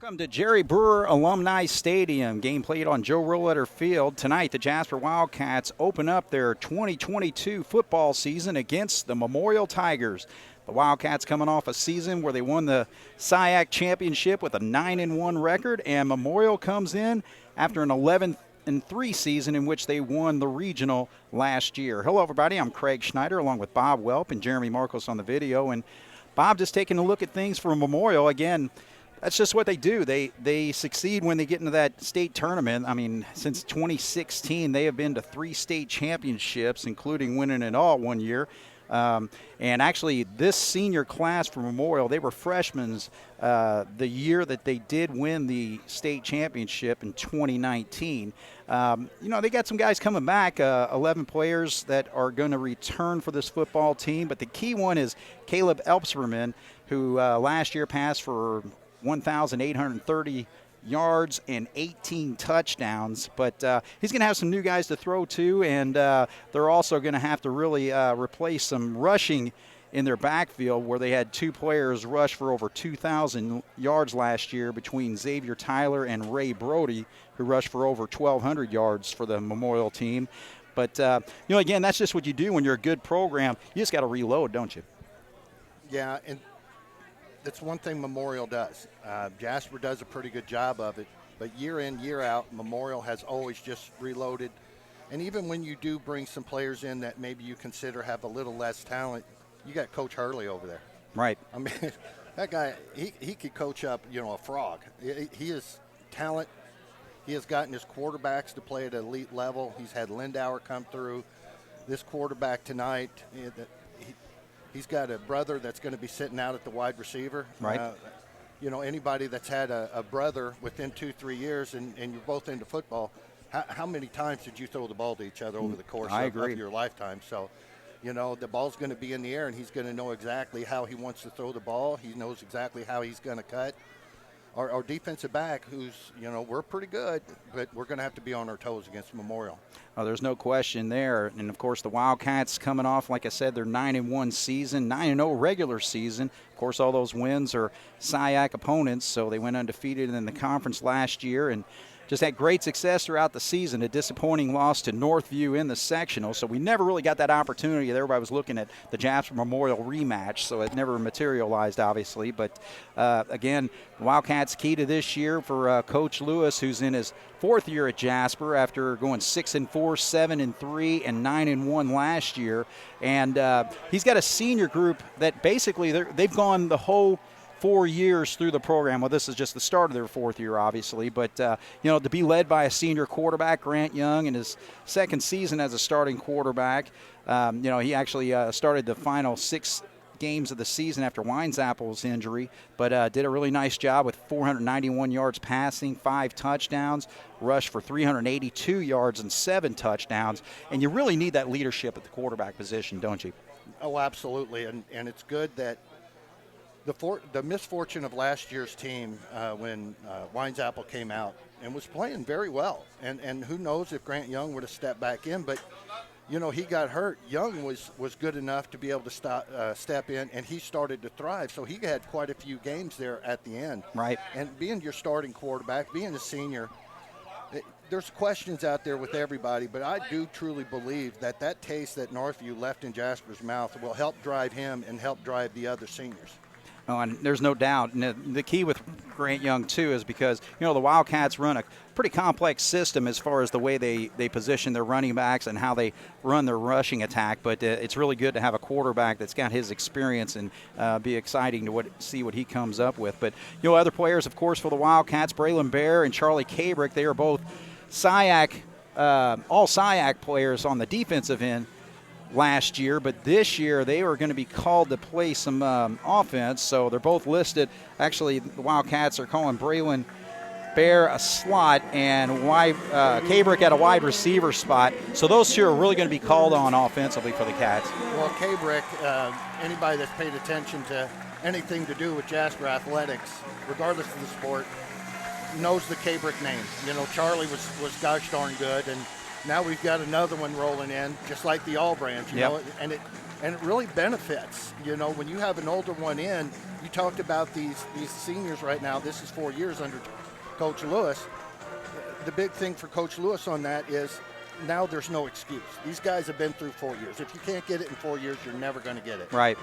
Welcome to Jerry Brewer Alumni Stadium. Game played on Joe Rolleder Field. Tonight, the Jasper Wildcats open up their 2022 football season against the Memorial Tigers. The Wildcats coming off a season where they won the SIAC championship with a 9-1 record, and Memorial comes in after an 11-3 season in which they won the regional last year. Hello, everybody. I'm Craig Schneider along with Bob Welp and Jeremy Marcos on the video. And Bob, just taking a look at things for Memorial again. That's just what they do. They succeed when they get into that state tournament. I mean, since 2016, they have been to 3 state championships, including winning it all one year. And actually, this senior class for Memorial, they were freshmen the year that they did win the state championship in 2019. They got some guys coming back, 11 players that are going to return for this football team. But the key one is Caleb Elpserman, who last year passed for 1,830 yards and 18 touchdowns. But he's going to have some new guys to throw to, and they're also going to have to really replace some rushing in their backfield, where they had 2 players rush for over 2,000 yards last year between Xavier Tyler and Ray Brody, who rushed for over 1,200 yards for the Memorial team. But, again, that's just what you do when you're a good program. You just got to reload, don't you? Yeah, and that's one thing Memorial does. Jasper does a pretty good job of it, but year in, year out, Memorial has always just reloaded. And even when you do bring some players in that maybe you consider have a little less talent, you got Coach Hurley over there. Right. I mean, that guy, he could coach up, a frog. He is talent. He has gotten his quarterbacks to play at an elite level. He's had Lindauer come through. This quarterback tonight, he's got a brother that's going to be sitting out at the wide receiver. Right. Anybody that's had a brother within 2-3 years and you're both into football, how many times did you throw the ball to each other over the course of your lifetime? So, the ball's going to be in the air, and he's going to know exactly how he wants to throw the ball. He knows exactly how he's going to cut. Our defensive back, who's, we're pretty good, but we're going to have to be on our toes against Memorial. Oh, there's no question there. And, of course, the Wildcats coming off, like I said, their 9-1 season, 9-0 regular season. Of course, all those wins are SIAC opponents, so they went undefeated in the conference last year and just had great success throughout the season. A disappointing loss to Northview in the sectional, so we never really got that opportunity. Everybody was looking at the Jasper Memorial rematch, so it never materialized, obviously. But, again, Wildcats key to this year for Coach Lewis, who's in his 4th year at Jasper after going 6-4, 7-3, and 9-1 last year. And he's got a senior group that basically they've gone the whole 4 years through the program. Well, this is just the start of their 4th year, obviously. But, to be led by a senior quarterback, Grant Young, in his 2nd season as a starting quarterback. He actually started the final 6 games of the season after Winesapple's injury, but did a really nice job with 491 yards passing, 5 touchdowns, rushed for 382 yards and 7 touchdowns. And you really need that leadership at the quarterback position, don't you? Oh, absolutely. And it's good that the misfortune of last year's team when Winesapple came out and was playing very well. And who knows if Grant Young would have stepped back in, but he got hurt. Young was good enough to be able to step in, and he started to thrive. So he had quite a few games there at the end. Right. And being your starting quarterback, being a senior, there's questions out there with everybody, but I do truly believe that taste that Northview left in Jasper's mouth will help drive him and help drive the other seniors. Oh, and there's no doubt. And the key with Grant Young, too, is because, the Wildcats run a pretty complex system as far as the way they position their running backs and how they run their rushing attack. But it's really good to have a quarterback that's got his experience and be exciting to see what he comes up with. But, other players, of course, for the Wildcats, Braylon Bear and Charlie Cabrick, they are both SIAC, all SIAC players on the defensive end last year, but this year they are going to be called to play some offense, so they're both listed. Actually, the Wildcats are calling Braylon Bear a slot and Cabrick at a wide receiver spot, so those 2 are really going to be called on offensively for the Cats. Well, Cabrick, anybody that's paid attention to anything to do with Jasper athletics, regardless of the sport, knows the Cabrick name. Charlie was gosh darn good, and now we've got another one rolling in, just like the All Brands, you know, and and it really benefits. You know, when you have an older one in, you talked about these seniors right now. This is 4 years under Coach Lewis. The big thing for Coach Lewis on that is now there's no excuse. These guys have been through 4 years. If you can't get it in 4 years, you're never going to get it. Right.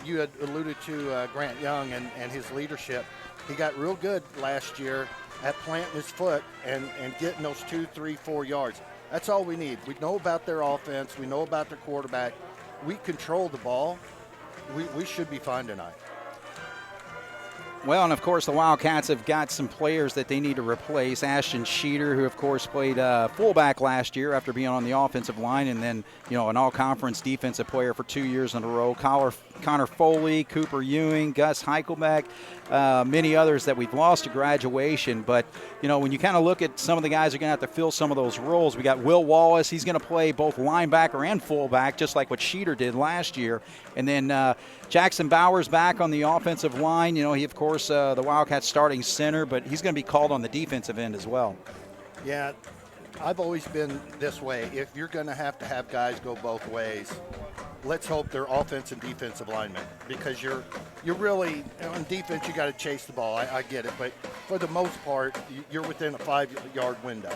You had alluded to Grant Young and his leadership. He got real good last year at planting his foot and getting those 2, 3, 4 yards. That's all we need. We know about their offense. We know about their quarterback. We control the ball. We should be fine tonight. Well, and of course, the Wildcats have got some players that they need to replace. Ashton Sheeter, who of course played fullback last year after being on the offensive line, and then an all-conference defensive player for 2 years in a row. Connor Foley, Cooper Ewing, Gus Heichelbeck, many others that we've lost to graduation. But when you kind of look at some of the guys who are going to have to fill some of those roles, we got Will Wallace. He's going to play both linebacker and fullback, just like what Sheeter did last year. And then Jackson Bowers back on the offensive line. He, of course, the Wildcats starting center, but he's going to be called on the defensive end as well. Yeah, I've always been this way. If you're going to have guys go both ways, let's hope they're offense and defensive linemen, because you're really, on defense, you got to chase the ball. I get it, but for the most part, you're within a 5-yard window.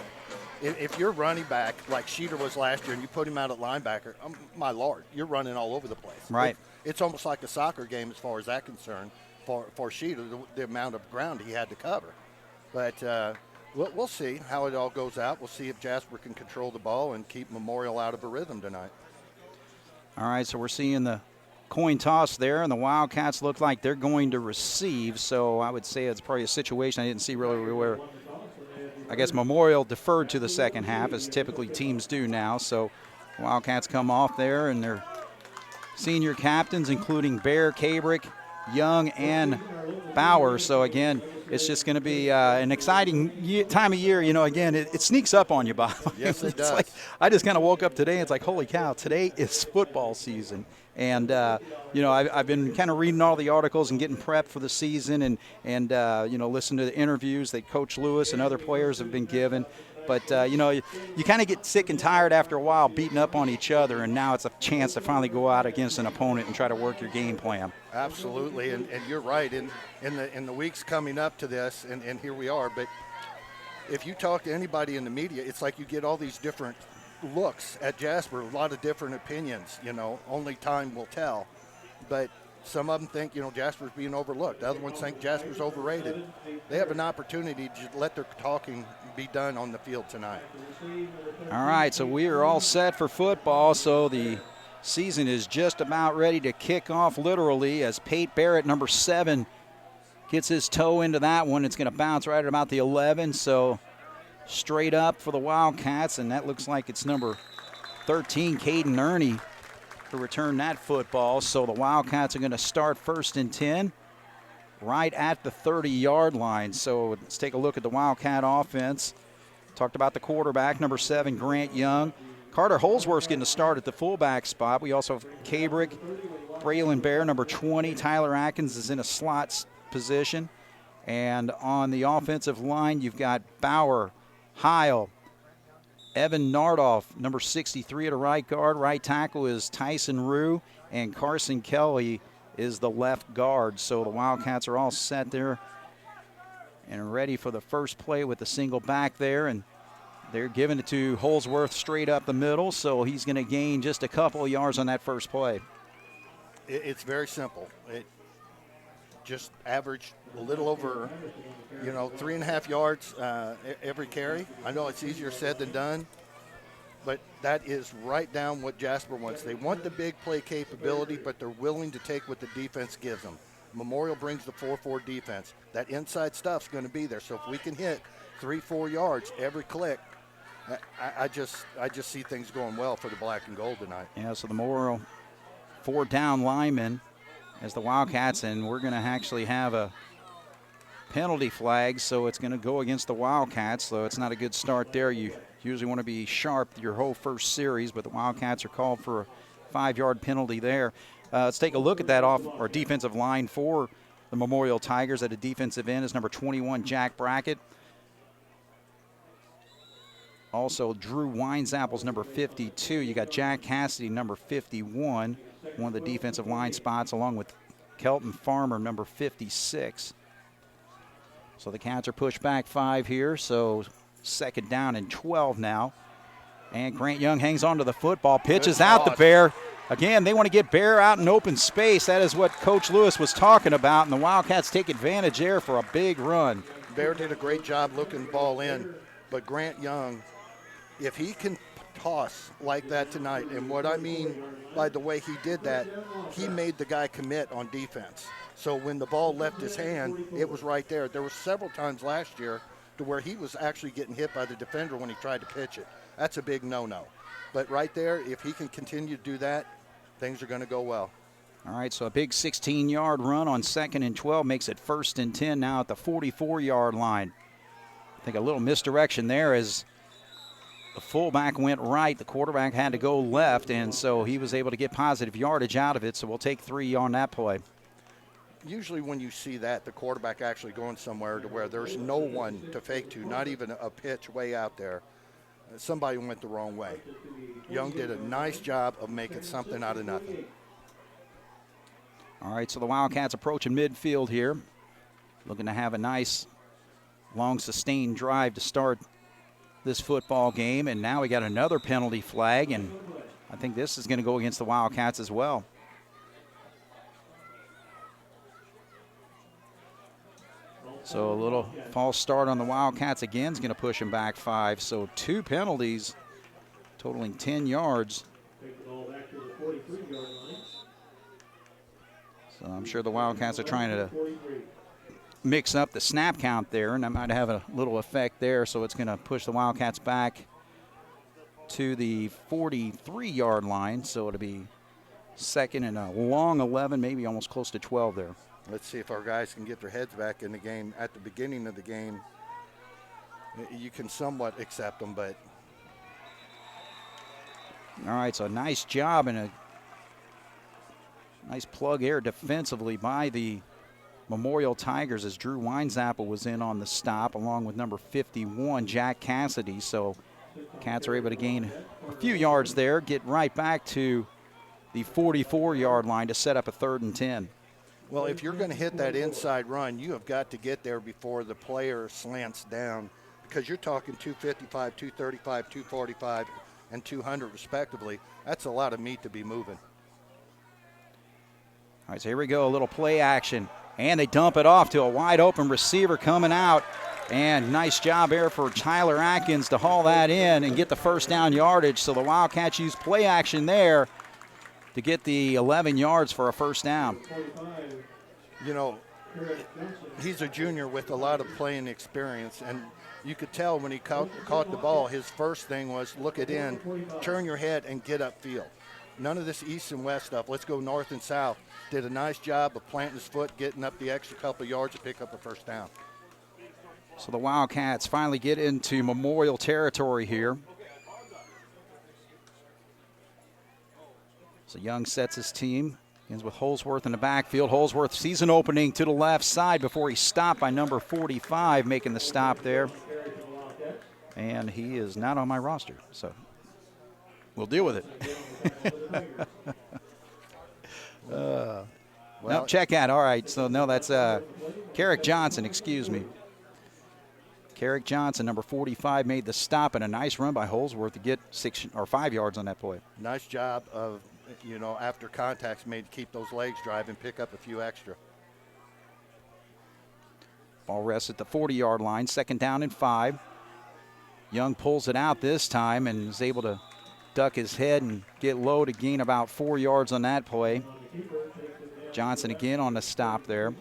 If you're running back like Sheeter was last year and you put him out at linebacker, my Lord, you're running all over the place. Right. It's almost like a soccer game as far as that's concerned for Sheeter, the amount of ground he had to cover. But we'll see how it all goes out. We'll see if Jasper can control the ball and keep Memorial out of a rhythm tonight. All right, so we're seeing the coin toss there, and the Wildcats look like they're going to receive. So I would say it's probably a situation I didn't see really where, I guess, Memorial deferred to the second half, as typically teams do now. So Wildcats come off there, and their senior captains, including Bear, Cabrick, Young, and Bauer. So, again, it's just going to be an exciting time of year. Again, it sneaks up on you, Bob. Yes, it does. Like, I just kind of woke up today, and it's like, holy cow, today is football season. And, I've been kind of reading all the articles and getting prepped for the season and listening to the interviews that Coach Lewis and other players have been given. But, you kind of get sick and tired after a while beating up on each other, and now it's a chance to finally go out against an opponent and try to work your game plan. Absolutely, and you're right. In the weeks coming up to this, and here we are, but if you talk to anybody in the media, it's like you get all these different looks at Jasper, a lot of different opinions. Only time will tell. But some of them think, Jasper's being overlooked. Other ones think Jasper's overrated. They have an opportunity to let their talking be done on the field tonight. All right, so we are all set for football. So the season is just about ready to kick off, literally, as Pate Barrett, number 7, gets his toe into that one. It's going to bounce right at about the 11. So straight up for the Wildcats, and that looks like it's number 13, Caden Ernie, to return that football. So the Wildcats are going to start 1st and 10 right at the 30-yard line. So let's take a look at the Wildcat offense. Talked about the quarterback, number 7, Grant Young. Carter Holsworth's getting a start at the fullback spot. We also have Cabrick, Braylon Bear, number 20. Tyler Atkins is in a slot position. And on the offensive line, you've got Bauer, Heil, Evan Nardoff, number 63 at a right guard. Right tackle is Tyson Rue, and Carson Kelly is the left guard. So the Wildcats are all set there and ready for the first play with the single back there. And they're giving it to Holsworth straight up the middle, so he's going to gain just a couple of yards on that first play. It's very simple. It just averaged a little over, 3.5 yards every carry. I know it's easier said than done, but that is right down what Jasper wants. They want the big play capability, but they're willing to take what the defense gives them. Memorial brings the 4-4 defense. That inside stuff's going to be there. So if we can hit 3-4 yards every click, I just see things going well for the black and gold tonight. Yeah, so the Memorial 4 down linemen as the Wildcats, and we're going to actually have a penalty flag, so it's going to go against the Wildcats, so it's not a good start there. You usually want to be sharp your whole first series, but the Wildcats are called for a 5-yard penalty there. Let's take a look at that off our defensive line for the Memorial Tigers. At a defensive end is number 21, Jack Brackett. Also, Drew Winesapple's number 52. You got Jack Cassidy, number 51. one of the defensive line spots, along with Kelton Farmer, number 56. So the Cats are pushed back 5 here, so second down and 12 now. And Grant Young hangs on to the football, pitches out to Bear. Again, they want to get Bear out in open space. That is what Coach Lewis was talking about, and the Wildcats take advantage there for a big run. Bear did a great job looking the ball in, but Grant Young, if he can toss like that tonight, and what I mean by the way he did that, he made the guy commit on defense. So when the ball left his hand, it was right there. There were several times last year to where he was actually getting hit by the defender when he tried to pitch it. That's a big no-no. But right there, if he can continue to do that, things are going to go well. All right, so a big 16-yard run on 2nd and 12 makes it 1st and 10 now at the 44-yard line. I think a little misdirection there as the fullback went right. The quarterback had to go left, and so he was able to get positive yardage out of it, so we'll take 3 on that play. Usually when you see that, the quarterback actually going somewhere to where there's no one to fake to, not even a pitch way out there, somebody went the wrong way. Young did a nice job of making something out of nothing. All right, so the Wildcats approaching midfield here, looking to have a nice long sustained drive to start this football game, and now we got another penalty flag, and I think this is going to go against the Wildcats as well. So a little false start on the Wildcats again is going to push them back 5. So 2 penalties totaling 10 yards. So I'm sure the Wildcats are trying to mix up the snap count there, and that might have a little effect there. So it's going to push the Wildcats back to the 43-yard line. So it'll be 2nd and a long 11, maybe almost close to 12 there. Let's see if our guys can get their heads back in the game. At the beginning of the game, you can somewhat accept them, but. All right, so a nice job and a nice plug here defensively by the Memorial Tigers as Drew Weinzappel was in on the stop along with number 51, Jack Cassidy. So Cats are able to gain a few yards there, get right back to the 44-yard line to set up a 3rd and 10. Well, if you're going to hit that inside run, you have got to get there before the player slants down, because you're talking 255, 235, 245, and 200 respectively. That's a lot of meat to be moving. All right, so here we go, a little play action. And they dump it off to a wide open receiver coming out. And nice job there for Tyler Atkins to haul that in and get the 1st down yardage. So the Wildcats use play action there to get the 11 yards for a 1st down. You know, he's a junior with a lot of playing experience, and you could tell when he caught the ball, his first thing was look it in, turn your head, and get upfield. None of this east and west stuff. Let's go north and south. Did a nice job of planting his foot, getting up the extra couple of yards to pick up the 1st down. So the Wildcats finally get into Memorial territory here. So Young sets his team, ends with Holsworth in the backfield. Holsworth sees an opening to the left side before he's stopped by number 45, making the stop there. And he is not on my roster, so we'll deal with it. No, check out. All right, so no, that's Carrick Johnson, excuse me. Carrick Johnson, number 45, made the stop, and a nice run by Holsworth to get 6 or 5 yards on that play. Nice job of, you know, after contacts made to keep those legs drive and pick up a few extra. Ball rests at the 40-yard line, 2nd down and 5. Young pulls it out this time and is able to duck his head and get low to gain about 4 yards on that play. Johnson again on the stop there.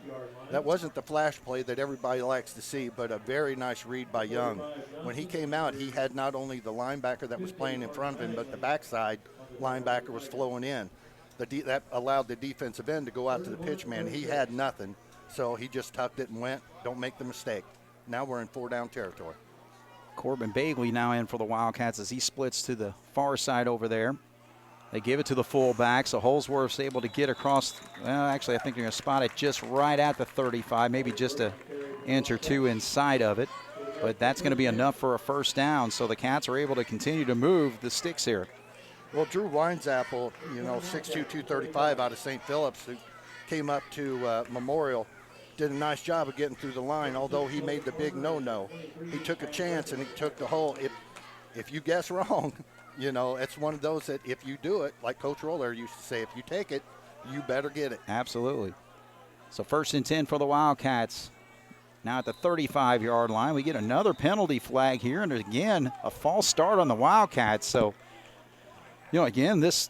That wasn't the flash play that everybody likes to see, but a very nice read by Young. When he came out, he had not only the linebacker that was playing in front of him, but the backside linebacker was flowing in. That allowed the defensive end to go out to the pitch man. He had nothing, so he just tucked it and went. Don't make the mistake. Now we're in 4-down territory. Corbin Bagley now in for the Wildcats as he splits to the far side over there. They give it to the fullback, so Holsworth's able to get across. Well, actually, I think they're going to spot it just right at the 35, maybe just an inch or two inside of it. But that's going to be enough for a 1st down, so the Cats are able to continue to move the sticks here. Well, Drew Winesapple, 6'2", 235 out of St. Phillips, who came up to Memorial, did a nice job of getting through the line, although he made the big no-no. He took a chance, and he took the hole. If you guess wrong, it's one of those that if you do it, like Coach Roller used to say, if you take it, you better get it. Absolutely. So 1st and 10 for the Wildcats. Now at the 35-yard line, we get another penalty flag here, and again, a false start on the Wildcats. So, again, this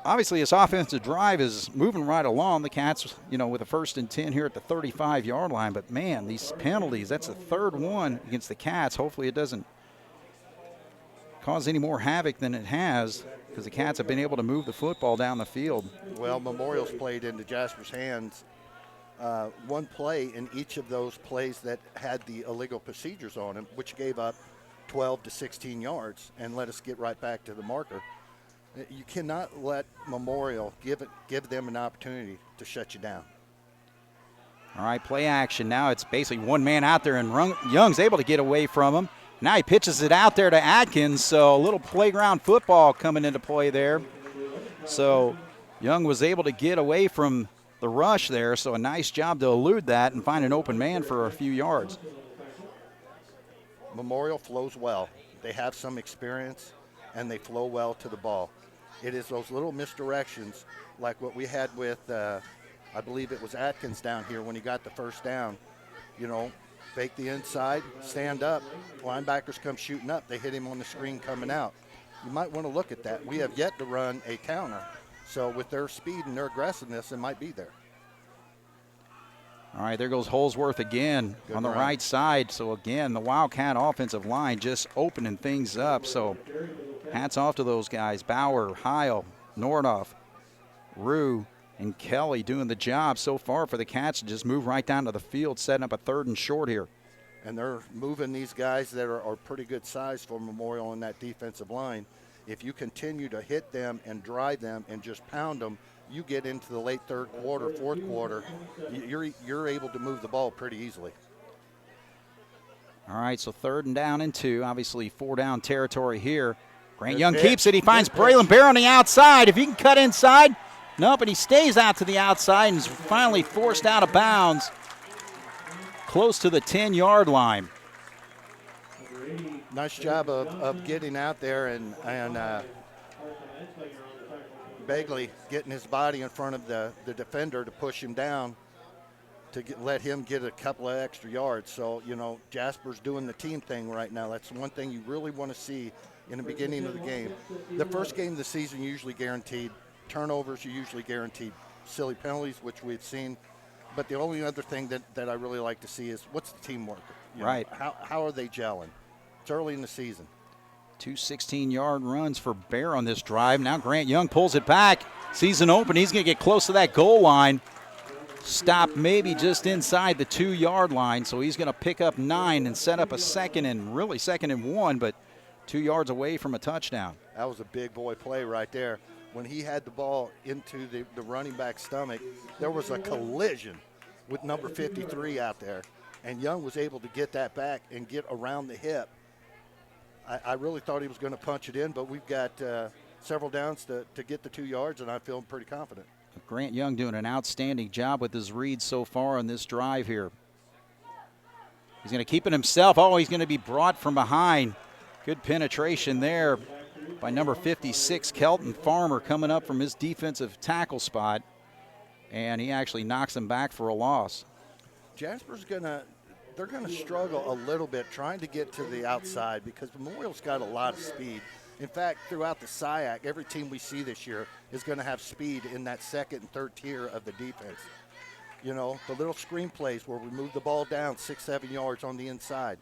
offensive drive is moving right along. The Cats, with a 1st and 10 here at the 35-yard line. But, man, these penalties, that's the third one against the Cats. Hopefully it doesn't cause any more havoc than it has, because the Cats have been able to move the football down the field. Well, Memorial's played into Jasper's hands. One play in each of those plays that had the illegal procedures on him, which gave up 12 to 16 yards and let us get right back to the marker. You cannot let Memorial give them an opportunity to shut you down. All right, play action. Now it's basically one man out there, and Young's able to get away from him. Now he pitches it out there to Atkins, so a little playground football coming into play there. So Young was able to get away from the rush there, so a nice job to elude that and find an open man for a few yards. Memorial flows well. They have some experience, and they flow well to the ball. It is those little misdirections like what we had with, I believe it was Atkins down here when he got the first down. Fake the inside, stand up, linebackers come shooting up. They hit him on the screen coming out. You might want to look at that. We have yet to run a counter. So with their speed and their aggressiveness, it might be there. All right, there goes Holsworth again on the right side. So again, the Wildcat offensive line just opening things up. So hats off to those guys. Bauer, Heil, Nordoff, Rue, and Kelly doing the job so far for the Cats to just move right down to the field, setting up a 3rd and short here. And they're moving these guys that are pretty good size for Memorial in that defensive line. If you continue to hit them and drive them and just pound them, you get into the late 3rd quarter, 4th quarter, you're able to move the ball pretty easily. All right, so 3rd and down and 2. Obviously 4-down territory here. Grant Young keeps it. He finds Braylon Bear on the outside. If he can cut inside, no, but he stays out to the outside and is finally forced out of bounds close to the 10-yard line. Nice job of getting out there and Begley getting his body in front of the defender to push him down to let him get a couple of extra yards. So, Jasper's doing the team thing right now. That's one thing you really want to see in the beginning of the game. The first game of the season usually guaranteed. Turnovers are usually guaranteed. Silly penalties, which we've seen. But the only other thing that I really like to see is what's the teamwork? Right. How are they gelling? It's early in the season. 2 16-yard runs for Bear on this drive. Now Grant Young pulls it back. Sees an open. He's going to get close to that goal line. Stop maybe just inside the 2-yard line. So he's going to pick up 9 and set up a 2nd and 1, but 2 yards away from a touchdown. That was a big boy play right there. When he had the ball into the running back's stomach, there was a collision with number 53 out there. And Young was able to get that back and get around the hip. I really thought he was going to punch it in, but we've got several downs to get the 2 yards, and I feel pretty confident. Grant Young doing an outstanding job with his reads so far on this drive here. He's going to keep it himself. Oh, he's going to be brought from behind. Good penetration there by number 56, Kelton Farmer, coming up from his defensive tackle spot, and he actually knocks him back for a loss. Jasper's they're going to struggle a little bit trying to get to the outside because Memorial's got a lot of speed. In fact, throughout the SIAC, every team we see this year is going to have speed in that 2nd and 3rd tier of the defense. The little screen plays where we move the ball down 6-7 yards on the inside.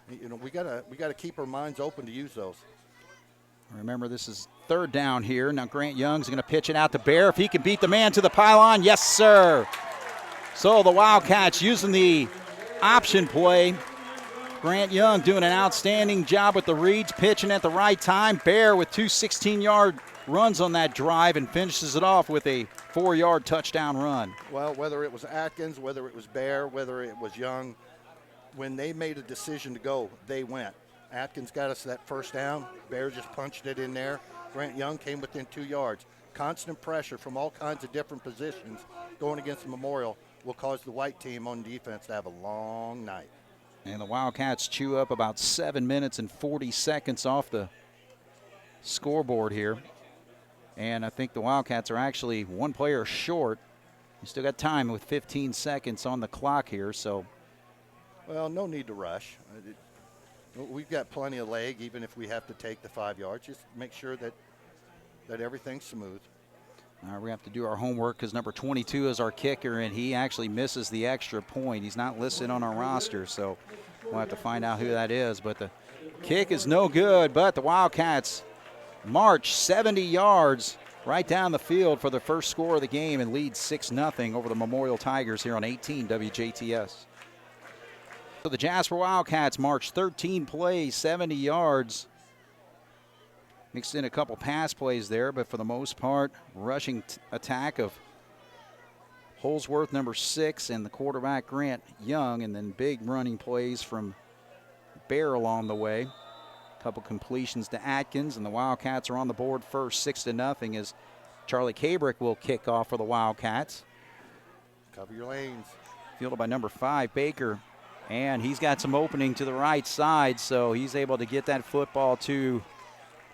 We got to keep our minds open to use those. Remember, this is 3rd down here. Now Grant Young's going to pitch it out to Bear. If he can beat the man to the pylon, yes, sir. So the Wildcats using the option play. Grant Young doing an outstanding job with the reads, pitching at the right time. Bear with 2 16-yard runs on that drive and finishes it off with a 4-yard touchdown run. Well, whether it was Atkins, whether it was Bear, whether it was Young, when they made a decision to go, they went. Atkins got us that first down. Bear just punched it in there. Grant Young came within 2 yards. Constant pressure from all kinds of different positions going against Memorial will cause the white team on defense to have a long night. And the Wildcats chew up about 7 minutes and 40 seconds off the scoreboard here. And I think the Wildcats are actually one player short. You still got time with 15 seconds on the clock here, so. Well, no need to rush. We've got plenty of leg, even if we have to take the 5 yards. Just make sure that everything's smooth. We have to do our homework because number 22 is our kicker, and he actually misses the extra point. He's not listed on our roster, so we'll have to find out who that is. But the kick is no good, but the Wildcats march 70 yards right down the field for the first score of the game and lead 6-0 over the Memorial Tigers here on 18 WJTS. So the Jasper Wildcats march 13 plays, 70 yards. Mixed in a couple pass plays there, but for the most part, rushing attack of Holsworth, number 6, and the quarterback Grant Young, and then big running plays from Bear along the way. A couple completions to Atkins, and the Wildcats are on the board first, 6-0, as Charlie Cabrick will kick off for the Wildcats. Cover your lanes. Fielded by number 5, Baker, and he's got some opening to the right side, so he's able to get that football to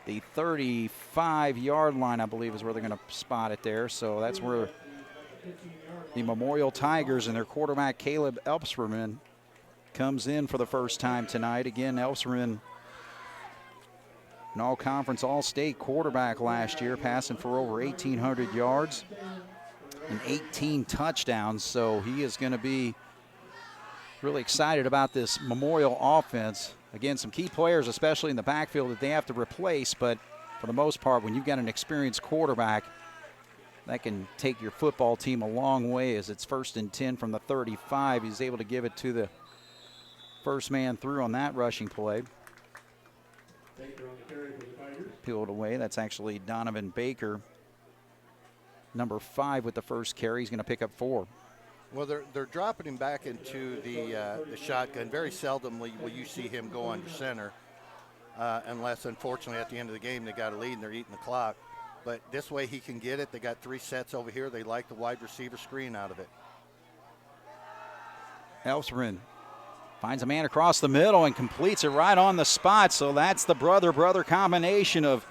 the 35-yard line, I believe, is where they're going to spot it there. So that's where the Memorial Tigers and their quarterback, Caleb Elpsperman, comes in for the first time tonight. Again, Elpsperman, an all-conference, all-state quarterback last year, passing for over 1,800 yards and 18 touchdowns. So he is going to be really excited about this Memorial offense. Again, some key players, especially in the backfield, that they have to replace, but for the most part, when you've got an experienced quarterback, that can take your football team a long way. As it's 1st and 10 from the 35. He's able to give it to the first man through on that rushing play. Peeled away. That's actually Donovan Baker, number 5, with the first carry. He's going to pick up 4. Well, they're dropping him back into the shotgun. Very seldomly will you see him go under center, unless, unfortunately, at the end of the game they got a lead and they're eating the clock. But this way he can get it. They got 3 sets over here. They like the wide receiver screen out of it. Elpsperman finds a man across the middle and completes it right on the spot. So that's the brother-brother combination of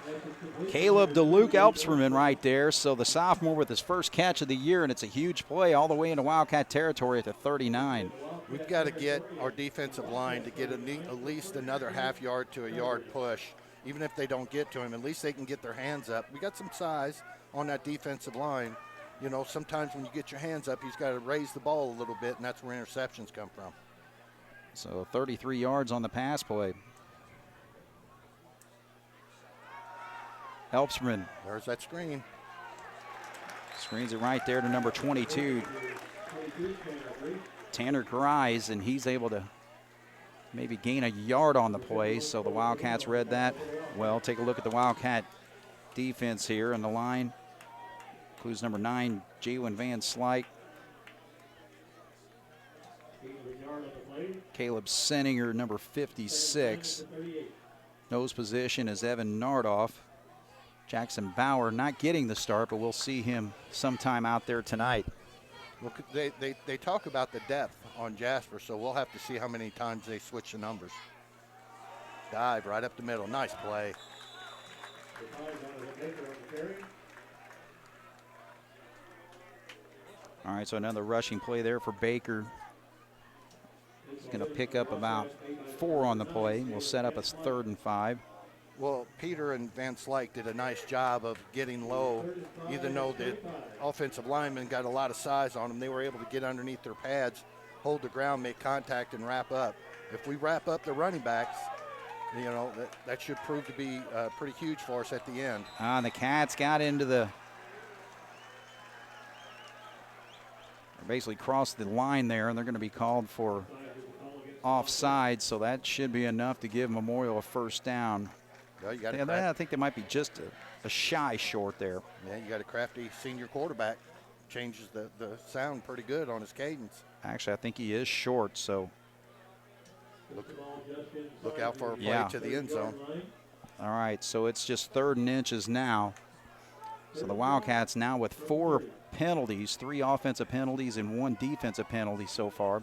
Caleb DeLuke Elpsperman right there. So the sophomore with his first catch of the year, and it's a huge play all the way into Wildcat territory at the 39. We've got to get our defensive line to get at least another half yard to a yard push. Even if they don't get to him, at least they can get their hands up. We got some size on that defensive line. You know, sometimes when you get your hands up, he's got to raise the ball a little bit, and that's where interceptions come from. So 33 yards on the pass play. Elpsperman. There's that screen. Screens it right there to number 22, Tanner Grice, and he's able to maybe gain a yard on the play. So the Wildcats read that well. Take a look at the Wildcat defense here, and the line includes number 9, Jalen Van Slyke, Caleb Senninger, number 56. Nose position is Evan Nardoff. Jackson Bauer not getting the start, but we'll see him sometime out there tonight. Well, they talk about the depth on Jasper, so we'll have to see how many times they switch the numbers. Dive right up the middle. Nice play. All right, so another rushing play there for Baker. He's going to pick up about 4 on the play. We'll set up a 3rd and 5. Well, Peter and Van Slyke did a nice job of getting low. Even though the offensive linemen got a lot of size on them, they were able to get underneath their pads, hold the ground, make contact, and wrap up. If we wrap up the running backs, you know, that should prove to be pretty huge for us at the end. The Cats got into the – basically crossed the line there, and they're going to be called for offside, so that should be enough to give Memorial a first down. Well, I think they might be just a shy short there. Yeah, you got a crafty senior quarterback. Changes the sound pretty good on his cadence. Actually, I think he is short, so. Look out for a play to the end zone. All right, so it's just 3rd and inches now. So the Wildcats now with 4 penalties, 3 offensive penalties and 1 defensive penalty so far.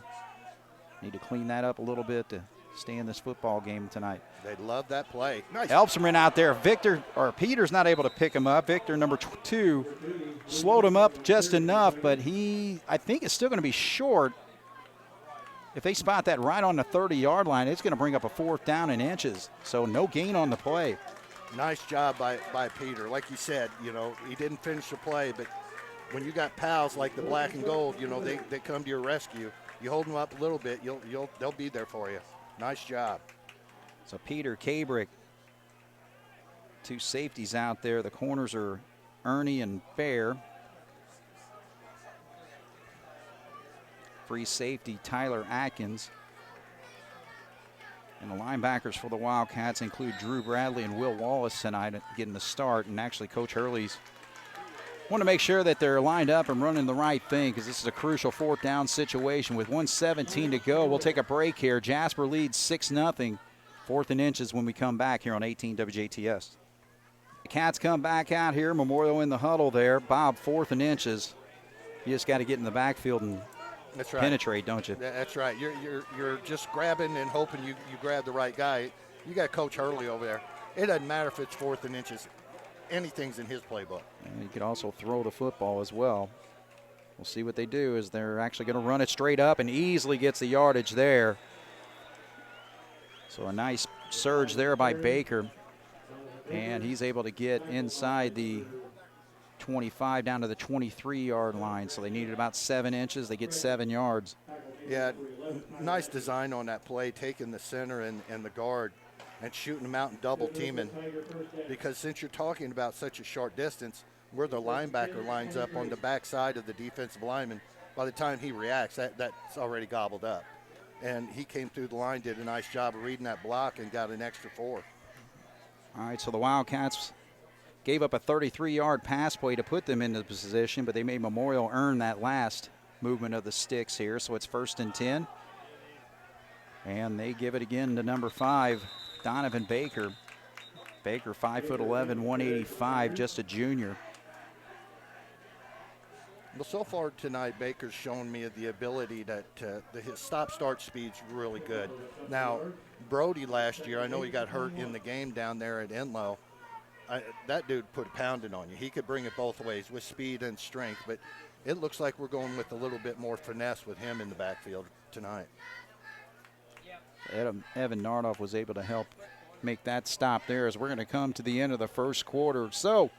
Need to clean that up a little bit to stay in this football game tonight. They love that play. Nice. Elpsman out there. Peter's not able to pick him up. Victor, number 2, slowed him up just enough, but I think it's still going to be short. If they spot that right on the 30-yard line, it's going to bring up a 4th down in inches. So no gain on the play. Nice job by Peter. Like you said, he didn't finish the play, but when you got pals like the black and gold, they come to your rescue. You hold them up a little bit, they'll be there for you. Nice job. So Peter, Kabrick, 2 safeties out there. The corners are Ernie and Bear. Free safety, Tyler Atkins. And the linebackers for the Wildcats include Drew Bradley and Will Wallace tonight getting the start. And actually, Coach Hurley's want to make sure that they're lined up and running the right thing because this is a crucial 4th down situation. With 1:17 to go, we'll take a break here. Jasper leads 6-0. 4th and inches when we come back here on 18 WJTS. The Cats come back out here. Memorial in the huddle there. Bob, 4th and inches. You just got to get in the backfield and penetrate, don't you? That's right. You're just grabbing and hoping you grab the right guy. You got Coach Hurley over there. It doesn't matter if it's 4th and inches. Anything's in his playbook. And you could also throw the football as well. We'll see what they do is they're actually going to run it straight up and easily gets the yardage there. So a nice surge there by Baker. And he's able to get inside the 25 down to the 23-yard line. So they needed about 7 inches. They get 7 yards. Yeah, nice design on that play, taking the center and the guard and shooting them out and double teaming. Because since you're talking about such a short distance, where the linebacker lines up on the backside of the defensive lineman, by the time he reacts, that's already gobbled up. And he came through the line, did a nice job of reading that block, and got an extra 4. All right, so the Wildcats gave up a 33-yard pass play to put them into position, but they made Memorial earn that last movement of the sticks here. So it's 1st and 10. And they give it again to number 5, Donovan Baker. Baker, 5'11", 185, just a junior. Well, so far tonight, Baker's shown me the ability that his stop-start speed's really good. Now, Brody last year, I know he got hurt in the game down there at Enlow. That dude put a pounding on you. He could bring it both ways with speed and strength, but it looks like we're going with a little bit more finesse with him in the backfield tonight. Evan Nardoff was able to help make that stop there as we're going to come to the end of the first quarter. So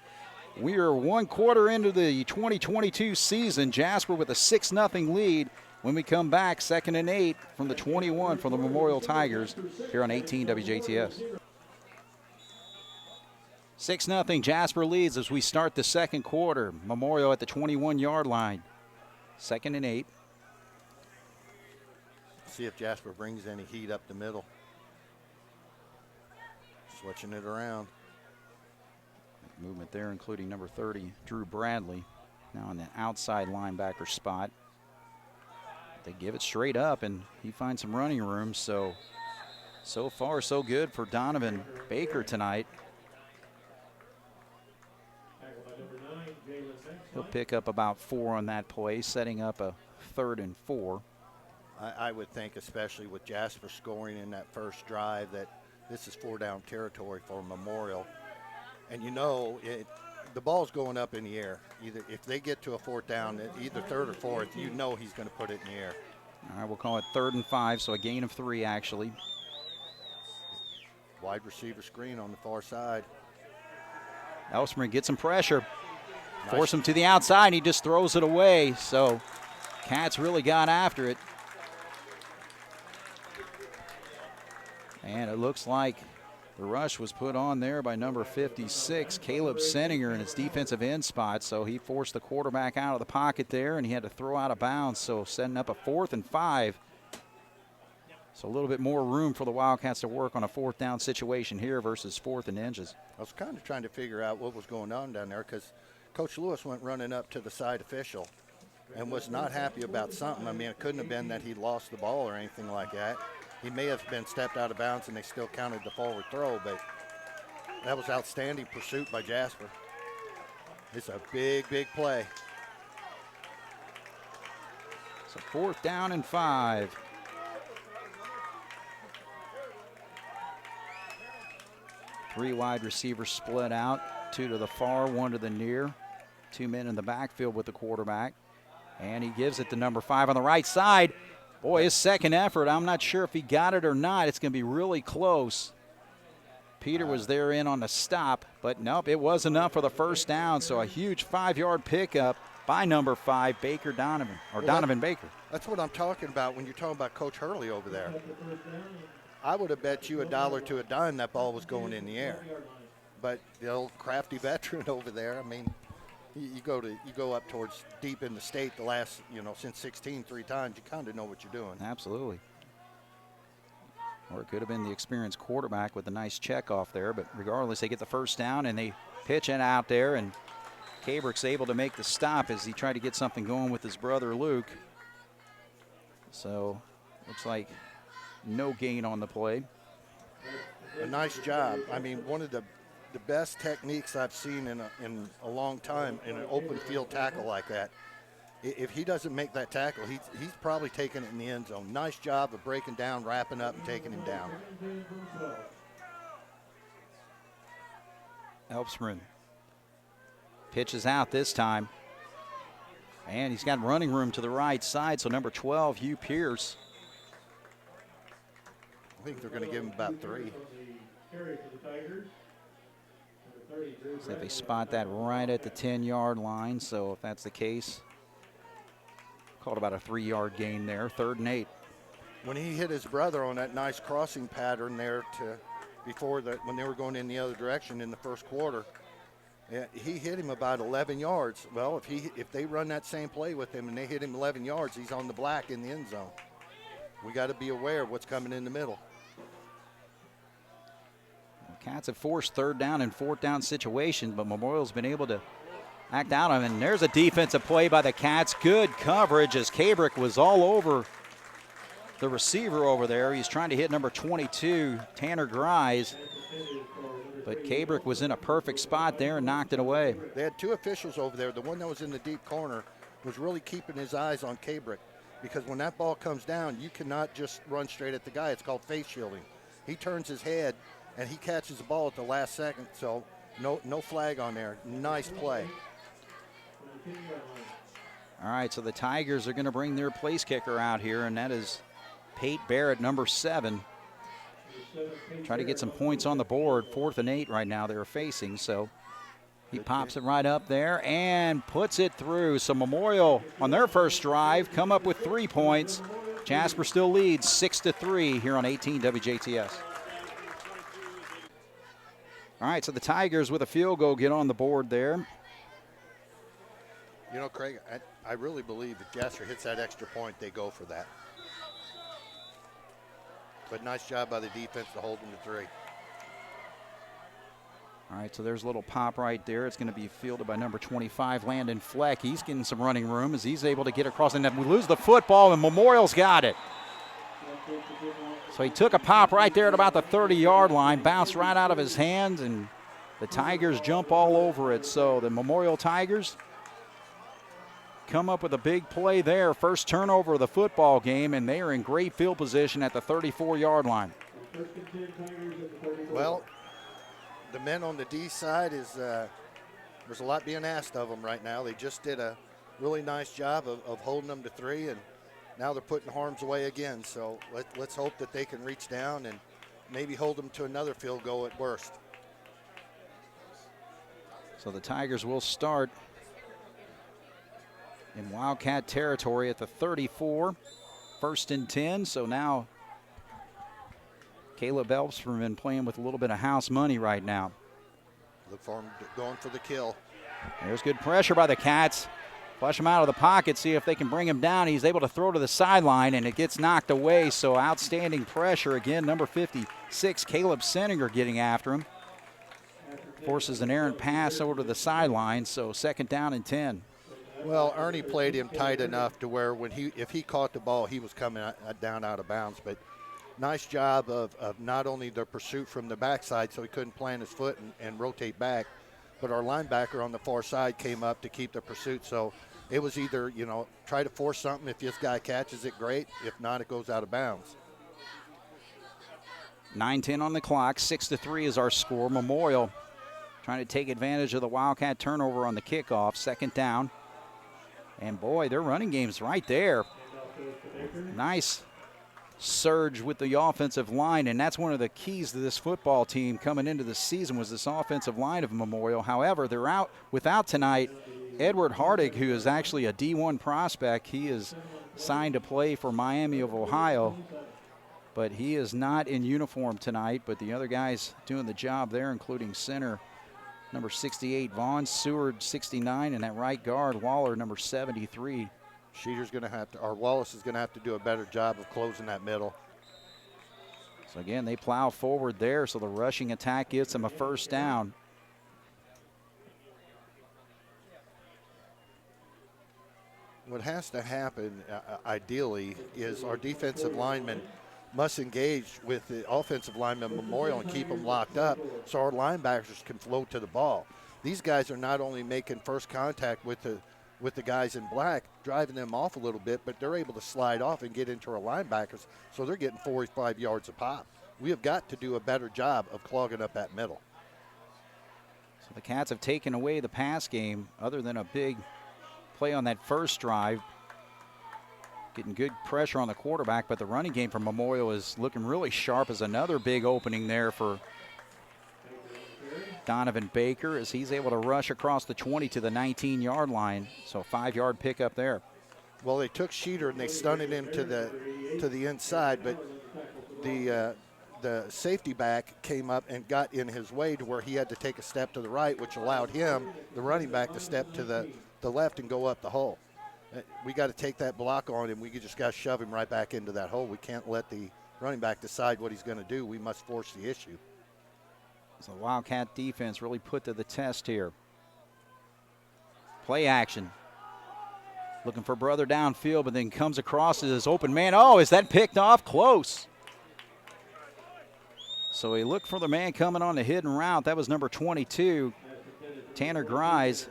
we are 1 quarter into the 2022 season. Jasper with a 6-0 lead. When we come back, 2nd and 8 from the 21 for the Memorial Tigers here on 18 WJTS. 6-0 Jasper leads as we start the second quarter. Memorial at the 21-yard line. 2nd and 8. See if Jasper brings any heat up the middle. Switching it around. Movement there, including number 30, Drew Bradley, now in the outside linebacker spot. They give it straight up, and he finds some running room. So far, so good for Donovan Baker tonight. He'll pick up about 4 on that play, setting up a 3rd and 4. I would think, especially with Jasper scoring in that first drive, that this is 4-down territory for Memorial. And the ball's going up in the air. Either if they get to a 4th down, either 3rd or 4th, he's going to put it in the air. All right, we'll call it 3rd and 5, so a gain of 3 actually. Wide receiver screen on the far side. Elsmer gets some pressure. Nice. Force him to the outside, and he just throws it away. So Cats really got after it. And it looks like the rush was put on there by number 56, Caleb Senninger, in his defensive end spot. So he forced the quarterback out of the pocket there, and he had to throw out of bounds. So setting up a 4th and 5. So a little bit more room for the Wildcats to work on a 4th down situation here versus 4th and inches. I was kind of trying to figure out what was going on down there because Coach Lewis went running up to the side official and was not happy about something. I mean, it couldn't have been that he lost the ball or anything like that. He may have been stepped out of bounds and they still counted the forward throw, but That was outstanding pursuit by Jasper. It's a big, big play. So 4th down and 5. Three wide receivers split out. 2 to the far, 1 to the near. 2 men in the backfield with the quarterback. And he gives it to number 5 on the right side. Boy, his second effort, I'm not sure if he got it or not. It's going to be really close. Peter was there in on the stop, but nope, it was enough for the first down. So a huge 5-yard pickup by number 5, Baker Donovan, or Donovan Baker. That's what I'm talking about when you're talking about Coach Hurley over there. I would have bet you $1 to a dime that ball was going in the air. But the old crafty veteran over there, I mean, you go up towards deep in the state the last, since 16 3 times, you kind of know what you're doing. Absolutely. Or it could have been the experienced quarterback with a nice check off there, but regardless, they get the first down and they pitch it out there, and Cabrick's able to make the stop as he tried to get something going with his brother Luke. So looks like no gain on the play. A nice job. I mean, one of the best techniques I've seen in a long time in an open field tackle like that. If he doesn't make that tackle, he's probably taking it in the end zone. Nice job of breaking down, wrapping up, and taking him down. Elfsman pitches out this time. And he's got running room to the right side, so number 12, Hugh Pierce. I think they're going to give him about 3. So they spot that right at the 10-yard line, so if that's the case, called about a 3-yard gain there, 3rd and 8. When he hit his brother on that nice crossing pattern there when they were going in the other direction in the first quarter, he hit him about 11 yards. Well, if they run that same play with him and they hit him 11 yards, he's on the black in the end zone. We got to be aware of what's coming in the middle. Cats have forced 3rd down and 4th down situations, but Memorial's been able to act out on him. And there's a defensive play by the Cats. Good coverage as Cabrick was all over the receiver over there. He's trying to hit number 22, Tanner Grise. But Cabrick was in a perfect spot there and knocked it away. They had 2 officials over there. The one that was in the deep corner was really keeping his eyes on Cabrick, because when that ball comes down, you cannot just run straight at the guy. It's called face shielding. He turns his head, and he catches the ball at the last second, so no flag on there. Nice play. All right, so the Tigers are going to bring their place kicker out here, and that is Pate Barrett, number 7. Try to get some points on the board. 4th and 8 right now they're facing, so he pops it right up there and puts it through. So Memorial on their first drive come up with 3 points. Jasper still leads 6-3 here on 18 WJTS. All right, so the Tigers with a field goal get on the board there. Craig, I really believe if Jasper hits that extra point, they go for that. But nice job by the defense to hold them to 3. All right, so there's a little pop right there. It's going to be fielded by number 25, Landon Fleck. He's getting some running room as he's able to get across, and then we lose the football, and Memorial's got it. So he took a pop right there at about the 30-yard line, bounced right out of his hands, and the Tigers jump all over it. So the Memorial Tigers come up with a big play there. First turnover of the football game, and they are in great field position at the 34-yard line. Well, the men on the D side there's a lot being asked of them right now. They just did a really nice job of holding them to 3, and now they're putting harm's way again. So let's hope that they can reach down and maybe hold them to another field goal at worst. So the Tigers will start in Wildcat territory at the 34, 1st and 10. So now Caleb Elfsman playing with a little bit of house money right now. Look for him going for the kill. There's good pressure by the Cats. Flush him out of the pocket, see if they can bring him down. He's able to throw to the sideline, and it gets knocked away. So outstanding pressure again. Number 56, Caleb Senninger, getting after him. Forces an errant pass over to the sideline, so 2nd down and 10. Well, Ernie played him tight enough to where if he caught the ball, he was coming down out of bounds. But, nice job of not only the pursuit from the backside so he couldn't plant his foot and rotate back, but our linebacker on the far side came up to keep the pursuit. So it was either, try to force something. If this guy catches it, great. If not, it goes out of bounds. 9:10 on the clock. 6-3 is our score. Memorial trying to take advantage of the Wildcat turnover on the kickoff. Second down. And, boy, their running game's right there. Nice surge with the offensive line, and that's one of the keys to this football team coming into the season was this offensive line of Memorial. However, they're out without tonight Edward Hardig, who is actually a D1 prospect. He is signed to play for Miami of Ohio, but he is not in uniform tonight. But the other guys doing the job there, including center number 68, Vaughn, Seward, 69, and that right guard, Waller, number 73. Sheeter's going to have to, or Wallace is going to have to do a better job of closing that middle. So again, they plow forward there, so the rushing attack gives them a first down. What has to happen, ideally, is our defensive linemen must engage with the offensive lineman Memorial and keep them locked up so our linebackers can float to the ball. These guys are not only making first contact with the guys in black, driving them off a little bit, but they're able to slide off and get into our linebackers, so they're getting 45 yards a pop. We have got to do a better job of clogging up that middle. So the Cats have taken away the pass game other than a big play on that first drive. Getting good pressure on the quarterback, but the running game for Memorial is looking really sharp as another big opening there for Donovan Baker as he's able to rush across the 20 to the 19-yard line. So 5-yard pickup there. Well, they took Sheeter and they stunted him to the inside, but the safety back came up and got in his way to where he had to take a step to the right, which allowed him, the running back, to step to the left and go up the hole. We got to take that block on him. We just got to shove him right back into that hole. We can't let the running back decide what he's going to do. We must force the issue. So Wildcat defense really put to the test here. Play action. Looking for brother downfield, but then comes across as open man. Oh, is that picked off? Close. So he looked for the man coming on the hidden route. That was number 22, Tanner Grise.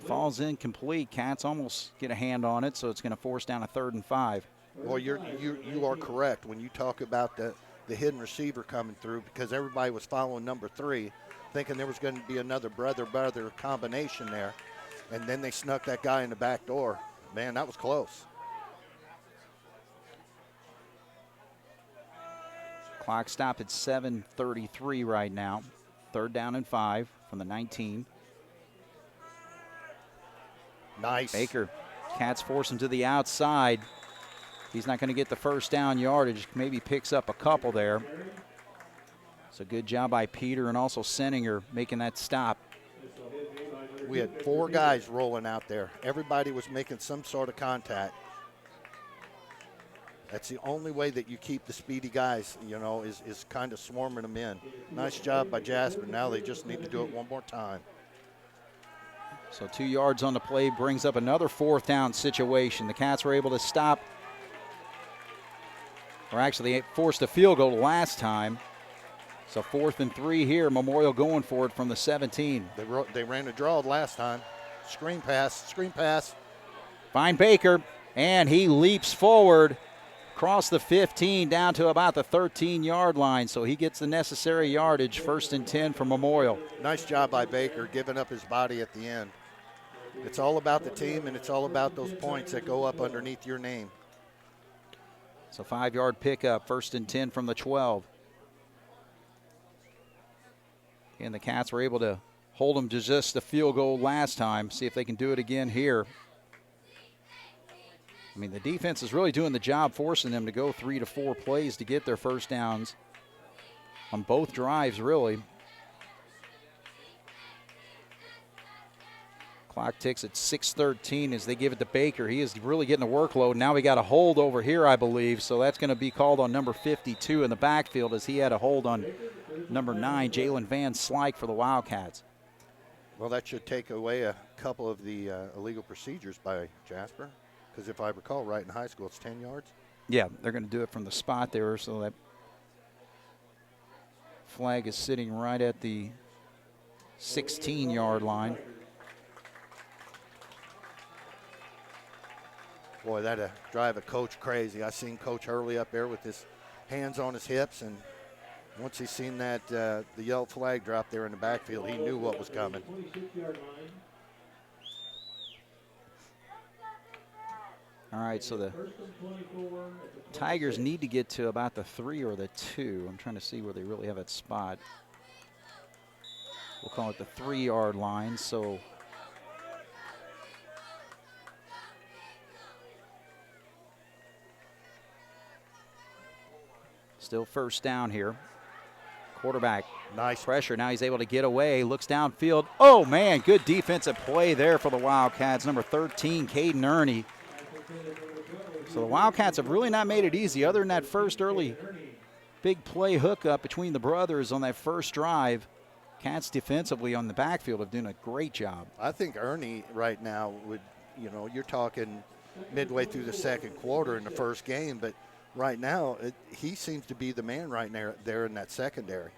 Falls incomplete. Cats almost get a hand on it, so it's going to force down a 3rd and 5. Well, you are correct when you talk about the hidden receiver coming through, because everybody was following number 3, thinking there was going to be another brother combination there, and then they snuck that guy in the back door. Man, that was close. Clock stopped at 7:33 right now. 3rd down and 5 from the 19. Nice. Baker, Cats force him to the outside. He's not going to get the first down yardage. Maybe picks up a couple there. So good job by Peter and also Senninger making that stop. We had 4 guys rolling out there. Everybody was making some sort of contact. That's the only way that you keep the speedy guys, is kind of swarming them in. Nice job by Jasper. Now they just need to do it one more time. So 2 yards on the play brings up another 4th down situation. The Cats were able to stop, or actually they forced a field goal last time. So 4th and 3 here. Memorial going for it from the 17. They ran a draw last time. Screen pass. Find Baker, and he leaps forward across the 15 down to about the 13-yard line. So he gets the necessary yardage. 1st and 10 for Memorial. Nice job by Baker, giving up his body at the end. It's all about the team, and it's all about those points that go up underneath your name. So 5-yard pickup, 1st and 10 from the 12. And the Cats were able to hold them to just the field goal last time. See if they can do it again here. I mean, the defense is really doing the job, forcing them to go 3 to 4 plays to get their first downs on both drives, really. Clock ticks at 6:13 as they give it to Baker. He is really getting the workload. Now we got a hold over here, I believe, so that's going to be called on number 52 in the backfield as he had a hold on number 9, Jalen Van Slyke for the Wildcats. Well, that should take away a couple of the illegal procedures by Jasper, because if I recall right, in high school it's 10 yards. Yeah, they're going to do it from the spot there, so that Flag is sitting right at the 16-yard line. Boy, that'd drive a coach crazy. I seen Coach Hurley up there with his hands on his hips, and once he seen that the yellow flag drop there in the backfield, he knew what was coming. All right, so the Tigers need to get to about the 3 or the 2. I'm trying to see where they really have that spot. We'll call it the 3-yard line. So still first down here. Quarterback, nice pressure. Now he's able to get away, looks downfield. Oh, man, good defensive play there for the Wildcats. Number 13, Caden Ernie. So the Wildcats have really not made it easy other than that first early big play hookup between the brothers on that first drive. Cats defensively on the backfield have done a great job. I think Ernie right now would, you're talking midway through the second quarter in the first game, but right now he seems to be the man right there in that secondary.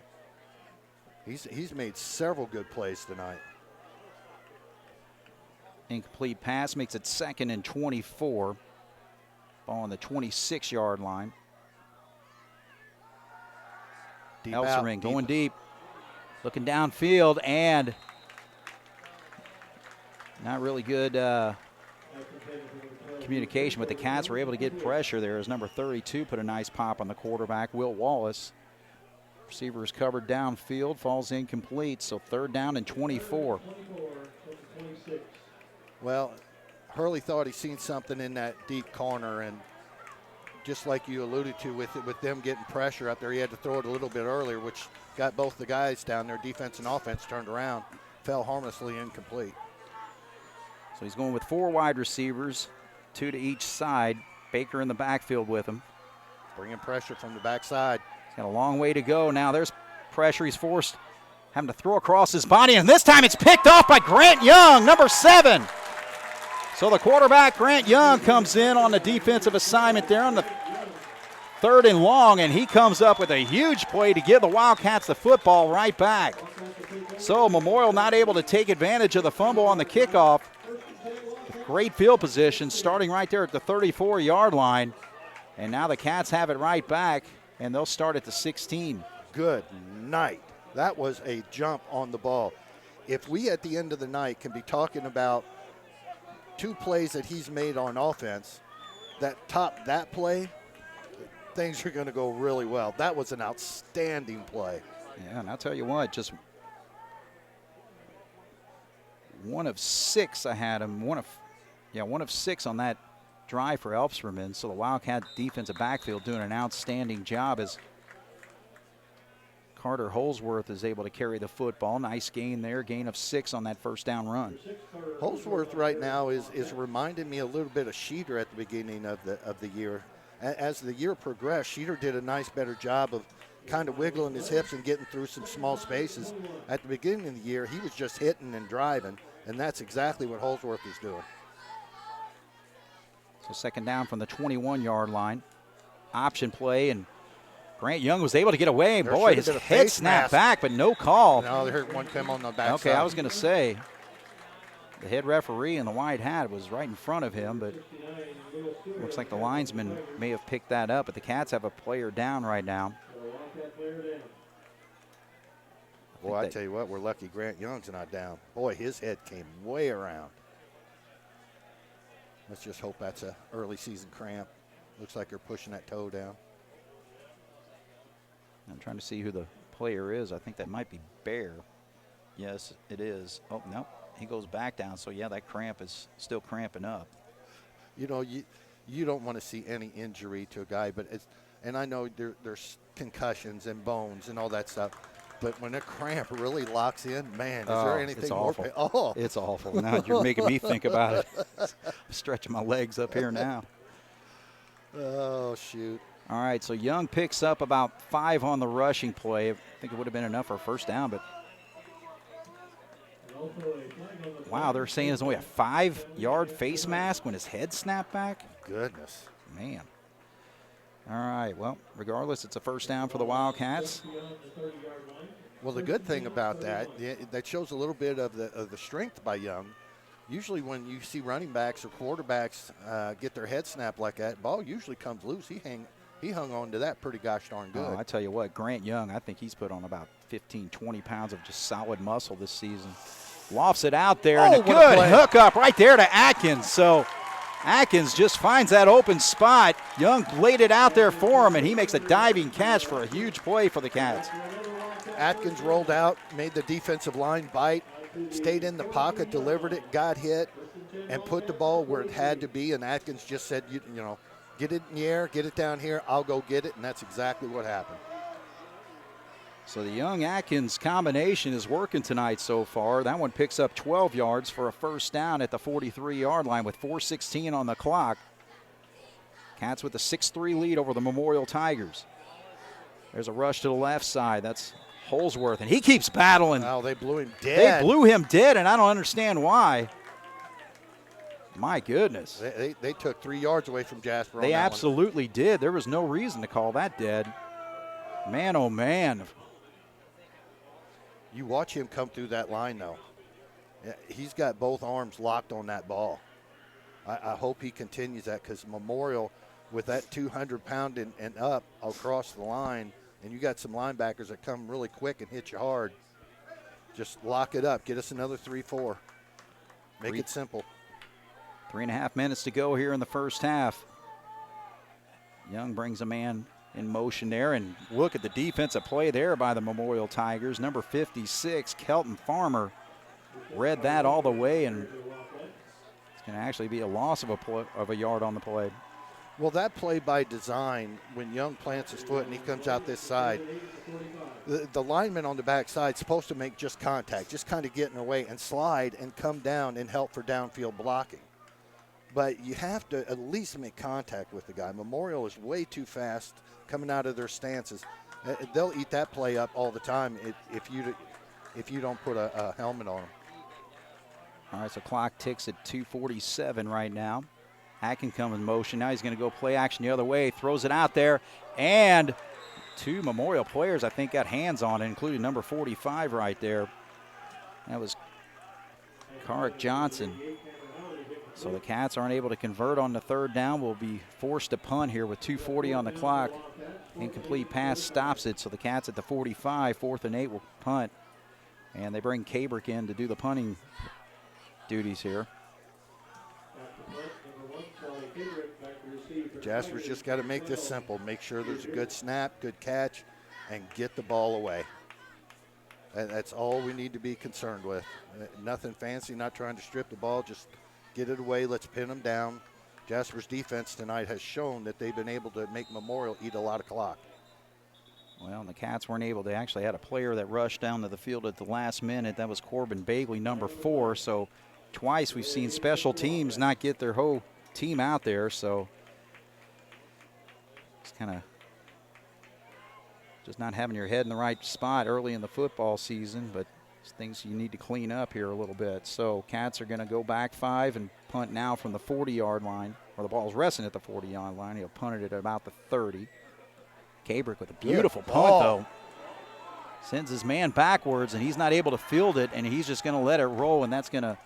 He's made several good plays tonight. Incomplete pass makes it 2nd and 24. Ball on the 26-yard line. Elserman going deep. Looking downfield, and not really good communication, but the Cats were able to get pressure there as number 32 put a nice pop on the quarterback, Will Wallace. Receiver is covered downfield, falls incomplete, so 3rd down and 24. Well, Hurley thought he seen something in that deep corner, and just like you alluded to with them getting pressure out there, he had to throw it a little bit earlier, which got both the guys down there, defense and offense, turned around, fell harmlessly incomplete. So he's going with 4 wide receivers, 2 to each side. Baker in the backfield with him. Bringing pressure from the backside. He's got a long way to go. Now there's pressure. He's forced, having to throw across his body, and this time it's picked off by Grant Young, number 7. So the quarterback, Grant Young, comes in on the defensive assignment there on the 3rd and long, and he comes up with a huge play to give the Wildcats the football right back. So Memorial not able to take advantage of the fumble on the kickoff. Great field position starting right there at the 34-yard line. And now the Cats have it right back, and they'll start at the 16. Good night. That was a jump on the ball. If we at the end of the night can be talking about 2 plays that he's made on offense that top that play, things are going to go really well. That was an outstanding play. Yeah, and I'll tell you what, just 1 of 6 I had him. 1 of 6 on that drive for Elserman. So the Wildcat defensive backfield doing an outstanding job as Carter Holsworth is able to carry the football. Nice gain there, gain of 6 on that first down run. Holsworth right now is reminding me a little bit of Sheeter at the beginning of the year. As the year progressed, Sheeter did a nice, better job of kind of wiggling his hips and getting through some small spaces. At the beginning of the year, he was just hitting and driving, and that's exactly what Holsworth is doing. So 2nd down from the 21-yard line. Option play, and Grant Young was able to get away. And boy, his head snapped back, but no call. No, they heard one come on the back Okay, side. I was going to say, the head referee in the white hat was right in front of him, but looks like the linesman may have picked that up. But the Cats have a player down right now. Boy, I tell you what, we're lucky Grant Young's not down. Boy, his head came way around. Let's just hope that's an early season cramp. Looks like they're pushing that toe down. I'm trying to see who the player is. I think that might be Bear. Yes, it is. Oh, no, he goes back down. So, yeah, that cramp is still cramping up. You know, you don't want to see any injury to a guy, but and I know there's concussions and bones and all that stuff. But when a cramp really locks in, man, is there anything more? Oh, it's awful. Now you're making me think about it. I'm stretching my legs up here now. Oh, shoot. All right, so Young picks up about 5 on the rushing play. I think it would have been enough for a first down, but wow, they're saying there's only a 5-yard face mask when his head snapped back? Goodness. Man. All right, well, regardless, it's a first down for the Wildcats. Well, the good thing about that shows a little bit of the strength by Young. Usually when you see running backs or quarterbacks get their head snapped like that, ball usually comes loose. He hung on to that pretty gosh darn good. Oh, I tell you what, Grant Young, I think he's put on about 15, 20 pounds of just solid muscle this season. Lofts it out there, and a good hook up right there to Atkins. So Atkins just finds that open spot. Young laid it out there for him, and he makes a diving catch for a huge play for the Cats. Atkins rolled out, made the defensive line bite, stayed in the pocket, delivered it, got hit, and put the ball where it had to be. And Atkins just said, you know, get it in the air, get it down here, I'll go get it. And that's exactly what happened. So the Young-Atkins combination is working tonight so far. That one picks up 12 yards for a first down at the 43-yard line with 4:16 on the clock. Cats with a 6-3 lead over the Memorial Tigers. There's a rush to the left side. That's Holsworth, and he keeps battling. Oh, they blew him dead. They blew him dead, and I don't understand why. My goodness. They took 3 yards away from Jasper. They absolutely did. There was no reason to call that dead. Man, oh, man. You watch him come through that line, though. He's got both arms locked on that ball. I hope he continues that, because Memorial, with that 200-pound and up across the line, and you got some linebackers that come really quick and hit you hard, just lock it up. Get us another 3-4. Make it simple. 3.5 minutes to go here in the first half. Young brings a man in motion there, and look at the defensive play there by the Memorial Tigers. Number 56, Kelton Farmer, read that all the way, and it's going to actually be a loss of a yard on the play. Well, that play by design, when Young plants his foot and he comes out this side, the lineman on the backside is supposed to make just contact, just kind of get in the way and slide and come down and help for downfield blocking. But you have to at least make contact with the guy. Memorial is way too fast coming out of their stances. They'll eat that play up all the time if you don't put a helmet on them. All right, so clock ticks at 2:47 right now. Atkins comes in motion. Now he's going to go play action the other way. Throws it out there, and two Memorial players, I think, got hands on it, including number 45 right there. That was Carrick Johnson. So the Cats aren't able to convert on the third down. Will be forced to punt here with 2:40 on the clock. Incomplete pass stops it. So the Cats at the 45, 4th and 8 will punt. And they bring Cabrick in to do the punting duties here. Jasper's just got to make this simple. Make sure there's a good snap, good catch, and get the ball away. That's all we need to be concerned with. Nothing fancy, not trying to strip the ball, just get it away. Let's pin them down. Jasper's defense tonight has shown that they've been able to make Memorial eat a lot of clock. Well, the Cats weren't able. They actually had a player that rushed down to the field at the last minute. That was Corbin Bagley, number 4. So twice we've seen special teams not get their whole team out there. So it's kind of just not having your head in the right spot early in the football season, but it's things you need to clean up here a little bit. So Cats are going to go back 5 and punt now from the 40-yard line, or the ball's resting at the 40-yard line. He'll punt it at about the 30. Cabrick with a beautiful punt, though. Sends his man backwards, and he's not able to field it, and he's just going to let it roll, and that's going to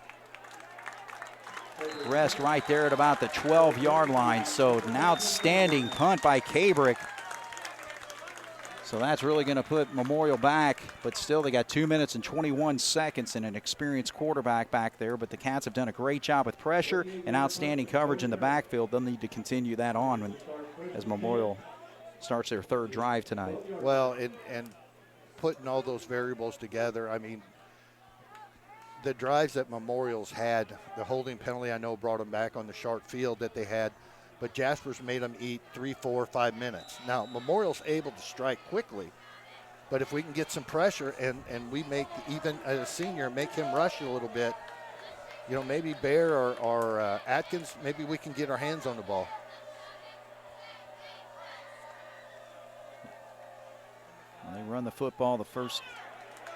rest right there at about the 12-yard line. So an outstanding punt by Cabrick. So that's really going to put Memorial back, but still they got 2 minutes and 21 seconds and an experienced quarterback back there. But the Cats have done a great job with pressure and outstanding coverage in the backfield. They'll need to continue that on as Memorial starts their third drive tonight. Well, and putting all those variables together, I mean, the drives that Memorial's had, the holding penalty I know brought them back on the sharp field that they had, but Jasper's made them eat 3, 4, 5 minutes. Now, Memorial's able to strike quickly, but if we can get some pressure and we make, even as a senior, make him rush a little bit, you know, maybe Bear or Atkins, maybe we can get our hands on the ball. They run the football the first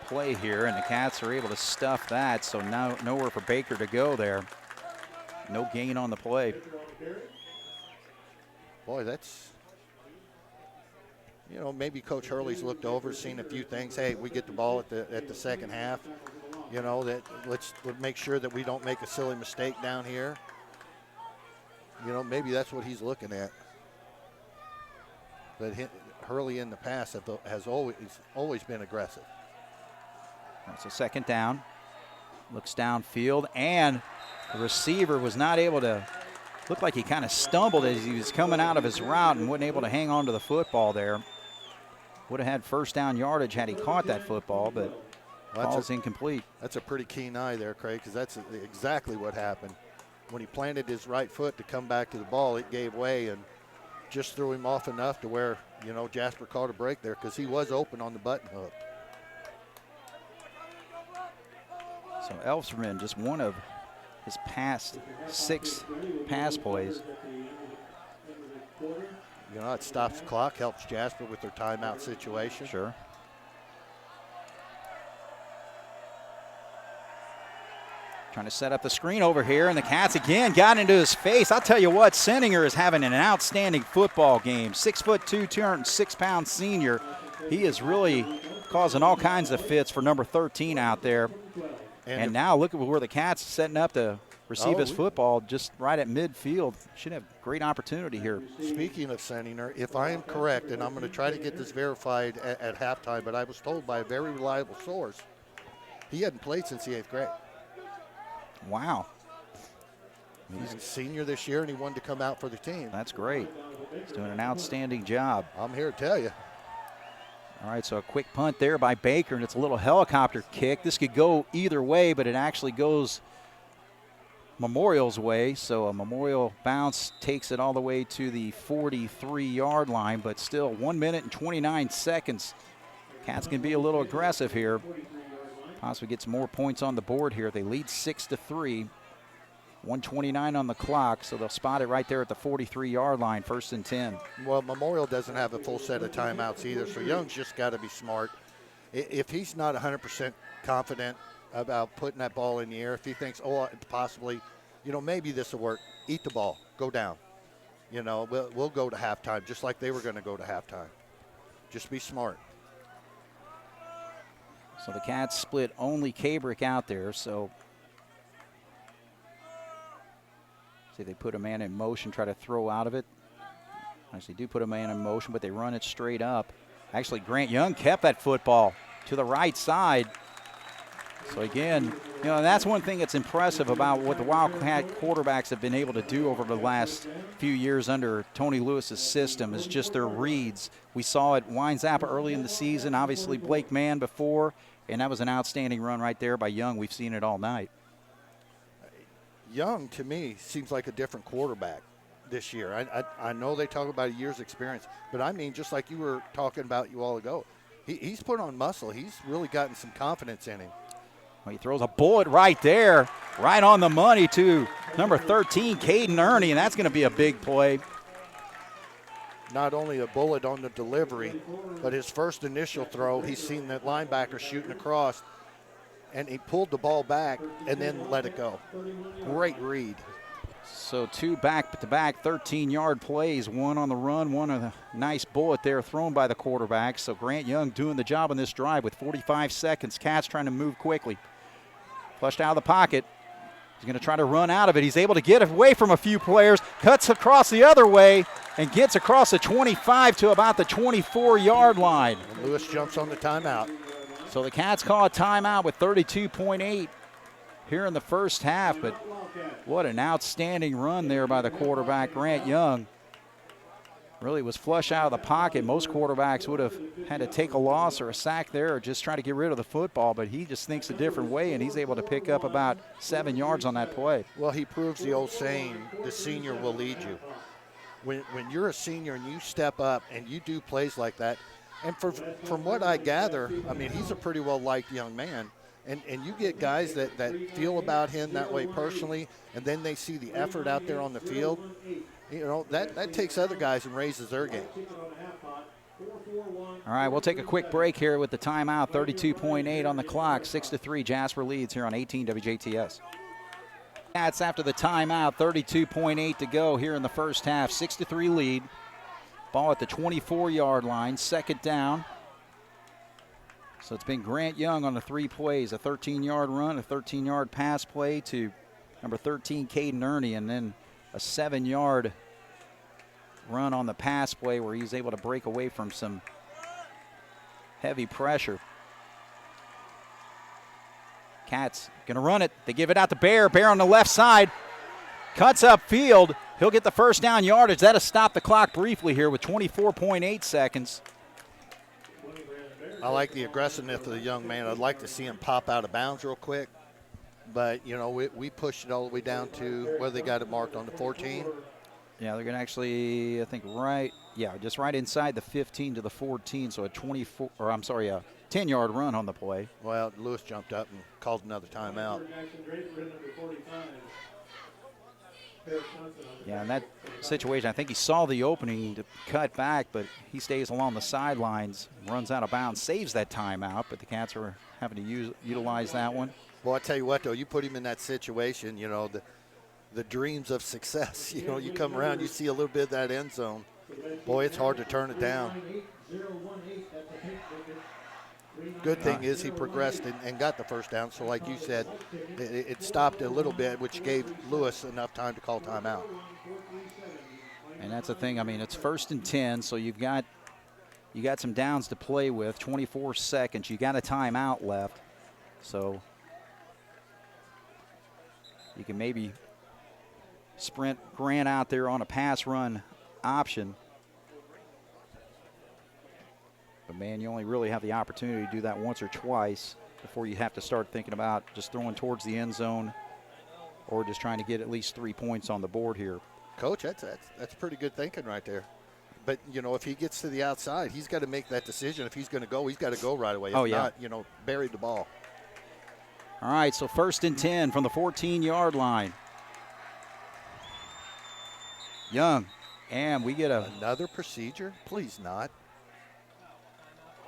play here, and the Cats are able to stuff that, so now nowhere for Baker to go there. No gain on the play. Boy, that's you know, maybe Coach Hurley's looked over, seen a few things. Hey, we get the ball at the second half. You know, that let's make sure that we don't make a silly mistake down here. You know, maybe that's what he's looking at. But Hurley in the past has always been aggressive. That's a second down. Looks downfield, and the receiver was not able to. Looked like he kind of stumbled as he was coming out of his route and wasn't able to hang on to the football there. Would have had first down yardage had he caught that football, but ball's incomplete. That's a pretty keen eye there, Craig, because that's exactly what happened. When he planted his right foot to come back to the ball, it gave way and just threw him off enough to where, you know, Jasper caught a break there because he was open on the button hook. So Elfsman, just one of his past 6 pass plays. You know, it stops the clock, helps Jasper with their timeout situation. Sure. Trying to set up the screen over here, and the Cats again got into his face. I'll tell you what, Senninger is having an outstanding football game. 6'2", 206-pound senior. He is really causing all kinds of fits for number 13 out there. And now look at where the Cats setting up to receive his football just right at midfield. Should have great opportunity here. Speaking of Senninger, if I am correct, and I'm going to try to get this verified at halftime, but I was told by a very reliable source, he hadn't played since the 8th grade. Wow. He's a senior this year, and he wanted to come out for the team. That's great. He's doing an outstanding job. I'm here to tell you. All right, so a quick punt there by Baker, and it's a little helicopter kick. This could go either way, but it actually goes Memorial's way. So a Memorial bounce takes it all the way to the 43-yard line, but still 1 minute and 29 seconds. Cats can be a little aggressive here. Possibly get some more points on the board here. They lead 6-3. 1:29 on the clock, so they'll spot it right there at the 43-yard line, 1st and 10. Well, Memorial doesn't have a full set of timeouts either, so Young's just got to be smart. If he's not 100% confident about putting that ball in the air, if he thinks, oh, possibly, you know, maybe this will work, eat the ball, go down. You know, we'll go to halftime just like they were going to go to halftime. Just be smart. So the Cats split only Cabrick out there, so see, they put a man in motion, try to throw out of it. Actually do put a man in motion, but they run it straight up. Actually, Grant Young kept that football to the right side. So again, you know, that's one thing that's impressive about what the Wildcat quarterbacks have been able to do over the last few years under Tony Lewis's system is just their reads. We saw it Wine Zappa early in the season, obviously Blake Mann before, and that was an outstanding run right there by Young. We've seen it all night. Young, to me, seems like a different quarterback this year. I know they talk about a year's experience, but I mean, just like you were talking about you all ago, he's put on muscle. He's really gotten some confidence in him. Well, he throws a bullet right there, right on the money to number 13, Caden Ernie, and that's going to be a big play. Not only a bullet on the delivery, but his first initial throw, he's seen that linebacker shooting across, and he pulled the ball back and then let it go. Great read. So 2 back-to-back 13-yard plays, one on the run, one of the nice bullet there thrown by the quarterback. So Grant Young doing the job on this drive with 45 seconds. Cats trying to move quickly. Flushed out of the pocket. He's going to try to run out of it. He's able to get away from a few players, cuts across the other way, and gets across the 25 to about the 24-yard line. And Lewis jumps on the timeout. So the Cats call a timeout with 32.8 here in the first half, but what an outstanding run there by the quarterback, Grant Young. Really was flush out of the pocket. Most quarterbacks would have had to take a loss or a sack there or just try to get rid of the football, but he just thinks a different way, and he's able to pick up about 7 yards on that play. Well, he proves the old saying, the senior will lead you. When you're a senior and you step up and you do plays like that, and from what I gather, I mean, he's a pretty well-liked young man. And you get guys that feel about him that way personally, and then they see the effort out there on the field. You know, that takes other guys and raises their game. All right, we'll take a quick break here with the timeout. 32.8 on the clock. 6-3, Jasper leads here on 18 WJTS. Cats after the timeout, 32.8 to go here in the first half. 6-3 lead. Ball at the 24-yard line, second down. So it's been Grant Young on the 3 plays, a 13-yard run, a 13-yard pass play to number 13, Caden Ernie, and then a 7-yard run on the pass play where he's able to break away from some heavy pressure. Cats going to run it. They give it out to Bear. Bear on the left side. Cuts up field. He'll get the first down yardage. That'll stop the clock briefly here with 24.8 seconds. I like the aggressiveness of the young man. I'd like to see him pop out of bounds real quick. But, you know, we pushed it all the way down to where they got it marked on the 14. Yeah, they're going to actually, I think, just right inside the 15 to the 14. So a 10-yard run on the play. Well, Lewis jumped up and called another timeout. Yeah, in that situation, I think he saw the opening to cut back, but he stays along the sidelines, runs out of bounds, saves that timeout, but the Cats are having to utilize that one. Well, I tell you what, though, you put him in that situation, you know, the dreams of success. You know, you come around, you see a little bit of that end zone. Boy, it's hard to turn it down. Good thing is he progressed and got the first down. So like you said, it stopped a little bit, which gave Lewis enough time to call timeout. And that's the thing. I mean, it's 1st and 10, so you got some downs to play with. 24 seconds. You got a timeout left, so you can maybe sprint Grant out there on a pass run option. But, man, you only really have the opportunity to do that once or twice before you have to start thinking about just throwing towards the end zone or just trying to get at least 3 points on the board here. Coach, that's pretty good thinking right there. But, you know, if he gets to the outside, he's got to make that decision. If he's going to go, he's got to go right away. If not, you know, bury the ball. All right, so 1st and 10 from the 14-yard line. Young, and we get another procedure? Please not.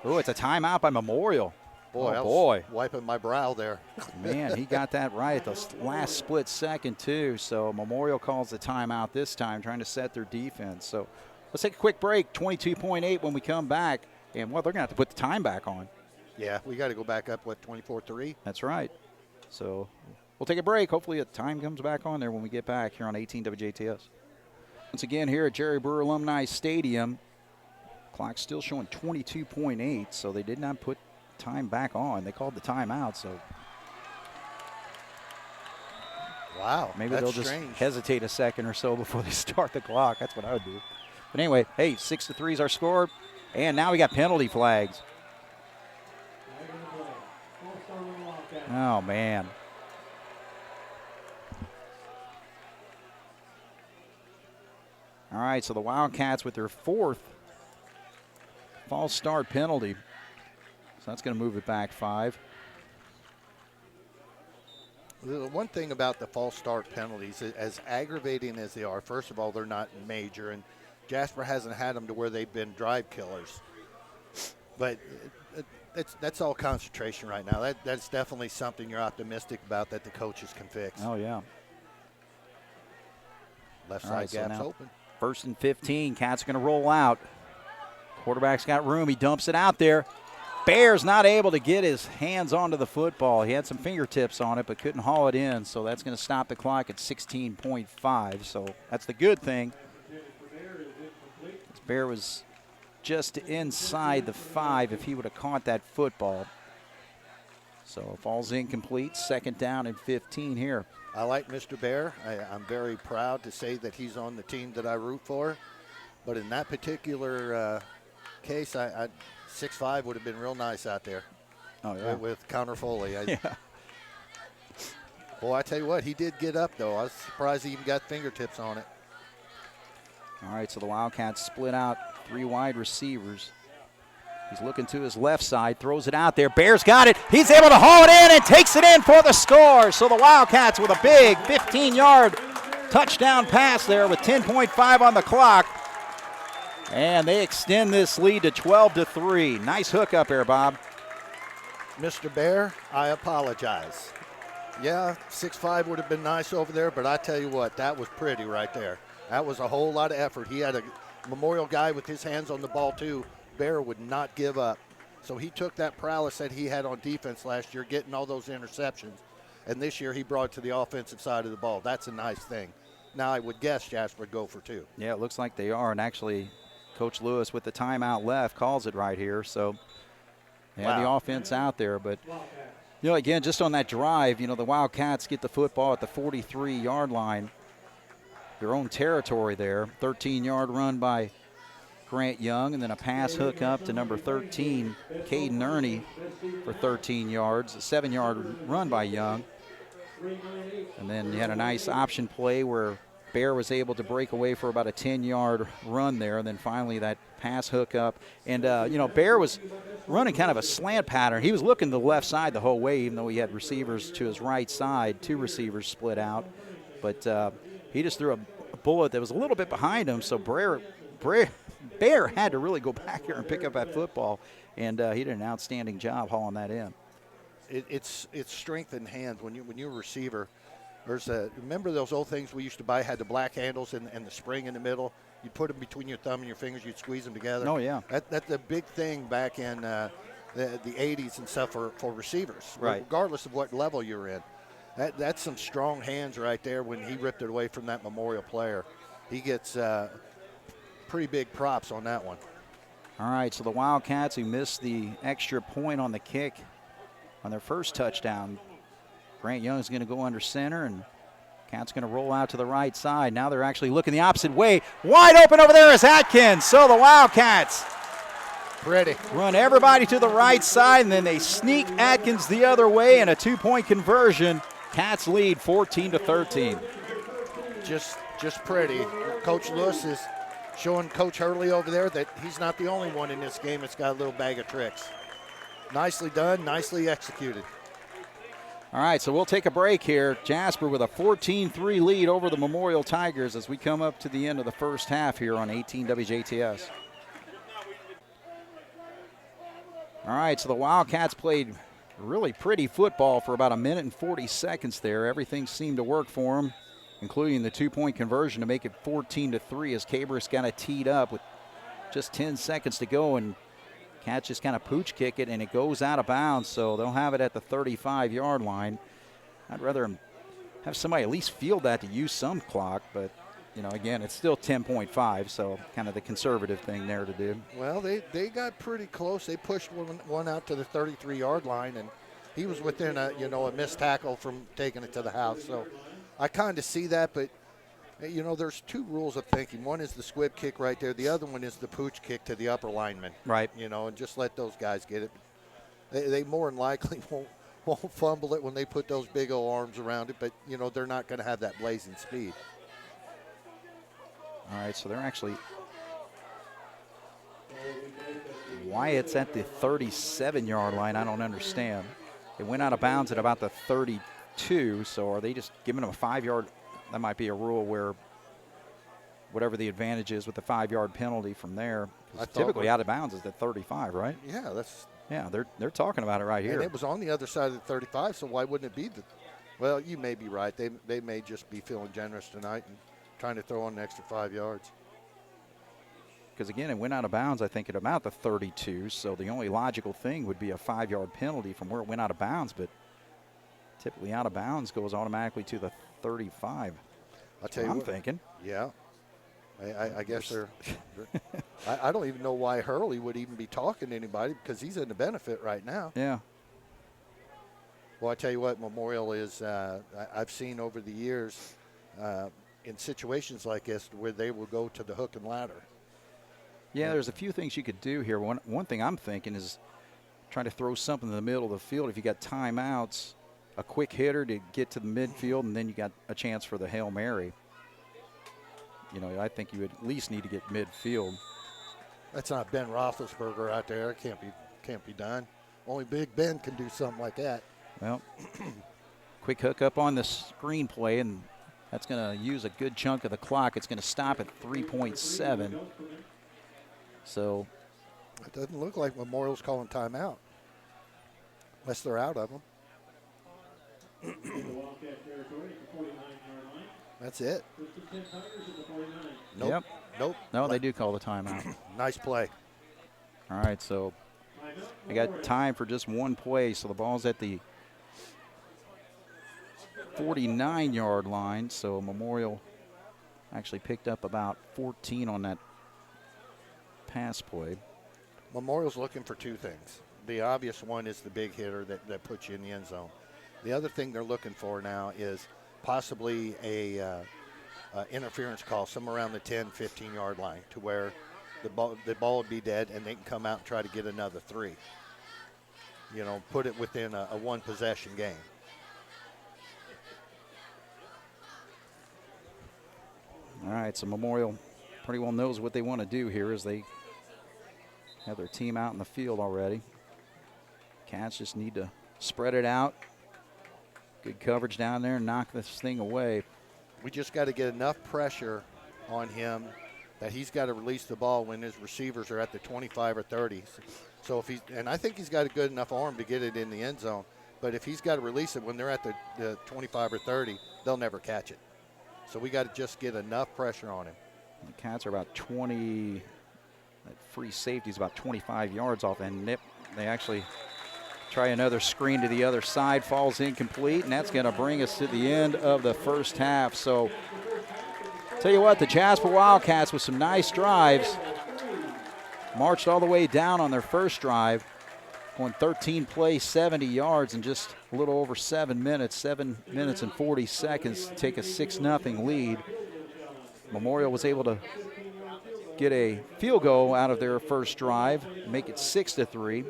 Oh, it's a timeout by Memorial. Boy, boy. Wiping my brow there. Man, he got that right at the last split second, too. So Memorial calls the timeout this time, trying to set their defense. So let's take a quick break, 22.8 when we come back. And, well, they're going to have to put the time back on. Yeah, we got to go back up, 24-3? That's right. So we'll take a break. Hopefully the time comes back on there when we get back here on 18 WJTS. Once again here at Jerry Brewer Alumni Stadium. Clock's still showing 22.8, so they did not put time back on. They called the timeout, so. Wow, maybe they'll just hesitate a second or so before they start the clock. That's what I would do. But anyway, hey, 6-3 is our score, and now we got penalty flags. Oh, man. All right, so the Wildcats with their 4th false start penalty. So that's going to move it back 5. The one thing about the false start penalties, as aggravating as they are, first of all, they're not major, and Jasper hasn't had them to where they've been drive killers. But that's all concentration right now. That's definitely something you're optimistic about that the coaches can fix. Oh, yeah. Left side gap's open. 1st and 15. Cats going to roll out. Quarterback's got room. He dumps it out there. Bear's not able to get his hands onto the football. He had some fingertips on it but couldn't haul it in, so that's going to stop the clock at 16.5. So that's the good thing. Bear was just inside the 5 if he would have caught that football. So falls incomplete. 2nd down and 15 here. I like Mr. Bear. I'm very proud to say that he's on the team that I root for. But in that particular case, 6'5" would have been real nice out there. Oh, yeah. With Connor Foley. Yeah. Boy, I tell you what, he did get up, though. I was surprised he even got fingertips on it. All right, so the Wildcats split out 3 wide receivers. He's looking to his left side, throws it out there. Bears got it. He's able to haul it in and takes it in for the score. So the Wildcats with a big 15-yard touchdown pass there with 10.5 on the clock. And they extend this lead to 12-3. Nice hook up there, Bob. Mr. Bear, I apologize. Yeah, 6'5" would have been nice over there, but I tell you what, that was pretty right there. That was a whole lot of effort. He had Memorial guy with his hands on the ball too. Bear would not give up. So he took that prowess that he had on defense last year, getting all those interceptions, and this year he brought it to the offensive side of the ball. That's a nice thing. Now I would guess Jasper would go for 2. Yeah, it looks like they are, and actually Coach Lewis with the timeout left calls it right here. So they have the offense out there, but again, just on that drive, the Wildcats get the football at the 43-yard line, their own territory there. 13-yard run by Grant Young, and then a pass hook up to number 13, Caden Ernie, for 13 yards. A 7-yard run by Young. And then you had a nice option play where Bear was able to break away for about a 10-yard run there, and then finally that pass hook up. And, Bear was running kind of a slant pattern. He was looking to the left side the whole way, even though he had receivers to his right side, 2 receivers split out. But he just threw a bullet that was a little bit behind him, so Bear had to really go back here and pick up that football, and he did an outstanding job hauling that in. It's strength in hands. When you're a receiver, remember those old things we used to buy had the black handles and the spring in the middle? You'd put them between your thumb and your fingers. You'd squeeze them together. Oh, yeah. That's a big thing back in the 80s and stuff for receivers, right, regardless of what level you're in. That's some strong hands right there when he ripped it away from that Memorial player. He gets pretty big props on that one. All right, so the Wildcats, who missed the extra point on the kick on their first touchdown, Grant Young is going to go under center, and Cat's going to roll out to the right side. Now they're actually looking the opposite way. Wide open over there is Atkins. So the Wildcats run everybody to the right side, and then they sneak Atkins the other way, and a 2-point conversion. Cats lead 14-13. Just pretty. Coach Lewis is showing Coach Hurley over there that he's not the only one in this game that's got a little bag of tricks. Nicely done, nicely executed. All right, so we'll take a break here. Jasper with a 14-3 lead over the Memorial Tigers as we come up to the end of the first half here on 18 WJTS. All right, so the Wildcats played really pretty football for about 1 minute and 40 seconds there. Everything seemed to work for them, including the 2-point conversion to make it 14-3 as Cabris got it teed up with just 10 seconds to go, and Cats just kind of pooch kick it, and it goes out of bounds, so they'll have it at the 35-yard line. I'd rather have somebody at least field that to use some clock, but, again, it's still 10.5, so kind of the conservative thing there to do. Well, they got pretty close. They pushed one out to the 33-yard line, and he was within a missed tackle from taking it to the house. So I kind of see that, but, there's 2 rules of thinking. One is the squib kick right there. The other one is the pooch kick to the upper lineman. Right. And just let those guys get it. They more than likely won't fumble it when they put those big old arms around it, but, they're not going to have that blazing speed. All right, so they're actually – Wyatt's at the 37-yard line. I don't understand. It went out of bounds at about the 32, so are they just giving them a 5-yard – that might be a rule where whatever the advantage is with the 5-yard penalty from there. Typically out of bounds is at 35, right? Yeah, they're talking about it right here. And it was on the other side of the 35, so why wouldn't it be well, you may be right. They may just be feeling generous tonight and trying to throw on an extra 5 yards. Because, again, it went out of bounds, I think, at about the 32, so the only logical thing would be a 5-yard penalty from where it went out of bounds, but typically out of bounds goes automatically to the 35. I'll tell you what I'm thinking. Yeah. I guess they're I don't even know why Hurley would even be talking to anybody because he's in the benefit right now. Yeah. Well, I tell you what, Memorial is I've seen over the years in situations like this where they will go to the hook and ladder. Yeah, there's a few things you could do here. One thing I'm thinking is trying to throw something in the middle of the field. If you got timeouts, a quick hitter to get to the midfield, and then you got a chance for the Hail Mary. I think you would at least need to get midfield. That's not Ben Roethlisberger out there. It can't be done. Only Big Ben can do something like that. Well, quick hook up on the screen play, and that's going to use a good chunk of the clock. It's going to stop at 3.7. So it doesn't look like Memorial's calling timeout unless they're out of them. That's it. Nope. Yep. Nope. No, they do call the timeout. Nice play. All right, so they got time for just one play, so the ball's at the 49-yard line, so Memorial actually picked up about 14 on that pass play. Memorial's looking for two things. The obvious one is the big hitter that puts you in the end zone. The other thing they're looking for now is possibly a interference call somewhere around the 10, 15-yard line to where the ball would be dead and they can come out and try to get another 3. You know, put it within a one-possession game. All right, so Memorial pretty well knows what they want to do here as they have their team out in the field already. Cats just need to spread it out. Good coverage down there and knock this thing away. We just got to get enough pressure on him that he's got to release the ball when his receivers are at the 25 or 30. So if and I think he's got a good enough arm to get it in the end zone, but if he's got to release it when they're at the 25 or 30, they'll never catch it. So we got to just get enough pressure on him. The Cats are about 20, that free safety is about 25 yards off, and they actually try another screen to the other side, falls incomplete, and that's going to bring us to the end of the first half. So tell you what, the Jasper Wildcats with some nice drives marched all the way down on their first drive, going 13 plays, 70 yards in just a little over 7 minutes, 7 minutes and 40 seconds to take a 6-0 lead. Memorial was able to get a field goal out of their first drive, make it 6-3.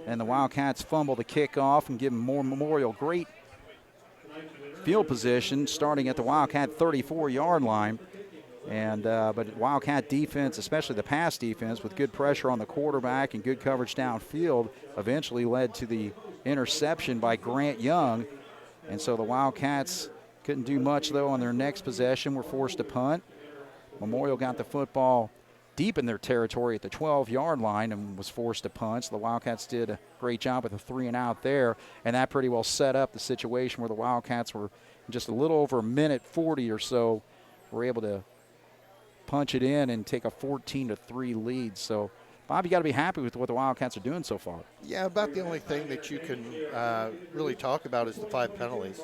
And the Wildcats fumble the kickoff and give Memorial great field position starting at the Wildcat 34-yard line. And but Wildcat defense, especially the pass defense, with good pressure on the quarterback and good coverage downfield, eventually led to the interception by Grant Young. And so the Wildcats couldn't do much, though, on their next possession. Were forced to punt. Memorial got the football deep in their territory at the 12-yard line and was forced to punt. So the Wildcats did a great job with a 3-and-out there, and that pretty well set up the situation where the Wildcats were just a little over a minute 40 or so, were able to punch it in and take a 14-3 lead. So, Bob, you got to be happy with what the Wildcats are doing so far. Yeah, about the only thing that you can really talk about is the 5 penalties.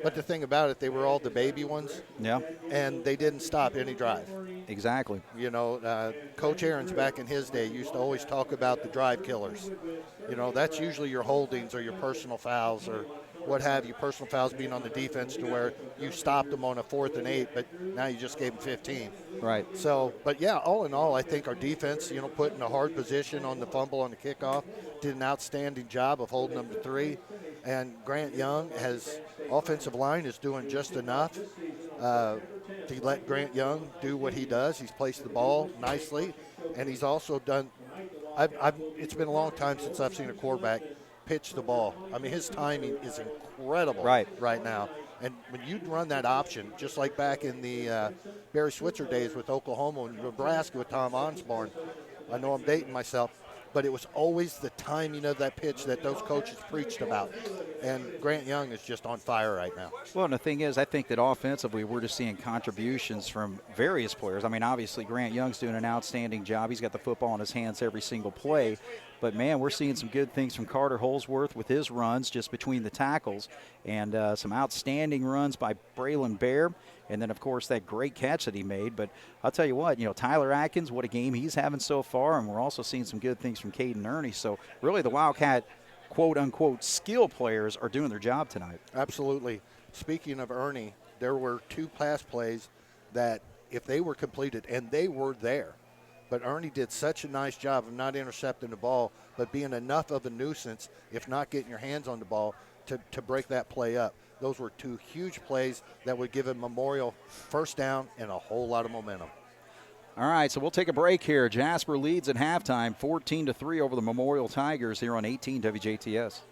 But the thing about it, they were all the baby ones. Yeah. And they didn't stop any drive. Exactly. You know, Coach Ahrens back in his day used to always talk about the drive killers. You know, that's usually your holdings or your personal fouls or what have you, personal fouls being on the defense to where you stopped them on a 4th and 8, but now you just gave them 15. Right. So, but yeah, all in all, I think our defense, you know, put in a hard position on the fumble on the kickoff, did an outstanding job of holding them to 3. And Grant Young offensive line is doing just enough to let Grant Young do what he does. He's placed the ball nicely, and he's also done. It's been a long time since I've seen a quarterback pitch the ball. I mean, his timing is incredible right now. And when you run that option, just like back in the Barry Switzer days with Oklahoma and Nebraska with Tom Osborne, I know I'm dating myself, but it was always the timing of that pitch that those coaches preached about. And Grant Young is just on fire right now. Well, and the thing is, I think that offensively we're just seeing contributions from various players. I mean, obviously Grant Young's doing an outstanding job. He's got the football in his hands every single play. But, man, we're seeing some good things from Carter Holsworth with his runs just between the tackles, and some outstanding runs by Braylon Bear, and then, of course, that great catch that he made. But I'll tell you what, you know, Tyler Atkins, what a game he's having so far, and we're also seeing some good things from Caden Ernie. So, really, the Wildcat, quote-unquote, skill players are doing their job tonight. Absolutely. Speaking of Ernie, there were 2 pass plays that if they were completed, and they were there, but Ernie did such a nice job of not intercepting the ball, but being enough of a nuisance, if not getting your hands on the ball, to break that play up. Those were 2 huge plays that would give a Memorial first down and a whole lot of momentum. All right, so we'll take a break here. Jasper leads at halftime, 14-3 over the Memorial Tigers here on 18 WJTS.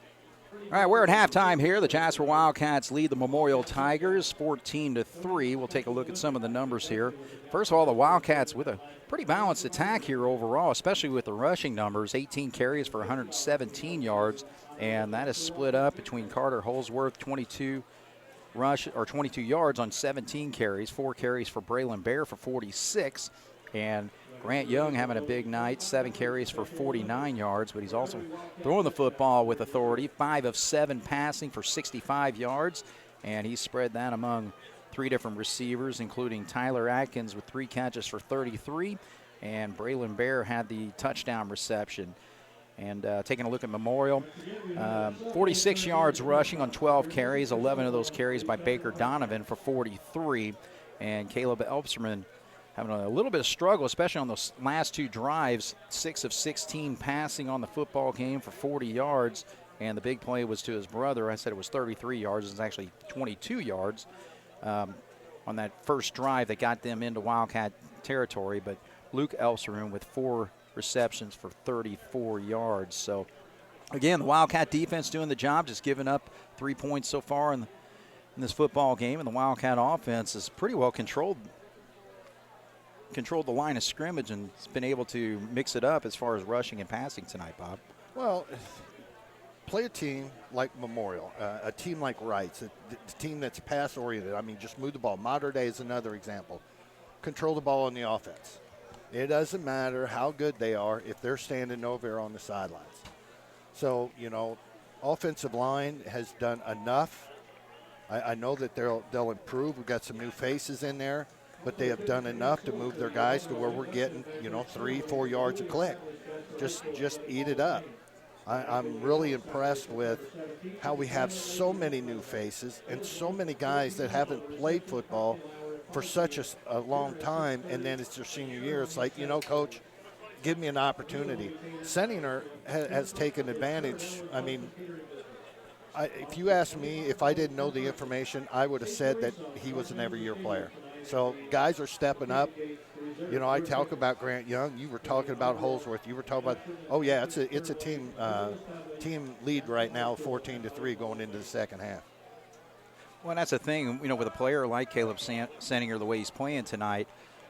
All right, we're at halftime here. The Jasper Wildcats lead the Memorial Tigers 14-3. We'll take a look at some of the numbers here. First of all, the Wildcats with a pretty balanced attack here overall, especially with the rushing numbers. 18 carries for 117 yards, and that is split up between Carter Holsworth, 22, 22 yards on 17 carries, 4 carries for Braylon Bear for 46. And Grant Young having a big night, 7 carries for 49 yards, but he's also throwing the football with authority, 5 of 7 passing for 65 yards, and he spread that among 3 different receivers, including Tyler Atkins with 3 catches for 33, and Braylon Bear had the touchdown reception. And taking a look at Memorial, 46 yards rushing on 12 carries, 11 of those carries by Baker Donovan for 43, and Caleb Elpserman having a little bit of struggle, especially on those last 2 drives, 6 of 16 passing on the football game for 40 yards, and the big play was to his brother. I said it was 33 yards. It's actually 22 yards on that first drive that got them into Wildcat territory, but Luke Elpserman with 4 receptions for 34 yards. So, again, the Wildcat defense doing the job, just giving up 3 points so far in this football game, and the Wildcat offense is pretty well controlled the line of scrimmage and has been able to mix it up as far as rushing and passing tonight, Bob. Well, play a team like Memorial, a team like Wrights, a team that's pass-oriented. I mean, just move the ball. Mater Dei is another example. Control the ball on the offense. It doesn't matter how good they are if they're standing over there on the sidelines. So, offensive line has done enough. I know that they'll improve. We've got some new faces in there, but they have done enough to move their guys to where we're getting, 3-4 yards a click. Just eat it up. I'm really impressed with how we have so many new faces and so many guys that haven't played football for such a long time, and then it's their senior year. It's like, Coach, give me an opportunity. Senninger has taken advantage. I mean, if you asked me if I didn't know the information, I would have said that he was an every-year player. So guys are stepping up. I talk about Grant Young. You were talking about Holsworth. You were talking about, it's a team lead right now, 14-3 going into the second half. Well, that's the thing, with a player like Caleb Senninger, the way he's playing tonight,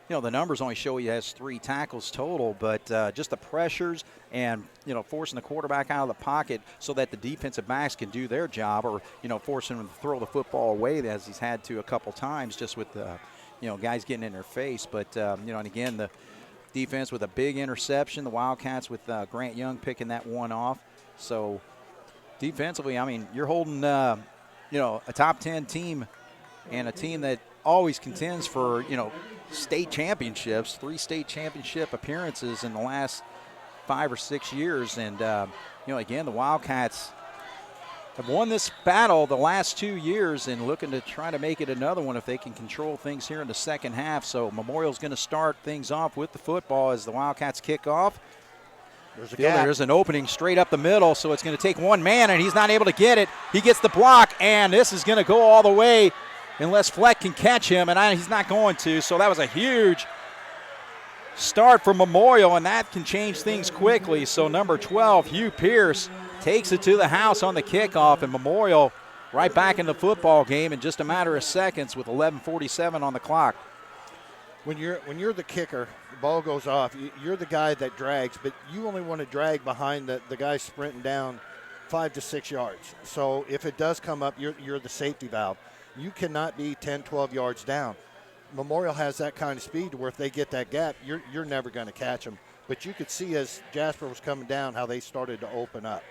the numbers only show he has 3 tackles total, but just the pressures and, forcing the quarterback out of the pocket so that the defensive backs can do their job, or, forcing him to throw the football away as he's had to a couple times just with, guys getting in their face. But, and again, the defense with a big interception, the Wildcats with Grant Young picking that one off. So defensively, I mean, you're holding a top 10 team and a team that always contends for, state championships, 3 state championship appearances in the last 5 or 6 years. And, again, the Wildcats have won this battle the last 2 years and looking to try to make it another one if they can control things here in the second half. So Memorial's going to start things off with the football as the Wildcats kick off. There's an opening straight up the middle, so it's going to take one man, and he's not able to get it. He gets the block, and this is going to go all the way unless Fleck can catch him, and he's not going to. So that was a huge start for Memorial, and that can change things quickly. So number 12, Hugh Pierce, takes it to the house on the kickoff, and Memorial right back in the football game in just a matter of seconds with 11:47 on the clock. When you're the kicker, the ball goes off, you're the guy that drags, but you only want to drag behind the guy sprinting down 5 to 6 yards. So if it does come up, you're the safety valve. You cannot be 10, 12 yards down. Memorial has that kind of speed to where if they get that gap, you're never going to catch them. But you could see as Jasper was coming down how they started to open up.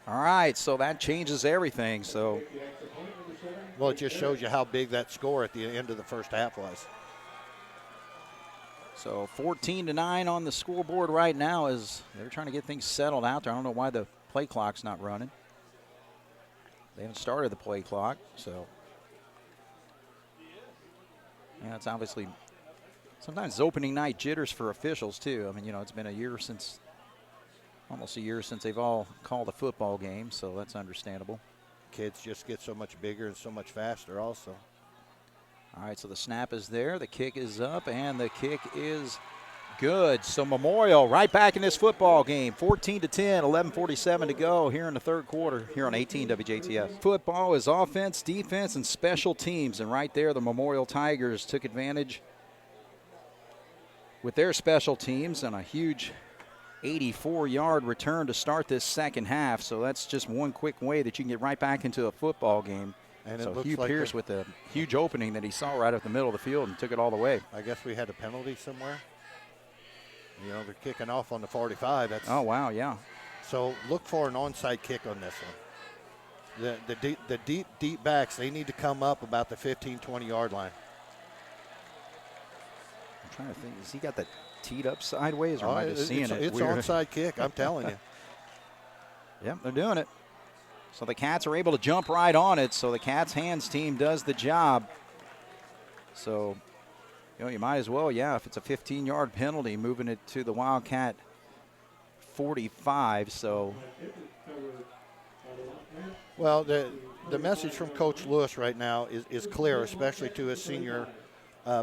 All right, so that changes everything. So, well, it just shows you how big that score at the end of the first half was. So 14-9 on the scoreboard right now as they're trying to get things settled out there. I don't know why the play clock's not running. They haven't started the play clock, so. Yeah, it's obviously sometimes it's opening night jitters for officials too. I mean, it's been almost a year since they've all called a football game, so that's understandable. Kids just get so much bigger and so much faster also. All right, so the snap is there, the kick is up, and the kick is good. So Memorial right back in this football game, 14-10, 11:47 to go here in the third quarter here on 18 WJTS. Football is offense, defense, and special teams, and right there the Memorial Tigers took advantage with their special teams and a huge 84-yard return to start this second half. So that's just one quick way that you can get right back into a football game. And so it looks Hugh like Pierce with a huge opening that he saw right up the middle of the field and took it all the way. I guess we had a penalty somewhere. You know, they're kicking off on the 45. Oh, wow, yeah. So look for an onside kick on this one. The deep backs, they need to come up about the 15, 20-yard line. I'm trying to think. Has he got that teed up sideways, or am I just seeing it? It's onside kick, I'm telling you. Yep, they're doing it. So the Cats are able to jump right on it. So the Cats hands team does the job. So, you know, you might as well, yeah, if it's a 15-yard penalty, moving it to the Wildcat 45. So, well, the message from Coach Lewis right now is clear, especially to his senior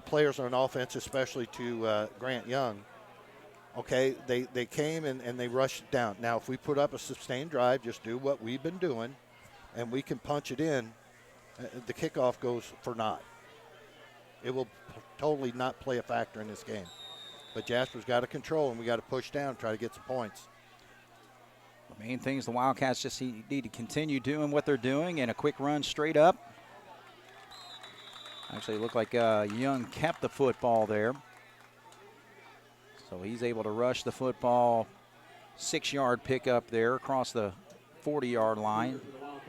players on offense, especially to Grant Young. Okay, they came and they rushed it down. Now, if we put up a sustained drive, just do what we've been doing, and we can punch it in, the kickoff goes for naught. It will totally not play a factor in this game. But Jasper's got to control, and we got to push down, try to get some points. The main thing is the Wildcats just need to continue doing what they're doing, and a quick run straight up. Actually, it looked like Young kept the football there. So he's able to rush the football, 6-yard pickup there across the 40-yard line,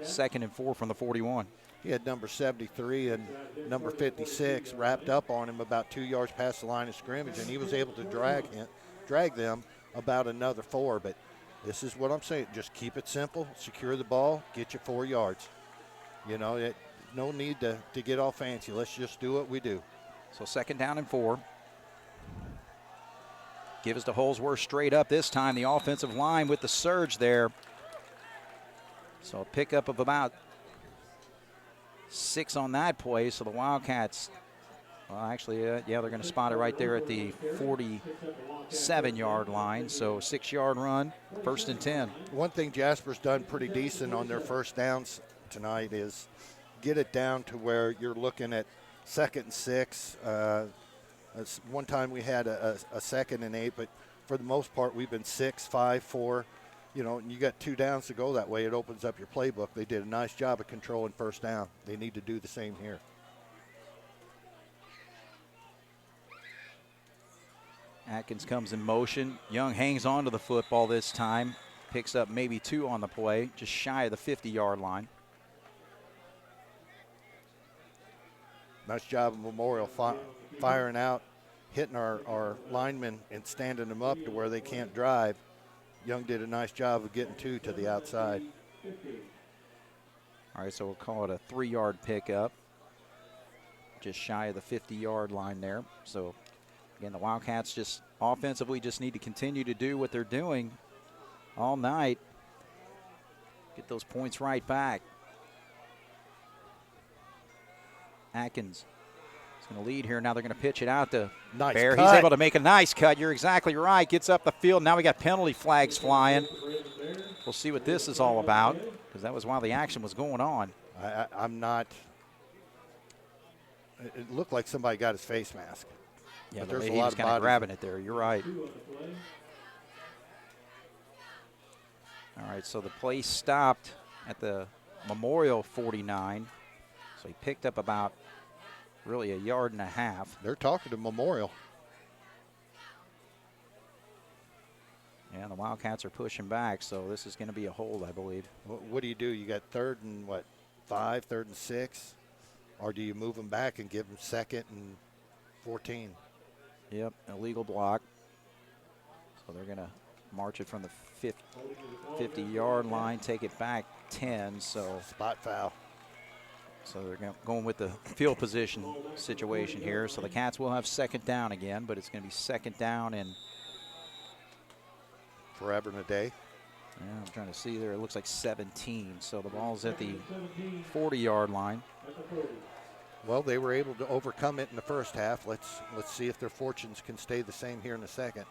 2nd and 4 from the 41. He had number 73 and number 56 wrapped up on him about 2 yards past the line of scrimmage, and he was able to drag them about another 4. But this is what I'm saying. Just keep it simple, secure the ball, get you 4 yards. You know, no need to get all fancy. Let's just do what we do. So 2nd down and 4. Give us to Holsworth straight up this time. The offensive line with the surge there. So a pickup of about 6 on that play. So the Wildcats, well, actually, yeah, they're going to spot it right there at the 47-yard line. So 6-yard run, 1st and 10. One thing Jasper's done pretty decent on their first downs tonight is get it down to where you're looking at 2nd and 6. One time we had a 2nd and 8, but for the most part we've been 6, 5, 4. You know, and you got 2 downs to go that way. It opens up your playbook. They did a nice job of controlling first down. They need to do the same here. Atkins comes in motion. Young hangs on to the football this time. Picks up maybe 2 on the play, just shy of the 50-yard line. Nice job of Memorial firing out, hitting our linemen and standing them up to where they can't drive. Young did a nice job of getting 2 to the outside. All right, so we'll call it a 3-yard pickup. Just shy of the 50-yard line there. So, again, the Wildcats just offensively just need to continue to do what they're doing all night. Get those points right back. Atkins is going to lead here. Now they're going to pitch it out to Bear. He's able to make a nice cut. You're exactly right. Gets up the field. Now we got penalty flags flying. We'll see what this is all about, because that was while the action was going on. I'm not. It looked like somebody got his face mask. Yeah, but there's a lot of kind of grabbing it there. You're right. All right, so the play stopped at the Memorial 49. So he picked up about really a yard and a half. They're talking to Memorial. Yeah, the Wildcats are pushing back, so this is going to be a hold, I believe. What do? You got 3rd and 5, 3rd and 6? Or do you move them back and give them 2nd and 14? Yep, illegal block. So they're going to march it from the 50-yard line, take it back 10. So spot foul. So they're going with the field position situation here. So the Cats will have 2nd down again, but it's going to be 2nd down and forever and a day. Yeah, I'm trying to see there. It looks like 17. So the ball's at the 40-yard line. Well, they were able to overcome it in the first half. Let's see if their fortunes can stay the same here in the second.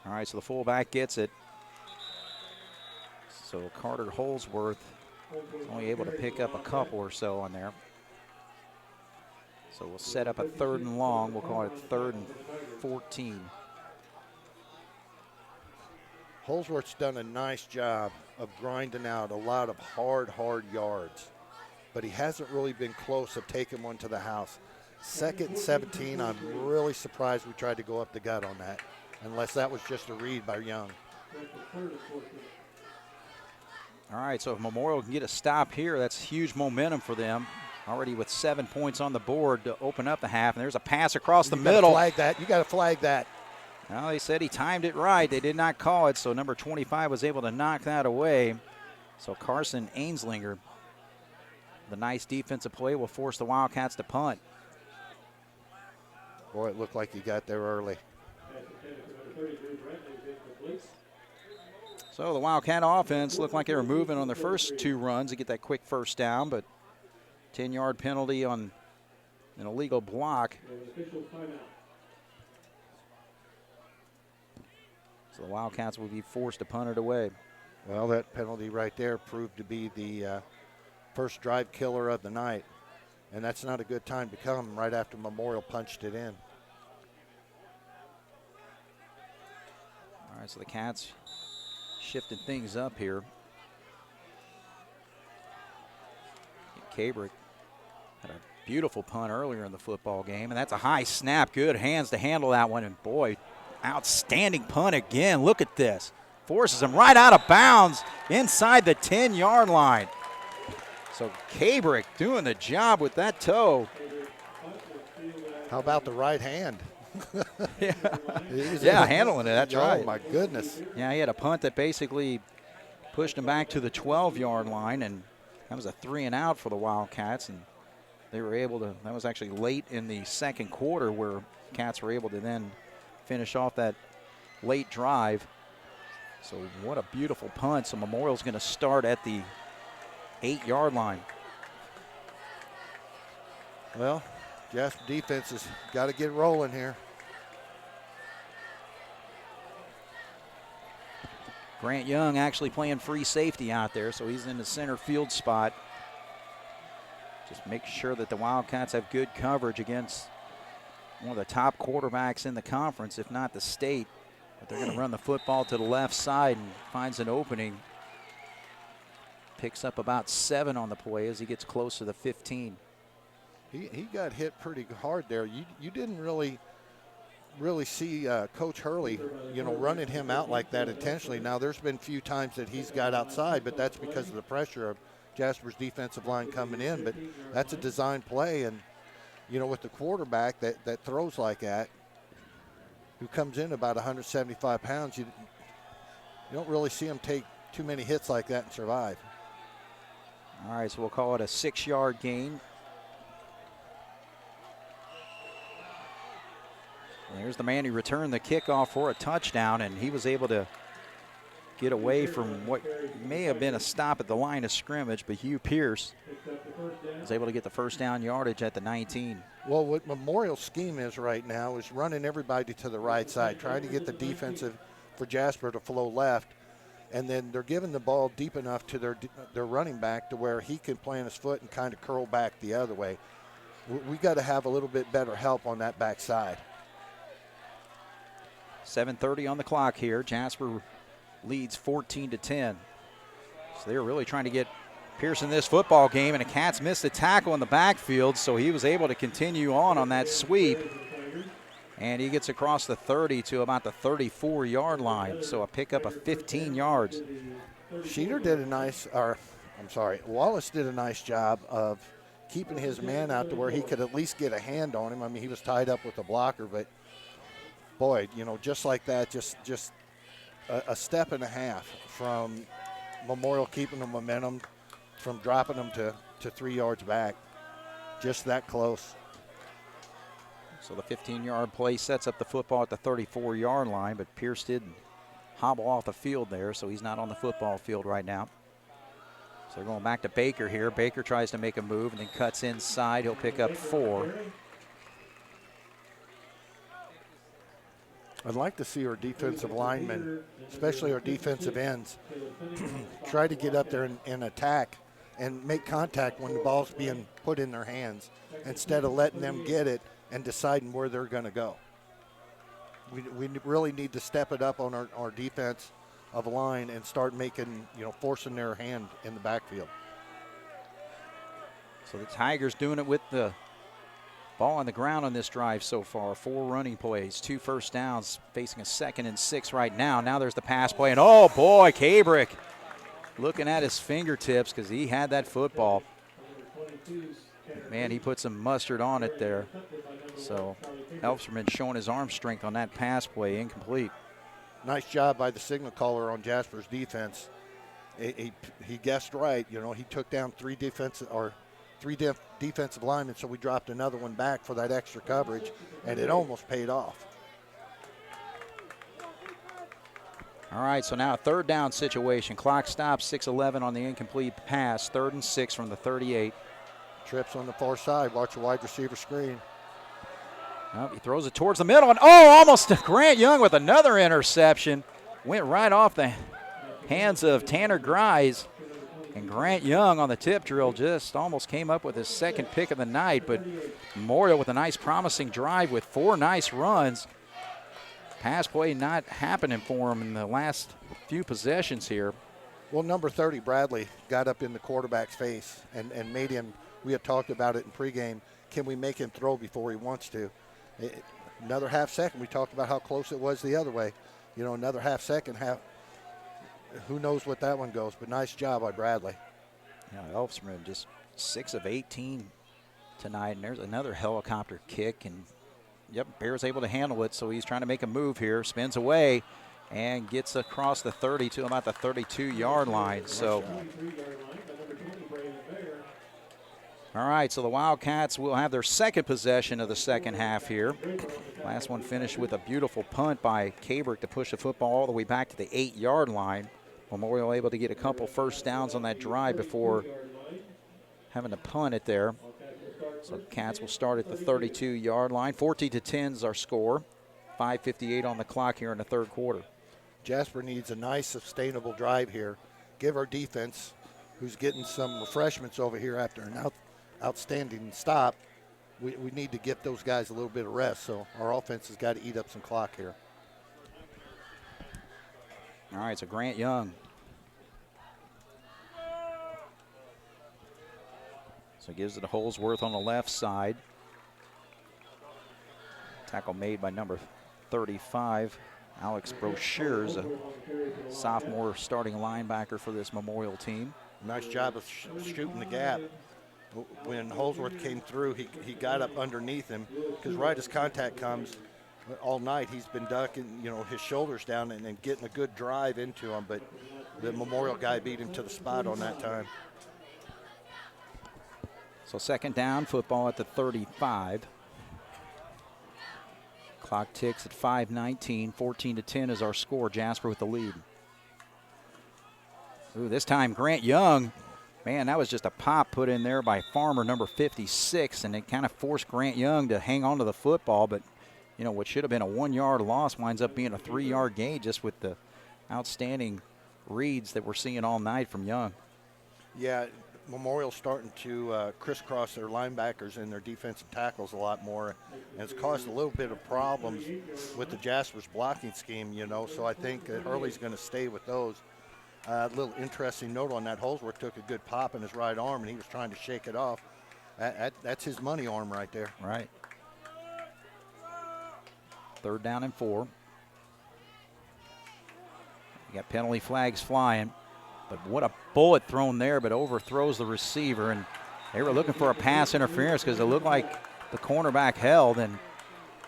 All right, so the fullback gets it. So Carter Holsworth is only able to pick up a couple or so on there. So we'll set up a 3rd and long. We'll call it 3rd and 14. Holsworth's done a nice job of grinding out a lot of hard yards, but he hasn't really been close of taking one to the house. 2nd and 17, I'm really surprised we tried to go up the gut on that, unless that was just a read by Young. All right, so if Memorial can get a stop here, that's huge momentum for them. Already with 7 points on the board to open up the half, and there's a pass across the middle. You got to flag that. Well, they said he timed it right. They did not call it, so number 25 was able to knock that away. So Carson Ainslinger, the nice defensive play, will force the Wildcats to punt. Boy, it looked like he got there early. So the Wildcat offense looked like they were moving on their first 2 runs to get that quick first down, but 10-yard penalty on an illegal block. So the Wildcats will be forced to punt it away. Well, that penalty right there proved to be the first drive killer of the night, and that's not a good time to come right after Memorial punched it in. All right, so the Cats shifting things up here. Cabrick had a beautiful punt earlier in the football game, and that's a high snap. Good hands to handle that one, and boy, outstanding punt again. Look at this. Forces him right out of bounds inside the 10-yard line. So Cabrick doing the job with that toe. How about the right hand? Yeah, handling it, that's right. Oh, my goodness. Yeah, he had a punt that basically pushed him back to the 12-yard line, and that was a 3-and-out for the Wildcats, and they were able to, that was actually late in the second quarter where Cats were able to then finish off that late drive. So what a beautiful punt. So Memorial's going to start at the 8-yard line. Well, Jasper defense has got to get rolling here. Grant Young actually playing free safety out there, so he's in the center field spot. Just make sure that the Wildcats have good coverage against one of the top quarterbacks in the conference, if not the state. But they're going to run the football to the left side and finds an opening. Picks up about 7 on the play as he gets close to the 15. He got hit pretty hard there. You didn't really see Coach Hurley, running him out like that intentionally. Now, there's been a few times that he's got outside, but that's because of the pressure of Jasper's defensive line coming in. But that's a design play, and, with the quarterback that throws like that, who comes in about 175 pounds, you don't really see him take too many hits like that and survive. All right, so we'll call it a 6-yard gain. And there's the man who returned the kickoff for a touchdown, and he was able to get away from what may have been a stop at the line of scrimmage, but Hugh Pierce was able to get the first down yardage at the 19. Well, what Memorial's scheme is right now is running everybody to the right side, trying to get the defensive for Jasper to flow left, and then they're giving the ball deep enough to their running back to where he can plant his foot and kind of curl back the other way. We got to have a little bit better help on that backside. 7:30 on the clock here. Jasper leads 14-10. So they're really trying to get Pierce in this football game, and the Cats missed a tackle in the backfield, so he was able to continue on that sweep. And he gets across the 30 to about the 34-yard line, so a pickup of 15 yards. Wallace did a nice job of keeping his man out to where he could at least get a hand on him. I mean, he was tied up with a blocker, but boy, just like that, just a step and a half from Memorial keeping the momentum, from dropping them to 3 yards back. Just that close. So the 15-yard play sets up the football at the 34-yard line, but Pierce did hobble off the field there, so he's not on the football field right now. So they're going back to Baker here. Baker tries to make a move and then cuts inside. He'll pick up 4. I'd like to see our defensive linemen, especially our defensive ends, try to get up there and attack and make contact when the ball's being put in their hands instead of letting them get it and deciding where they're going to go. We really need to step it up on our defense of a line and start making, forcing their hand in the backfield. So the Tigers doing it with the ball on the ground on this drive so far. 4 running plays, 2 first downs, facing a 2nd and 6 right now. Now there's the pass play, and oh boy, Kabrick looking at his fingertips because he had that football. Man, he put some mustard on it there. So Elfserman showing his arm strength on that pass play, incomplete. Nice job by the signal caller on Jasper's defense. He guessed right. He took down 3 defensive linemen, so we dropped another one back for that extra coverage, and it almost paid off. All right, so now a 3rd down situation. Clock stops, 6:11 on the incomplete pass. 3rd and 6 from the 38. Trips on the far side. Watch the wide receiver screen. Oh, he throws it towards the middle, and almost Grant Young with another interception. Went right off the hands of Tanner Grice. And Grant Young on the tip drill just almost came up with his 2nd pick of the night. But Memorial with a nice promising drive with 4 nice runs. Pass play not happening for him in the last few possessions here. Well, number 30, Bradley, got up in the quarterback's face and made him, we had talked about it in pregame, can we make him throw before he wants to? Another half second, we talked about how close it was the other way. Another half second, who knows what that one goes, but nice job by Bradley. Yeah, Elfserman just 6 of 18 tonight, and there's another helicopter kick, and Bear's able to handle it, so he's trying to make a move here, spins away, and gets across the 30 to about the 32-yard line. So, all right, so the Wildcats will have their 2nd possession of the 2nd half here. Last one finished with a beautiful punt by Kabrick to push the football all the way back to the 8-yard line. Memorial able to get a couple first downs on that drive before having to punt it there. So Cats will start at the 32-yard line. 14-10 is our score. 5:58 on the clock here in the 3rd quarter. Jasper needs a nice, sustainable drive here. Give our defense, who's getting some refreshments over here after an outstanding stop, we need to get those guys a little bit of rest. So our offense has got to eat up some clock here. All right, so Grant Young. So gives it to Holsworth on the left side. Tackle made by number 35, Alex Brochures, a sophomore starting linebacker for this Memorial team. Nice job of shooting the gap. When Holsworth came through, he got up underneath him, because right as contact comes, all night he's been ducking, his shoulders down and getting a good drive into him, but the Memorial guy beat him to the spot on that time. So 2nd down, football at the 35. Clock ticks at 5:19. 14-10 is our score. Jasper with the lead. Ooh, this time Grant Young, man, that was just a pop put in there by Farmer, number 56, and it kind of forced Grant Young to hang on to the football, but what should have been a 1-yard loss winds up being a 3-yard gain just with the outstanding reads that we're seeing all night from Young. Yeah, Memorial starting to crisscross their linebackers and their defensive tackles a lot more, and it's caused a little bit of problems with the Jasper's blocking scheme, so I think Hurley's going to stay with those. A little interesting note on that, Holsworth took a good pop in his right arm, and he was trying to shake it off. That's his money arm right there. Right. 3rd down and 4. You got penalty flags flying. But what a bullet thrown there, but overthrows the receiver. And they were looking for a pass interference because it looked like the cornerback held. And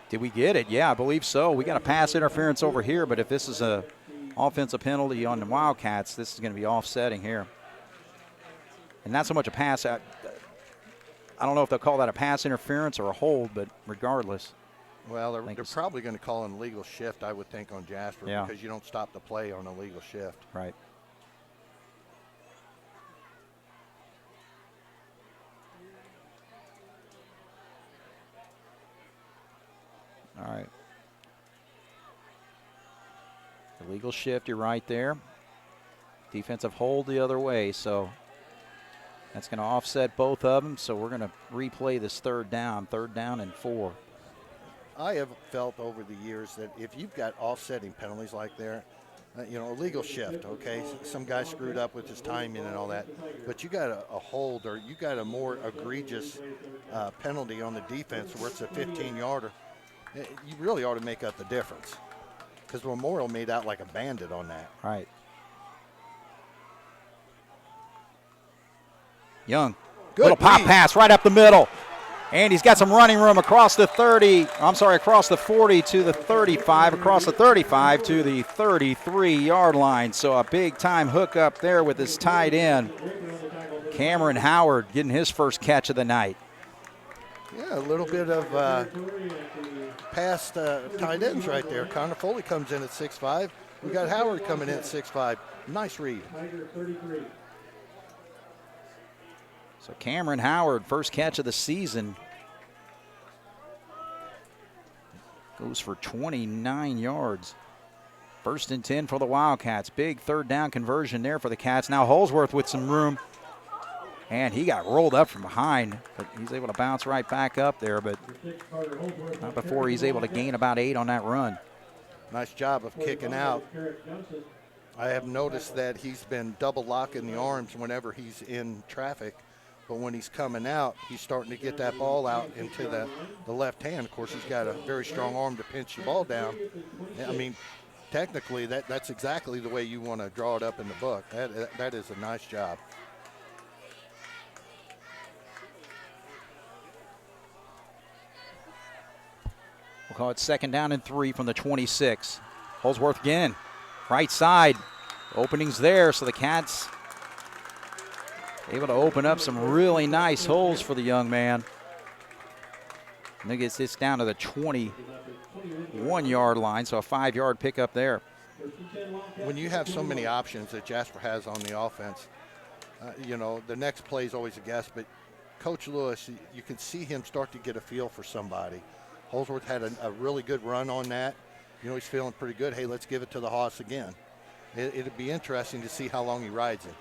did we get it? Yeah, I believe so. We got a pass interference over here, but if this is a offensive penalty on the Wildcats, this is going to be offsetting here. And not so much a pass. I don't know if they'll call that a pass interference or a hold, but regardless. Well, they're probably going to call an illegal shift, I would think, on Jasper, because you don't stop the play on a legal shift. Right. All right. Illegal shift, you're right there. Defensive hold the other way, so that's going to offset both of them. So we're going to replay this 3rd down and 4. I have felt over the years that if you've got offsetting penalties like there, illegal shift, okay? Some guy screwed up with his timing and all that. But you got a hold, or you got a more egregious penalty on the defense where it's a 15-yarder. You really ought to make up the difference, because Memorial made out like a bandit on that. Right. Young. Good little pop lead. pass right up the middle. And he's got some running room across the 40 to the 35, across the 35 to the 33-yard line. So a big-time hook up there with his tight end. Cameron Howard getting his first catch of the night. Yeah, a little bit of past tight ends right there. Connor Foley comes in at 6'5". We got Howard coming in at 6'5". Nice read. So Cameron Howard, first catch of the season. Goes for 29 yards. First and 10 for the Wildcats. Big third down conversion there for the Cats. Now Holsworth with some room. And he got rolled up from behind, but he's able to bounce right back up there, but not before he's able to gain about 8 on that run. Nice job of kicking out. I have noticed that he's been double locking the arms whenever he's in traffic. But when he's coming out, he's starting to get that ball out into the left hand. Of course, he's got a very strong arm to pinch the ball down. I mean, technically, that's exactly the way you want to draw it up in the book. That is a nice job. We'll call it second down and 3 from the 26. Holsworth again, right side. Openings there, so the Cats able to open up some really nice holes for the young man. And he gets this down to the 21-yard line, so a 5-yard pickup there. When you have so many options that Jasper has on the offense, the next play is always a guess, but Coach Lewis, you can see him start to get a feel for somebody. Holsworth had a really good run on that. He's feeling pretty good. Hey, let's give it to the Hoss again. It'd be interesting to see how long he rides it.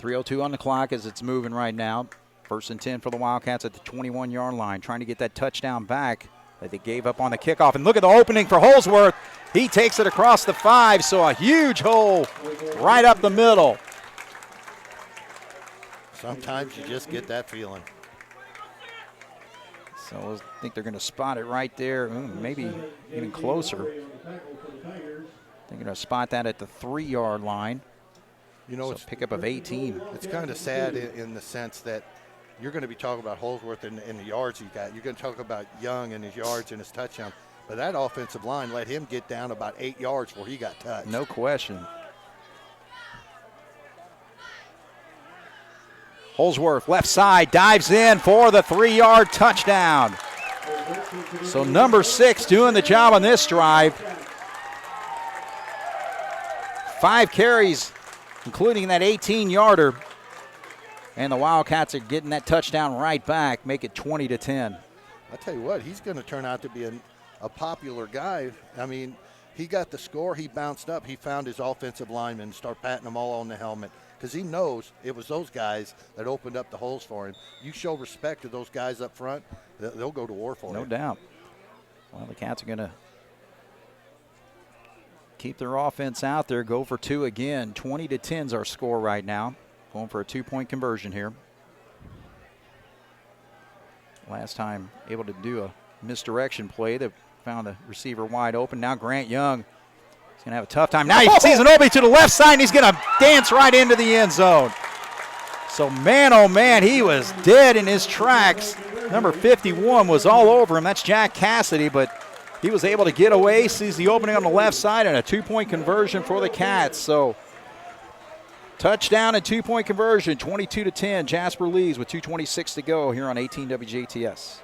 3:02 on the clock as it's moving right now. First and 10 for the Wildcats at the 21-yard line, trying to get that touchdown back that they gave up on the kickoff. And look at the opening for Holsworth. He takes it across the 5, so a huge hole right up the middle. Sometimes you just get that feeling. So I think they're going to spot it right there, maybe even closer. They're going to spot that at the 3-yard line. So it's a pickup of 18. It's kind of sad in the sense that you're going to be talking about Holsworth and the yards he got. You're going to talk about Young and his yards and his touchdown. But that offensive line let him get down about 8 yards before he got touched. No question. Holsworth, left side, dives in for the 3-yard touchdown. So number 6 doing the job on this drive. 5 carries, including that 18-yarder. And the Wildcats are getting that touchdown right back, make it 20-10. I tell you what, he's going to turn out to be a popular guy. I mean, he got the score, he bounced up, he found his offensive linemen and started patting them all on the helmet, because he knows it was those guys that opened up the holes for him. You show respect to those guys up front, they'll go to war for you. No doubt. Well, the Cats are going to keep their offense out there, go for 2 again. 20-10 is our score right now. Going for a 2-point conversion here. Last time able to do a misdirection play that found the receiver wide open. Now Grant Young is going to have a tough time. Now he sees an opening to the left side, and he's going to dance right into the end zone. So, man, oh, man, he was dead in his tracks. Number 51 was all over him. That's Jack Cassidy, but he was able to get away, sees the opening on the left side, and a 2-point conversion for the Cats. So, touchdown and 2-point conversion, 22-10. Jasper leads with 2:26 to go here on 18 WJTS.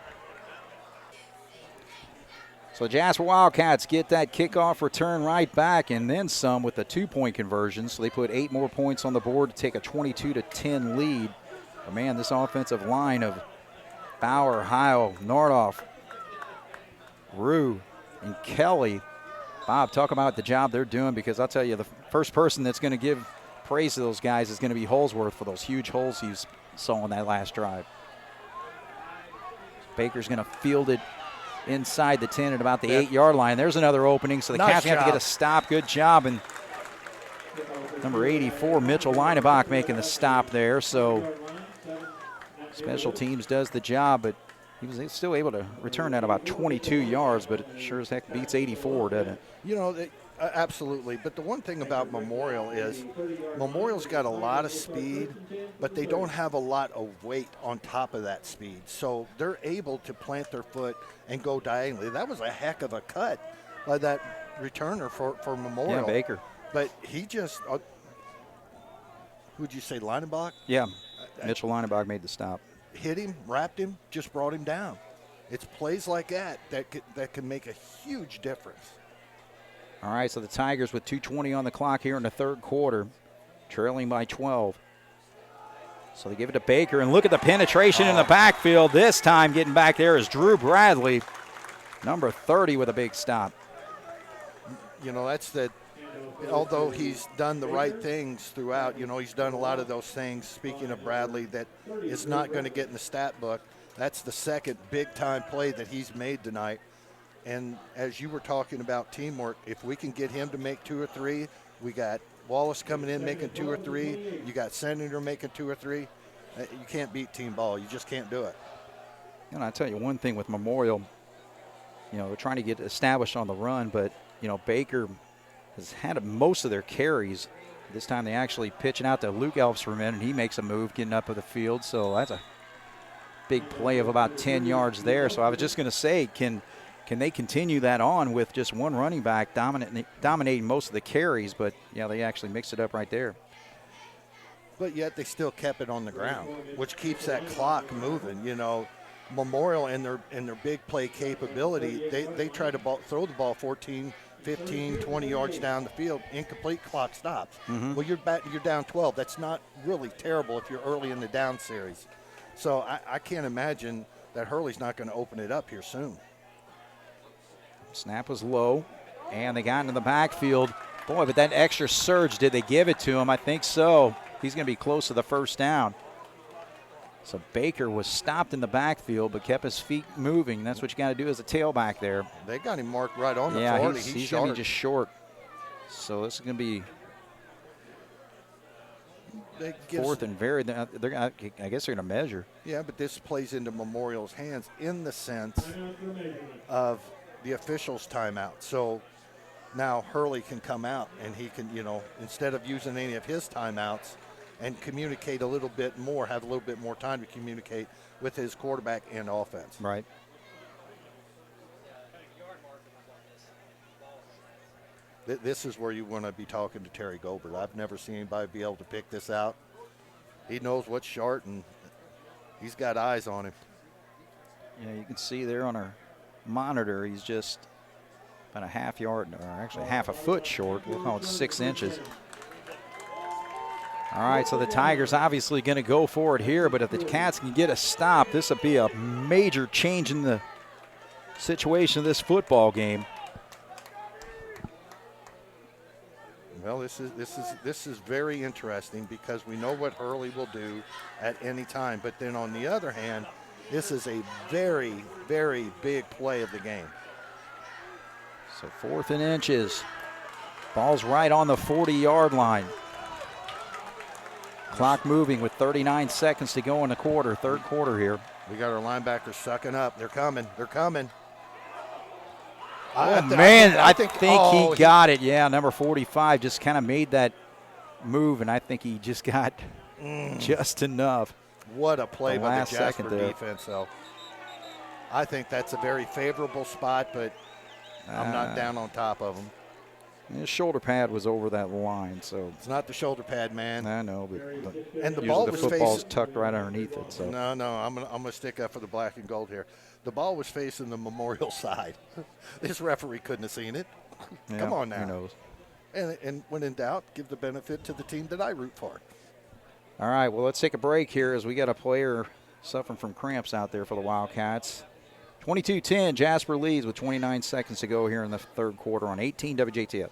So Jasper Wildcats get that kickoff return right back and then some with a 2-point conversion. So they put 8 more points on the board to take a 22-10 lead. But man, this offensive line of Bauer, Heil, Nordoff, Rue, and Kelly. Bob, talk about the job they're doing, because I'll tell you, the first person that's going to give praise to those guys is going to be Holsworth for those huge holes he saw on that last drive. Baker's going to field it inside the 10 at about the 8-yard line. There's another opening, so the Cats have to get a stop. Good job. And number 84, Mitchell Leinebach, making the stop there. So special teams does the job, but he was still able to return that about 22 yards, but it sure as heck beats 84, doesn't it? You know, absolutely. But the one thing about Memorial is Memorial's got a lot of speed, but they don't have a lot of weight on top of that speed. So they're able to plant their foot and go diagonally. That was a heck of a cut by that returner for Memorial. Yeah, Baker. But he just, who'd you say, Leinebach? Yeah, Mitchell Leinebach made the stop. Hit him, wrapped him, just brought him down. It's plays like that can make a huge difference. All right, so the Tigers with 2:20 on the clock here in the third quarter, trailing by 12. So they give it to Baker, and look at the penetration in the backfield. This time getting back there is Drew Bradley, number 30, with a big stop. You know, although he's done the right things throughout, you know, he's done a lot of those things, speaking of Bradley, that is not going to get in the stat book. That's the second big-time play that he's made tonight. And as you were talking about teamwork, if we can get him to make 2 or 3, we got Wallace coming in making 2 or 3, you got Senator making 2 or 3. You can't beat team ball. You just can't do it. And I tell you one thing with Memorial, you know, they're trying to get established on the run, but, you know, Baker has had most of their carries. This time they actually pitch it out to Luke Elfsperman, and he makes a move getting up of the field. So that's a big play of about 10 yards there. So I was just going to say, can they continue that on with just one running back dominating most of the carries? But, yeah, they actually mixed it up right there. But yet they still kept it on the ground, which keeps that clock moving. You know, Memorial and their big play capability, they try to throw the ball 14, 15, 20 yards down the field, incomplete, clock stops. Mm-hmm. Well, you're down 12. That's not really terrible if you're early in the down series. So I can't imagine that Hurley's not going to open it up here soon. Snap was low, and they got into the backfield. Boy, but that extra surge, did they give it to him? I think so. He's going to be close to the first down. So Baker was stopped in the backfield but kept his feet moving. That's what you got to do as a tailback there. They got him marked right on the 40. Yeah, he's going to be just short. So this is going to be fourth and very. I guess they're going to measure. Yeah, but this plays into Memorial's hands in the sense of the officials' timeout. So now Hurley can come out and he can, you know, instead of using any of his timeouts, and communicate a little bit more, have a little bit more time to communicate with his quarterback and offense. Right. This is where you want to be talking to Terry Gobert. I've never seen anybody be able to pick this out. He knows what's short, and he's got eyes on him. Yeah, you can see there on our monitor, he's just about a half yard, or actually half a foot short. We'll call it 6 inches. All right, so the Tigers obviously going to go for it here, but if the Cats can get a stop, this will be a major change in the situation of this football game. Well, this is very interesting because we know what Hurley will do at any time, but then on the other hand, this is a very, very big play of the game. So 4th and inches. Ball's right on the 40-yard line. Clock moving with 39 seconds to go in the quarter, third quarter here. We got our linebackers sucking up. They're coming. They're coming. I think he got it. Yeah, number 45 just kind of made that move, and I think he just got just enough. What a play by the Jasper defense, though. I think that's a very favorable spot, but I'm not down on top of him. His shoulder pad was over that line, so it's not the shoulder pad, man. I know, but and the ball was football's tucked right underneath it. So no, I'm gonna stick up for the black and gold here. The ball was facing the Memorial side. This referee couldn't have seen it. Yeah, come on now. Who knows? And when in doubt, give the benefit to the team that I root for. All right, well, let's take a break here as we got a player suffering from cramps out there for the Wildcats. 22-10, Jasper leads with 29 seconds to go here in the third quarter on 18 WJTS.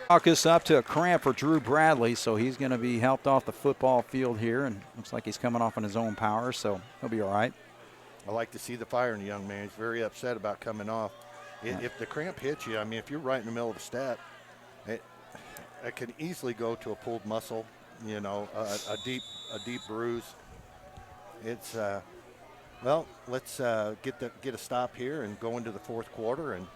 Walk us up to a cramp for Drew Bradley, so he's going to be helped off the football field here, and looks like he's coming off on his own power, so he'll be all right. I like to see the fire in the young man. He's very upset about coming off. If the cramp hits you, I mean, if you're right in the middle of a step, it can easily go to a pulled muscle, you know, a deep bruise. It's well, let's get a stop here and go into the fourth quarter and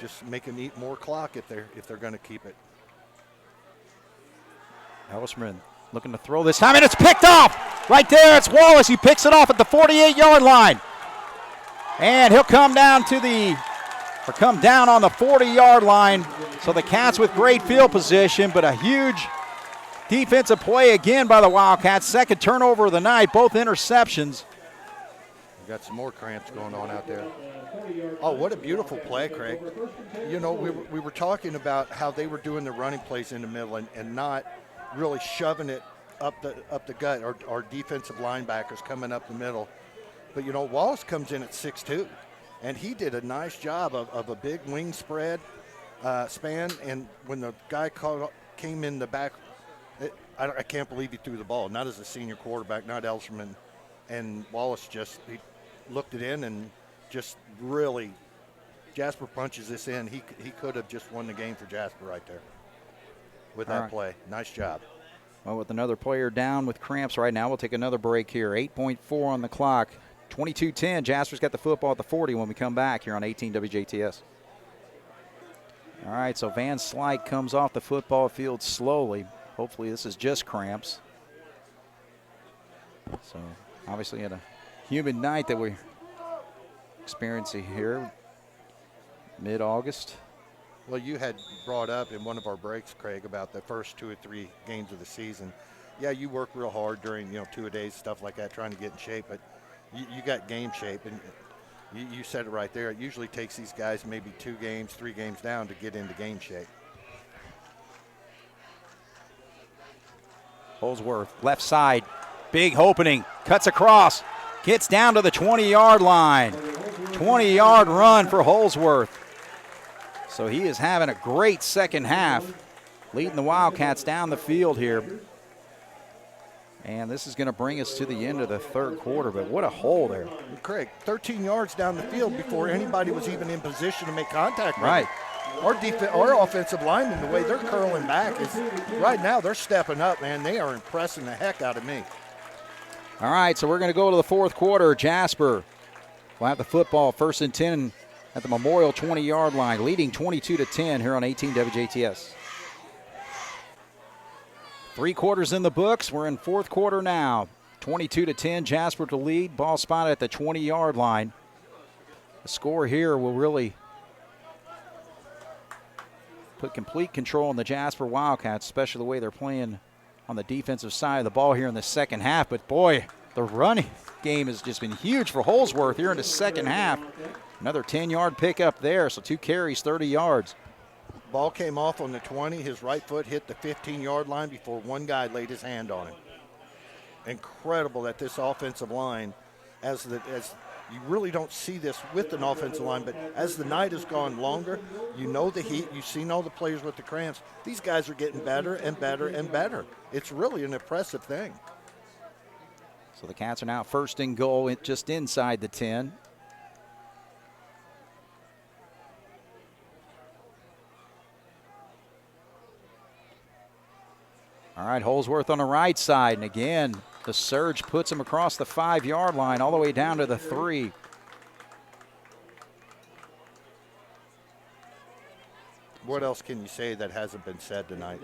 just make them eat more clock if they're going to keep it. Ellsman looking to throw this time, and it's picked off. Right there, it's Wallace. He picks it off at the 48-yard line. And he'll come down on the 40-yard line. So the Cats with great field position, but a huge defensive play again by the Wildcats. Second turnover of the night, both interceptions. We got some more cramps going on out there. Oh, what a beautiful play, Craig. You know, we were talking about how they were doing the running plays in the middle and not really shoving it up the gut, or defensive linebackers coming up the middle. But, you know, Wallace comes in at 6'2", and he did a nice job of a big wing spread span. And when the guy came in the back, I can't believe he threw the ball, not as a senior quarterback, not Elserman. And Wallace he looked it in and just really, Jasper punches this in. He could have just won the game for Jasper right there with that play. Nice job. Well, with another player down with cramps right now, we'll take another break here. 8.4 on the clock. 22-10. Jasper's got the football at the 40 when we come back here on 18 WJTS. All right, so Van Slyke comes off the football field slowly. Hopefully this is just cramps. So obviously had a humid night that we're experiencing here mid-August. Well, you had brought up in one of our breaks, Craig, about the first 2 or 3 games of the season. Yeah, you work real hard during, 2-a-days, stuff like that, trying to get in shape, but you got game shape, and you said it right there. It usually takes these guys maybe 2 games, 3 games down to get into game shape. Holsworth, left side, big opening, cuts across, gets down to the 20-yard line. 20-yard run for Holsworth. So he is having a great second half, leading the Wildcats down the field here. And this is going to bring us to the end of the third quarter, but what a hole there. Craig, 13 yards down the field before anybody was even in position to make contact. Right. Our offensive linemen, the way they're curling back, is right now they're stepping up, man. They are impressing the heck out of me. All right, so we're going to go to the fourth quarter. Jasper will have the football, 1st and 10 at the Memorial 20-yard line, leading 22-10 here on 18 WJTS. 3 quarters in the books. We're in fourth quarter now. 22-10, Jasper to lead. Ball spotted at the 20-yard line. The score here will really put complete control on the Jasper Wildcats, especially the way they're playing on the defensive side of the ball here in the second half. But, boy, the running game has just been huge for Holsworth here in the second half. Another 10-yard pickup there, so 2 carries, 30 yards. Ball came off on the 20. His right foot hit the 15-yard line before one guy laid his hand on him. Incredible that this offensive line, as you really don't see this with an offensive line, but as the night has gone longer, you know the heat. You've seen all the players with the cramps. These guys are getting better and better and better. It's really an impressive thing. So the Cats are now 1st and goal just inside the 10. All right, Holsworth on the right side, and again, the surge puts him across the 5-yard line all the way down to the 3. What else can you say that hasn't been said tonight?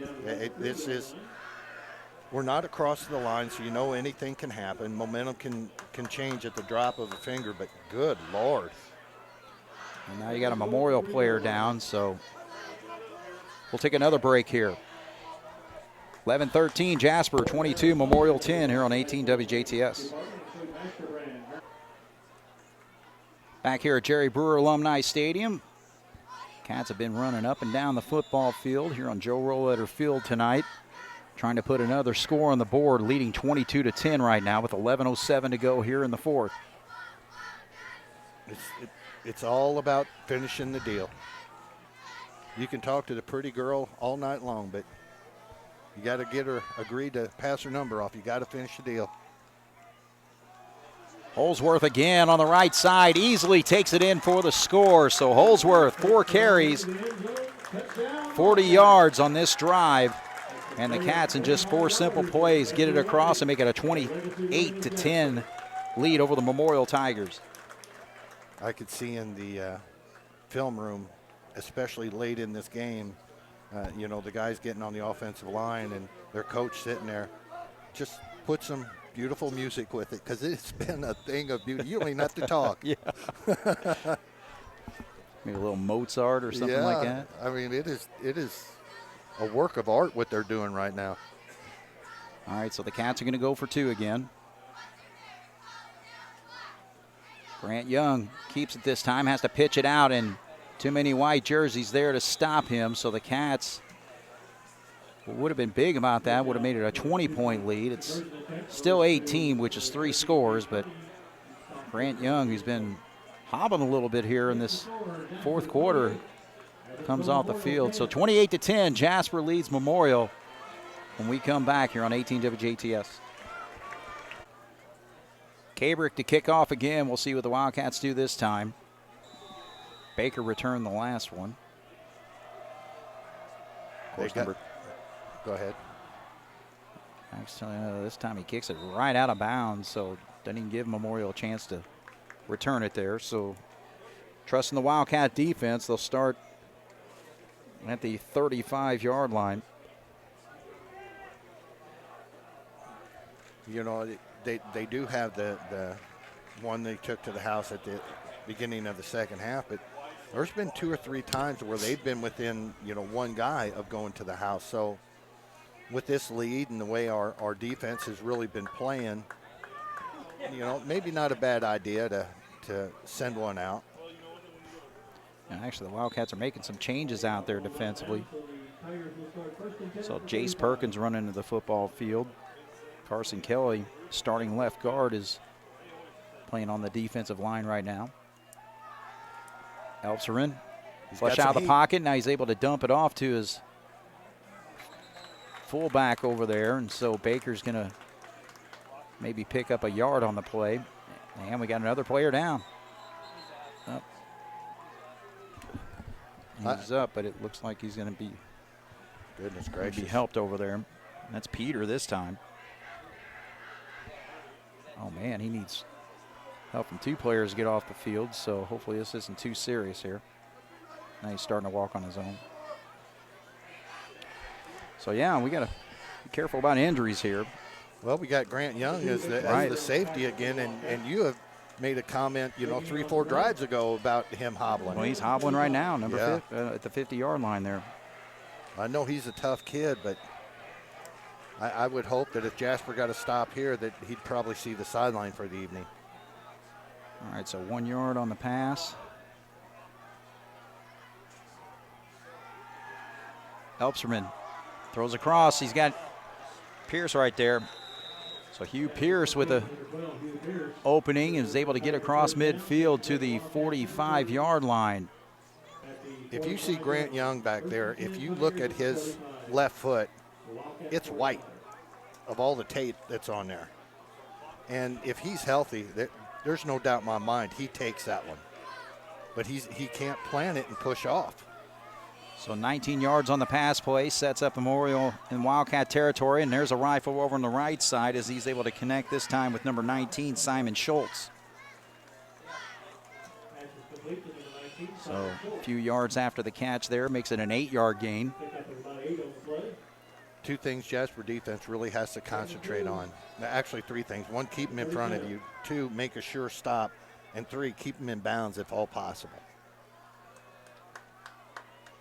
We're not across the line, so you know anything can happen. Momentum can change at the drop of a finger, but good Lord. And now you got a Memorial player down, so we'll take another break here. 11-13, Jasper, 22, Memorial 10 here on 18 WJTS. Back here at Jerry Brewer Alumni Stadium. Cats have been running up and down the football field here on Joe Rolleder Field tonight, trying to put another score on the board, leading 22-10 right now with 11:07 to go here in the fourth. It's all about finishing the deal. You can talk to the pretty girl all night long, but you got to get her agreed to pass her number off. You got to finish the deal. Holsworth again on the right side, easily takes it in for the score. So Holsworth, 4 carries, 40 yards on this drive. And the Cats in just 4 simple plays get it across and make it a 28-10 lead over the Memorial Tigers. I could see in the film room, especially late in this game, the guys getting on the offensive line and their coach sitting there, just put some beautiful music with it, because it's been a thing of beauty. You don't even have to talk. Yeah. Maybe a little Mozart or something like that. I mean, it is a work of art what they're doing right now. All right, so the Cats are going to go for 2 again. Grant Young keeps it this time, has to pitch it out, and too many white jerseys there to stop him. So the Cats, what would have been big about that, would have made it a 20-point lead. It's still 18, which is 3 scores, but Grant Young, who's been hobbling a little bit here in this 4th quarter, comes off the field. So 28-10, Jasper leads Memorial when we come back here on 18 WJTS. Cabrick to kick off again. We'll see what the Wildcats do this time. Baker returned the last one. Of course, go ahead. Actually, this time he kicks it right out of bounds, so doesn't even give Memorial a chance to return it there. So trusting the Wildcat defense, they'll start at the 35-yard line. They do have the one they took to the house at the beginning of the second half, but there's been 2 or 3 times where they've been within, one guy of going to the house. So with this lead and the way our defense has really been playing, maybe not a bad idea to send one out. And actually, the Wildcats are making some changes out there defensively. So Jace Perkins running into the football field. Carson Kelly, starting left guard, is playing on the defensive line right now. Elpserman, flush out of the pocket. Now he's able to dump it off to his fullback over there. And so Baker's going to maybe pick up a yard on the play. And we got another player down. Up. He's up, but it looks like he's going to be, goodness gracious, be helped over there. And that's Peter this time. Oh, man, he needs help from 2 players to get off the field, so hopefully this isn't too serious here. Now he's starting to walk on his own. So, yeah, we got to be careful about injuries here. Well, we got Grant Young as the safety again, and you have made a comment, 3-4 drives ago about him hobbling. Well, he's hobbling right now, at the 50-yard line there. I know he's a tough kid, but I would hope that if Jasper got a stop here that he'd probably see the sideline for the evening. All right, so 1 yard on the pass. Elpserman throws across. He's got Pierce right there. So Hugh Pierce with a opening and is able to get across midfield to the 45-yard line. If you see Grant Young back there, if you look at his left foot, it's white of all the tape that's on there. And if he's healthy, there's no doubt in my mind he takes that one. But he can't plant it and push off. So 19 yards on the pass play, sets up Memorial in Wildcat territory, and there's a rifle over on the right side as he's able to connect this time with number 19, Simon Schultz. So a few yards after the catch there, makes it an 8-yard gain. 2 things Jasper defense really has to concentrate on. Actually 3 things. 1, keep him in front of you. 2, make a sure stop. And 3, keep him in bounds if all possible.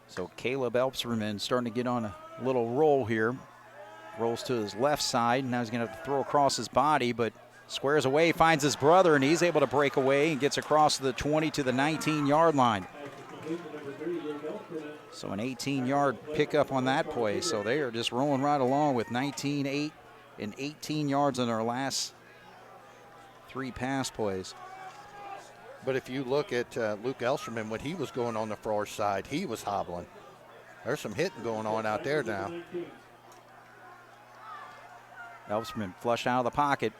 So Caleb Elpserman starting to get on a little roll here. Rolls to his left side. Now he's going to have to throw across his body, but squares away, finds his brother, and he's able to break away and gets across the 20 to the 19-yard line. So an 18-yard pickup on that play. So they are just rolling right along with 19-8 and 18 yards on their last 3 pass plays. But if you look at Luke Elsterman, when he was going on the far side, he was hobbling. There's some hitting going on out there now. Elsterman flushed out of the pocket.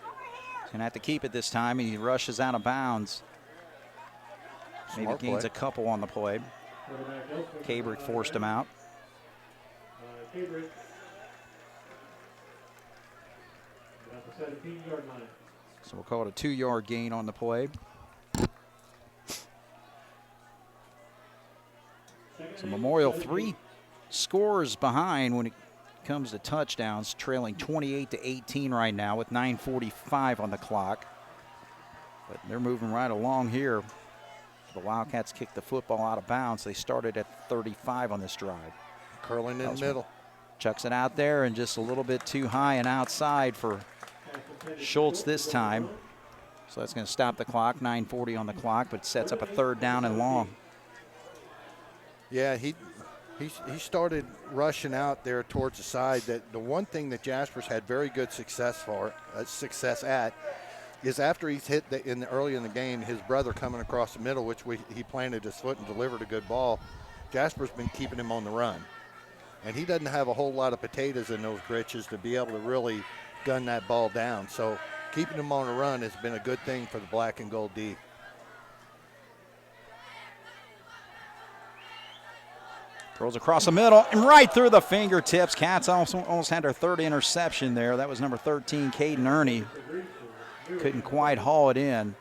Gonna have to keep it this time, and he rushes out of bounds. Maybe gains a couple on the play. Cabrick forced him out. So we'll call it a 2-yard gain on the play. So Memorial 3 scores behind when it comes to touchdowns, trailing 28-18 right now with 9:45 on the clock. But they're moving right along here. The Wildcats kicked the football out of bounds. They started at 35 on this drive. Curling in the middle. Chucks it out there and just a little bit too high and outside for Schultz this time. So that's going to stop the clock, 9:40 on the clock, but sets up a 3rd down and long. Yeah, he started rushing out there towards the side. That the one thing that Jasper's had very good success at is after he's hit early in the game, his brother coming across the middle, which he planted his foot and delivered a good ball. Jasper's been keeping him on the run, and he doesn't have a whole lot of potatoes in those britches to be able to really gun that ball down. So keeping him on the run has been a good thing for the black and gold D. Throws across the middle and right through the fingertips. Cats almost had their 3rd interception there. That was number 13, Caden Ernie. Couldn't quite haul it in.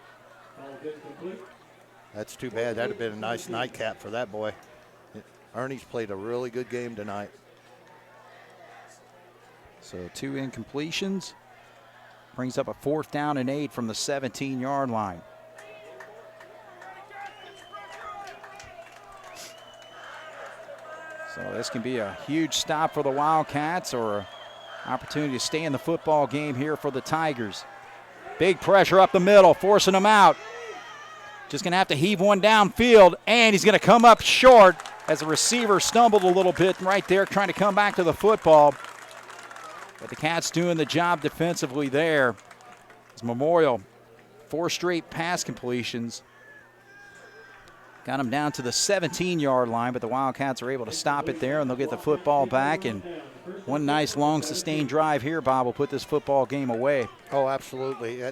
That's too bad. That'd have been a nice nightcap for that boy. Ernie's played a really good game tonight. So 2 incompletions. Brings up a 4th down and 8 from the 17-yard line. So this can be a huge stop for the Wildcats or an opportunity to stay in the football game here for the Tigers. Big pressure up the middle, forcing them out. Just going to have to heave one downfield, and he's going to come up short as the receiver stumbled a little bit right there trying to come back to the football. But the Cats doing the job defensively there. As Memorial, 4 straight pass completions. Got him down to the 17-yard line, but the Wildcats are able to stop it there, and they'll get the football back. And one nice long sustained drive here, Bob, will put this football game away. Oh, absolutely.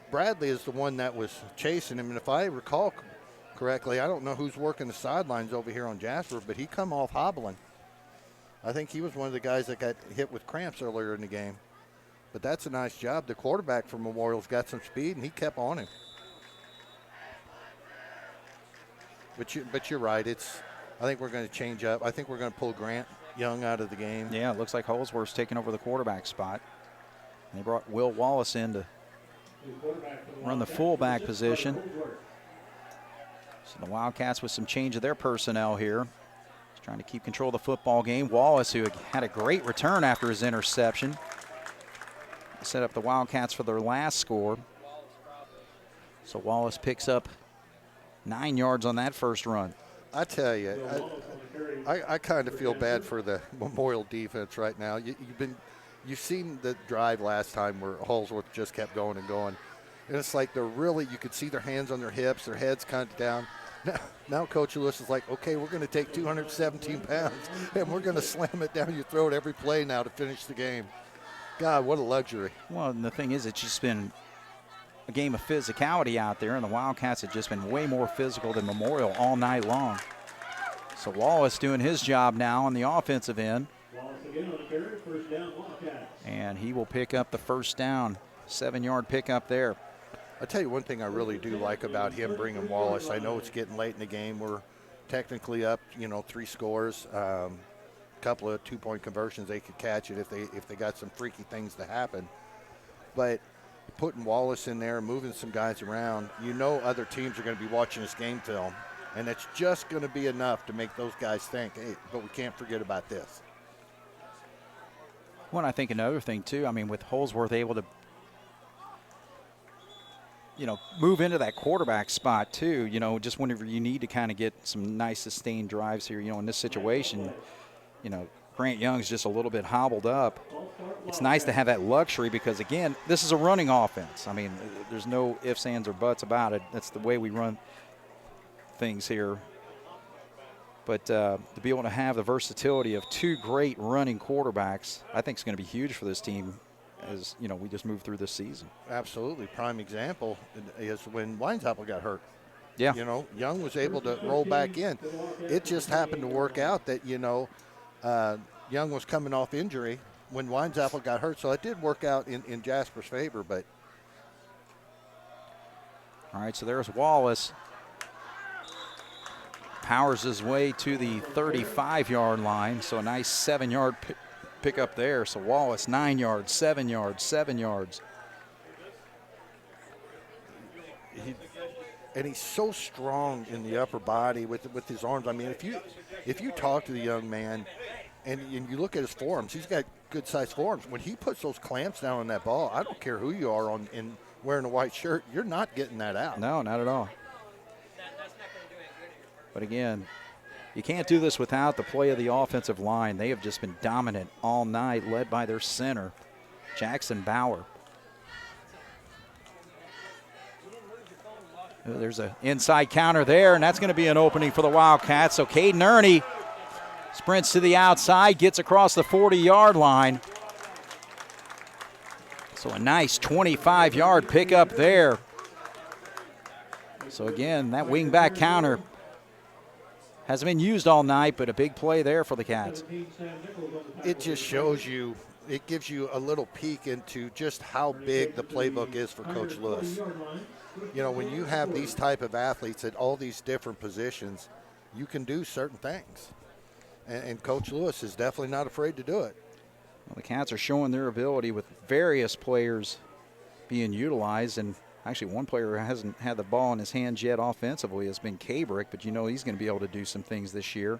Bradley is the one that was chasing him, and if I recall correctly, I don't know who's working the sidelines over here on Jasper, but he come off hobbling. I think he was one of the guys that got hit with cramps earlier in the game. But that's a nice job. The quarterback for Memorial's got some speed, and he kept on him. But you're right. I think we're going to change up. I think we're going to pull Grant Young out of the game. Yeah, it looks like Holsworth's taking over the quarterback spot. And they brought Will Wallace in to run the fullback position. So the Wildcats with some change of their personnel here. Just trying to keep control of the football game. Wallace, who had a great return after his interception, set up the Wildcats for their last score. So Wallace picks up 9 yards on that first run. I tell you, I kind of feel bad for the Memorial defense right now. You've seen the drive last time where Holsworth just kept going and going. And it's like you could see their hands on their hips, their heads kind of down. Now Coach Lewis is like, okay, we're going to take 217 pounds and we're going to slam it down your throat every play now to finish the game. God, what a luxury. Well, and the thing is, it's just been a game of physicality out there, and the Wildcats have just been way more physical than Memorial all night long. So Wallace doing his job now on the offensive end. And he will pick up the first down, 7-yard pickup there. I'll tell you one thing I really do like about him bringing Wallace. I know it's getting late in the game. We're technically up, 3 scores. A couple of 2-point conversions, they could catch it if they got some freaky things to happen. But putting Wallace in there, moving some guys around, other teams are going to be watching this game film, and it's just going to be enough to make those guys think, hey, but we can't forget about this. Well, I think another thing, too, with Holsworth able to, move into that quarterback spot, too, just whenever you need to kind of get some nice sustained drives here, in this situation, Grant Young's just a little bit hobbled up. It's nice to have that luxury because, again, this is a running offense. There's no ifs, ands, or buts about it. That's the way we run things here. But to be able to have the versatility of 2 great running quarterbacks, I think is going to be huge for this team as you know, we just moved through this season. Absolutely. Prime example is when Weinzappel got hurt. Yeah. You know, Young was able to roll back in. It just happened to work out that, you know, Young was coming off injury when Weinzappel got hurt. So it did work out in Jasper's favor. But all right, so there's Wallace. Powers his way to the 35-yard line. So a nice 7-yard pick up there. So Wallace 9 yards, 7 yards, 7 yards. And he's so strong in the upper body with his arms. I mean, if you talk to the young man and you look at his forearms, he's got good-sized forearms. When he puts those clamps down on that ball, I don't care who you are in wearing a white shirt, you're not getting that out. No, not at all. But again, you can't do this without the play of the offensive line. They have just been dominant all night, led by their center, Jackson Bauer. There's an inside counter there, and that's going to be an opening for the Wildcats. So Caden Ernie sprints to the outside, gets across the 40-yard line. So a nice 25-yard pickup there. So again, that wing-back counter hasn't been used all night, but a big play there for the Cats. It just shows you, it gives you a little peek into just how big the playbook is for Coach Lewis. You know, when you have these type of athletes at all these different positions, you can do certain things. And Coach Lewis is definitely not afraid to do it. Well, the Cats are showing their ability with various players being utilized, and actually one player who hasn't had the ball in his hands yet offensively has been Cabrick, but you know he's going to be able to do some things this year.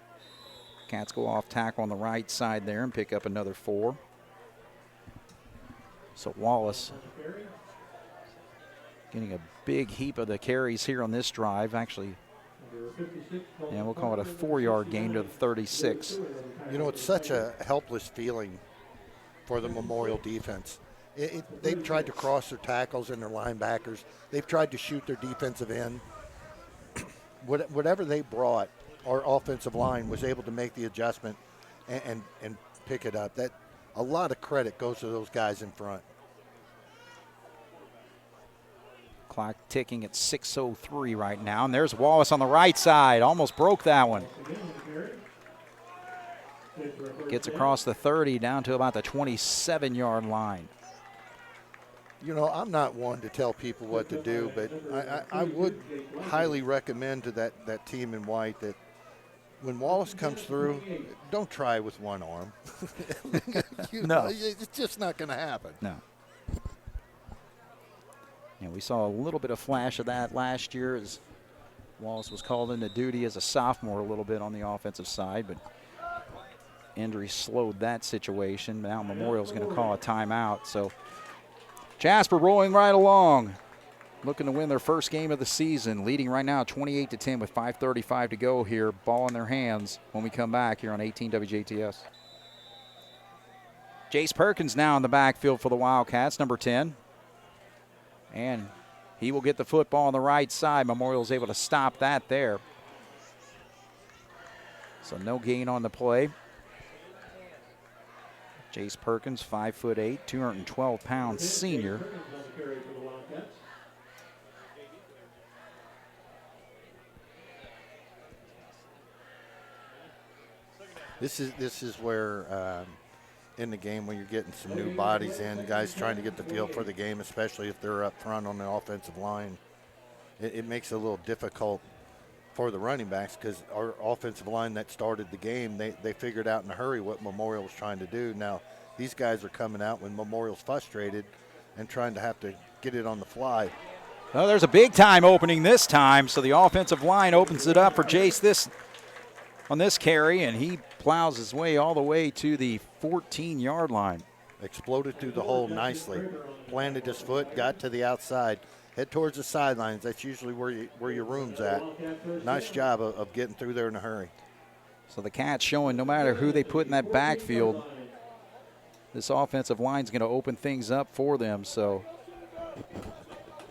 Cats go off tackle on the right side there and pick up another 4. So Wallace getting a big heap of the carries here on this drive. Actually, yeah, we'll call it a 4-yard gain to the 36. You know, it's such a helpless feeling for the Memorial defense. They've tried to cross their tackles and their linebackers. They've tried to shoot their defensive end. Whatever they brought, our offensive line was able to make the adjustment and pick it up. That a lot of credit goes to those guys in front. Clock ticking at 6:03 right now, and there's Wallace on the right side. Almost broke that one. Gets across the 30 down to about the 27-yard line. You know, I'm not one to tell people what to do, but I would highly recommend to that team in white that when Wallace comes through, don't try with one arm. No. It's just not going to happen. No. Yeah, we saw a little bit of flash of that last year as Wallace was called into duty as a sophomore a little bit on the offensive side, but injury slowed that situation. Now Memorial's going to call a timeout. So Jasper rolling right along, looking to win their first game of the season, leading right now 28-10 with 5:35 to go here. Ball in their hands when we come back here on 18 WJTS. Jace Perkins now in the backfield for the Wildcats, number 10. And he will get the football on the right side. Memorial's able to stop that there. So no gain on the play. Jace Perkins, 5'8", 212-pound senior. This is where in the game when you're getting some new bodies in, guys trying to get the feel for the game, especially if they're up front on the offensive line. It makes it a little difficult for the running backs because our offensive line that started the game, they figured out in a hurry what Memorial was trying to do. Now, these guys are coming out when Memorial's frustrated and trying to have to get it on the fly. Well, there's a big-time opening this time, so the offensive line opens it up for Jace on this carry, and he plows his way all the way to the 14-yard line. Exploded through the hole nicely. Planted his foot, got to the outside. Head towards the sidelines. That's usually where your room's at. Nice job of getting through there in a hurry. So the Cats showing no matter who they put in that backfield, this offensive line's going to open things up for them. So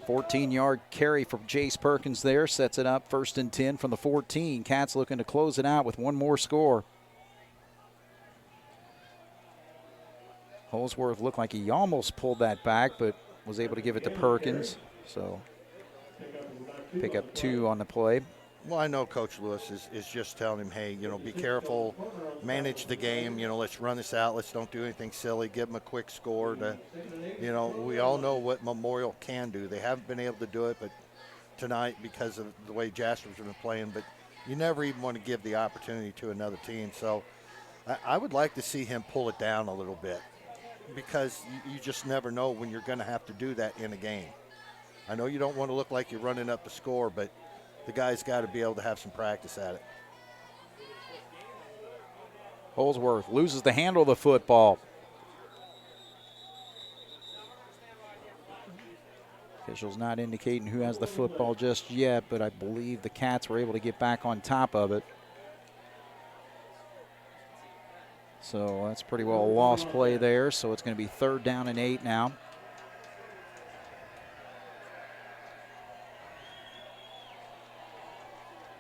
14-yard carry from Jace Perkins there. Sets it up 1st and 10 from the 14. Cats looking to close it out with one more score. Holsworth looked like he almost pulled that back, but was able to give it to Perkins. So pick up 2 on the play. Well, I know Coach Lewis is just telling him, hey, be careful, manage the game, let's run this out, let's don't do anything silly, give them a quick score. We all know what Memorial can do. They haven't been able to do it, but tonight because of the way Jasper's been playing, but you never even want to give the opportunity to another team. So I would like to see him pull it down a little bit, because you just never know when you're going to have to do that in a game. I know you don't want to look like you're running up the score, but the guy's got to be able to have some practice at it. Holsworth loses the handle of the football. Officials not indicating who has the football just yet, but I believe the Cats were able to get back on top of it. So that's pretty well a lost play there. So it's going to be 3rd down and 8 now.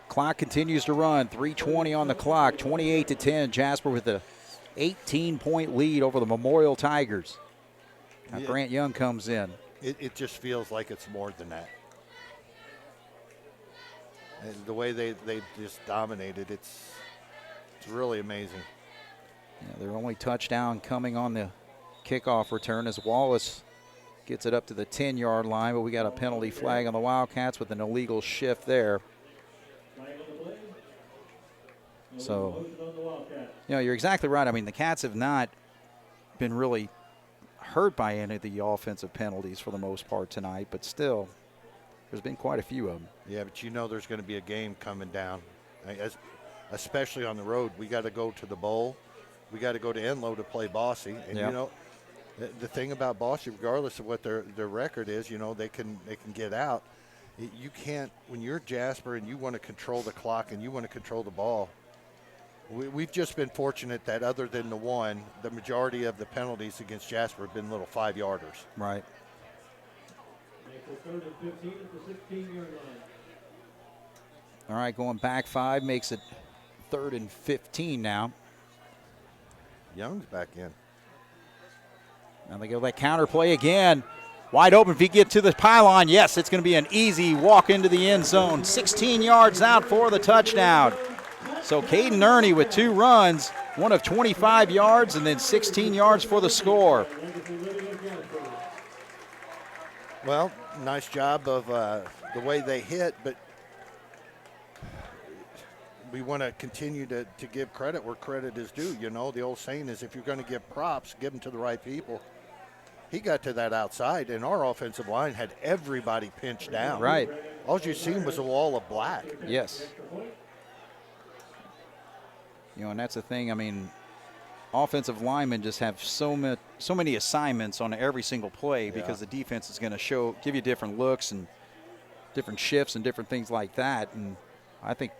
Clock continues to run. 3:20 on the clock. 28-10. Jasper with a 18-point lead over the Memorial Tigers. Now Grant Young comes in. It just feels like it's more than that. And the way they just dominated, it's really amazing. Yeah, their only touchdown coming on the kickoff return as Wallace gets it up to the 10-yard line, but we got a penalty flag on the Wildcats with an illegal shift there. So, you're exactly right. I mean, the Cats have not been really hurt by any of the offensive penalties for the most part tonight, but still, there's been quite a few of them. Yeah, but there's going to be a game coming down, especially on the road. We got to go to the bowl. We got to go to Enlow to play Bossy. And, the thing about Bossy, regardless of what their record is, they can get out. You can't, when you're Jasper and you want to control the clock and you want to control the ball. We've just been fortunate that other than the one, the majority of the penalties against Jasper have been little 5-yarders. Right. All right, going back 5 makes it 3rd and 15 now. Young's back in. Now they go that counter play again. Wide open if he gets to the pylon. Yes, it's going to be an easy walk into the end zone. 16 yards out for the touchdown. So Caden Ernie with 2 runs, one of 25 yards, and then 16 yards for the score. Well, nice job of the way they hit, but we want to continue to give credit where credit is due. The old saying is if you're going to give props, give them to the right people. He got to that outside, and our offensive line had everybody pinched down. Right. All you seen was a wall of black. Yes. And that's the thing. I mean, offensive linemen just have so many assignments on every single play because the defense is going to give you different looks and different shifts and different things like that. And I think,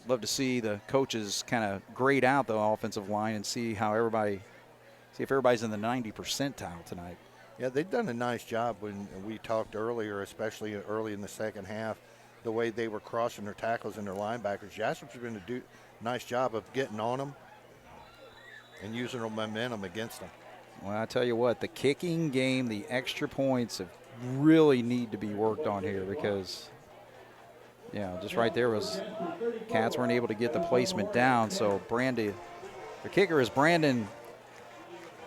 love to see the coaches kind of grade out the offensive line and see if everybody's in the 90 percentile tonight. Yeah, they've done a nice job when we talked earlier, especially early in the second half, the way they were crossing their tackles and their linebackers. Jasper's been a nice job of getting on them and using their momentum against them. Well, I tell you what, the kicking game, the extra points really need to be worked on here because, just right there was Cats weren't able to get the placement down. So the kicker is Brandon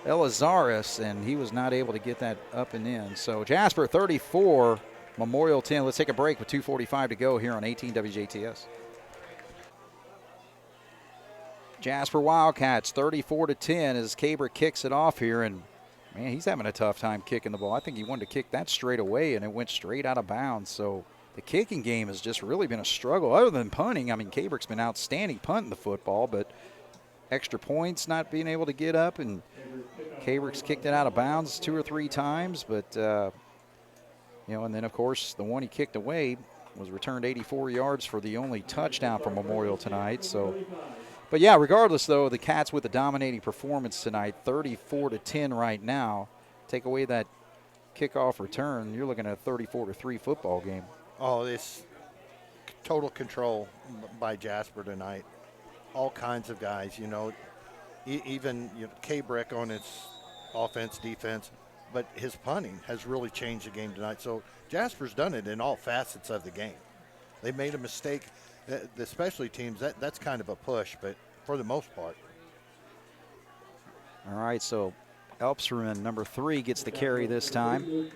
Elizaris, and he was not able to get that up and in. So Jasper 34, Memorial 10. Let's take a break with 2:45 to go here on 18 WJTS. Jasper Wildcats 34-10 as Caber kicks it off here, and man, he's having a tough time kicking the ball. I think he wanted to kick that straight away, and it went straight out of bounds. So the kicking game has just really been a struggle. Other than punting, I mean, Cabrick's been outstanding punting the football, but extra points not being able to get up, and Cabrick's kicked it out of bounds 2 or 3 times, but and then of course the one he kicked away was returned 84 yards for the only touchdown for Memorial tonight. So, but yeah, regardless though, the Cats with a dominating performance tonight, 34-10 right now. Take away that kickoff return, you're looking at a 34-3 football game. Oh, it's total control by Jasper tonight. All kinds of guys, even K-Brick on its offense, defense, but his punting has really changed the game tonight. So Jasper's done it in all facets of the game. They made a mistake. The specialty teams, that's kind of a push, but for the most part. All right, so Elpserman, number 3, gets the carry this time.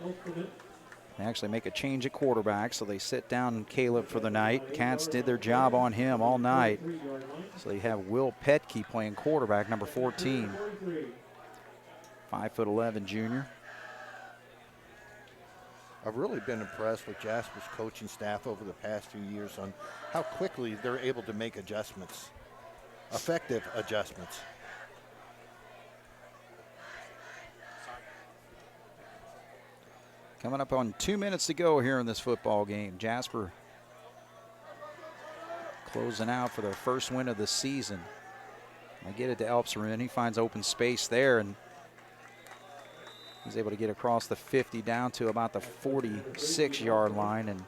They actually make a change at quarterback, so they sit down Caleb for the night. Cats did their job on him all night. So they have Will Petke playing quarterback, number 14. 5'11" junior. I've really been impressed with Jasper's coaching staff over the past few years on how quickly they're able to make adjustments, effective adjustments. Coming up on 2 minutes to go here in this football game. Jasper closing out for their first win of the season. I get it to Elpserman. He finds open space there, and he's able to get across the 50 down to about the 46-yard line. And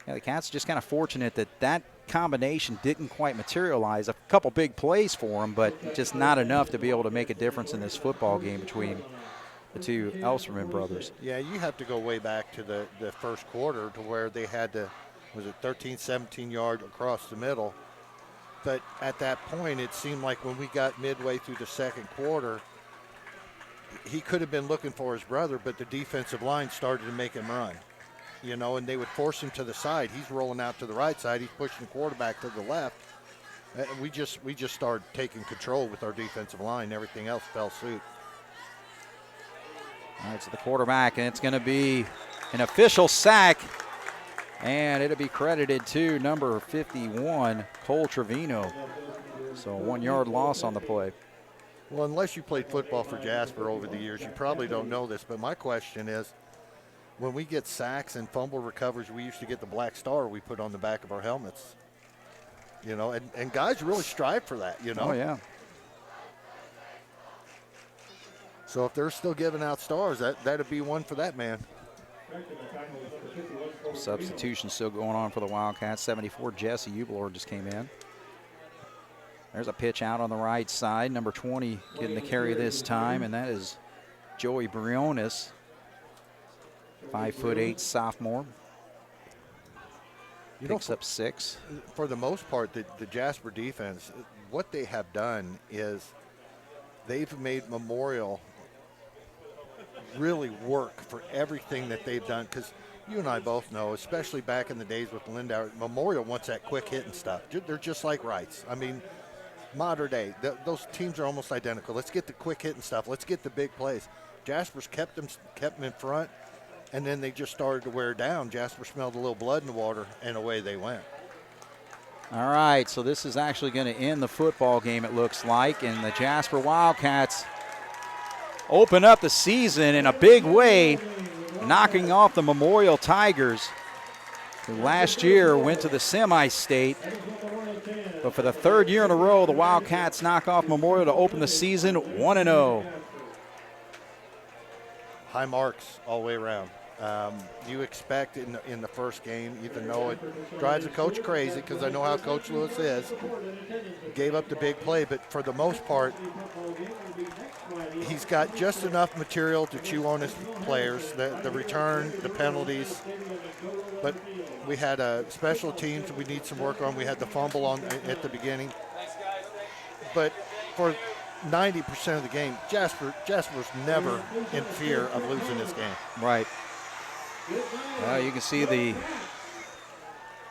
yeah, the Cats just kind of fortunate that combination didn't quite materialize. A couple big plays for them, but just not enough to be able to make a difference in this football game between the two Elpserman brothers. Yeah, you have to go way back to the first quarter to where they had to, was it 13, 17 yards across the middle. But at that point, it seemed like when we got midway through the second quarter, he could have been looking for his brother, but the defensive line started to make him run, and they would force him to the side. He's rolling out to the right side. He's pushing the quarterback to the left. We just started taking control with our defensive line. Everything else fell suit. All right, so the quarterback, and it's going to be an official sack, and it'll be credited to number 51, Cole Trevino. So a 1-yard loss on the play. Well, unless you played football for Jasper over the years, you probably don't know this, but my question is, when we get sacks and fumble recovers, we used to get the black star we put on the back of our helmets. And guys really strive for that, Oh, yeah. So if they're still giving out stars, that'd be one for that man. Substitution still going on for the Wildcats. 74, Jesse Ublor just came in. There's a pitch out on the right side. Number 20 getting the carry this time, and that is Joey Briones, 5'8" sophomore. Picks up 6. For the most part, the Jasper defense, what they have done is they've made Memorial really work for everything that they've done, because you and I both know, especially back in the days with Lindauer, Memorial wants that quick hitting stuff. They're just like Wrights. I mean, modern day, those teams are almost identical. Let's get the quick hitting stuff. Let's get the big plays. Jasper's kept them in front, and then they just started to wear down. Jasper smelled a little blood in the water, and away they went. All right, so this is actually going to end the football game, it looks like, and the Jasper Wildcats open up the season in a big way, knocking off the Memorial Tigers, who last year went to the semi-state. But for the 3rd year in a row, the Wildcats knock off Memorial to open the season 1-0. High marks all the way around. You expect in the first game, even though it drives the coach crazy, because I know how Coach Lewis is, gave up the big play, but for the most part, he's got just enough material to chew on his players, the return, the penalties. But we had special teams we need some work on. We had the fumble at the beginning. But for 90% of the game, Jasper's never in fear of losing this game. Right. Well, you can see the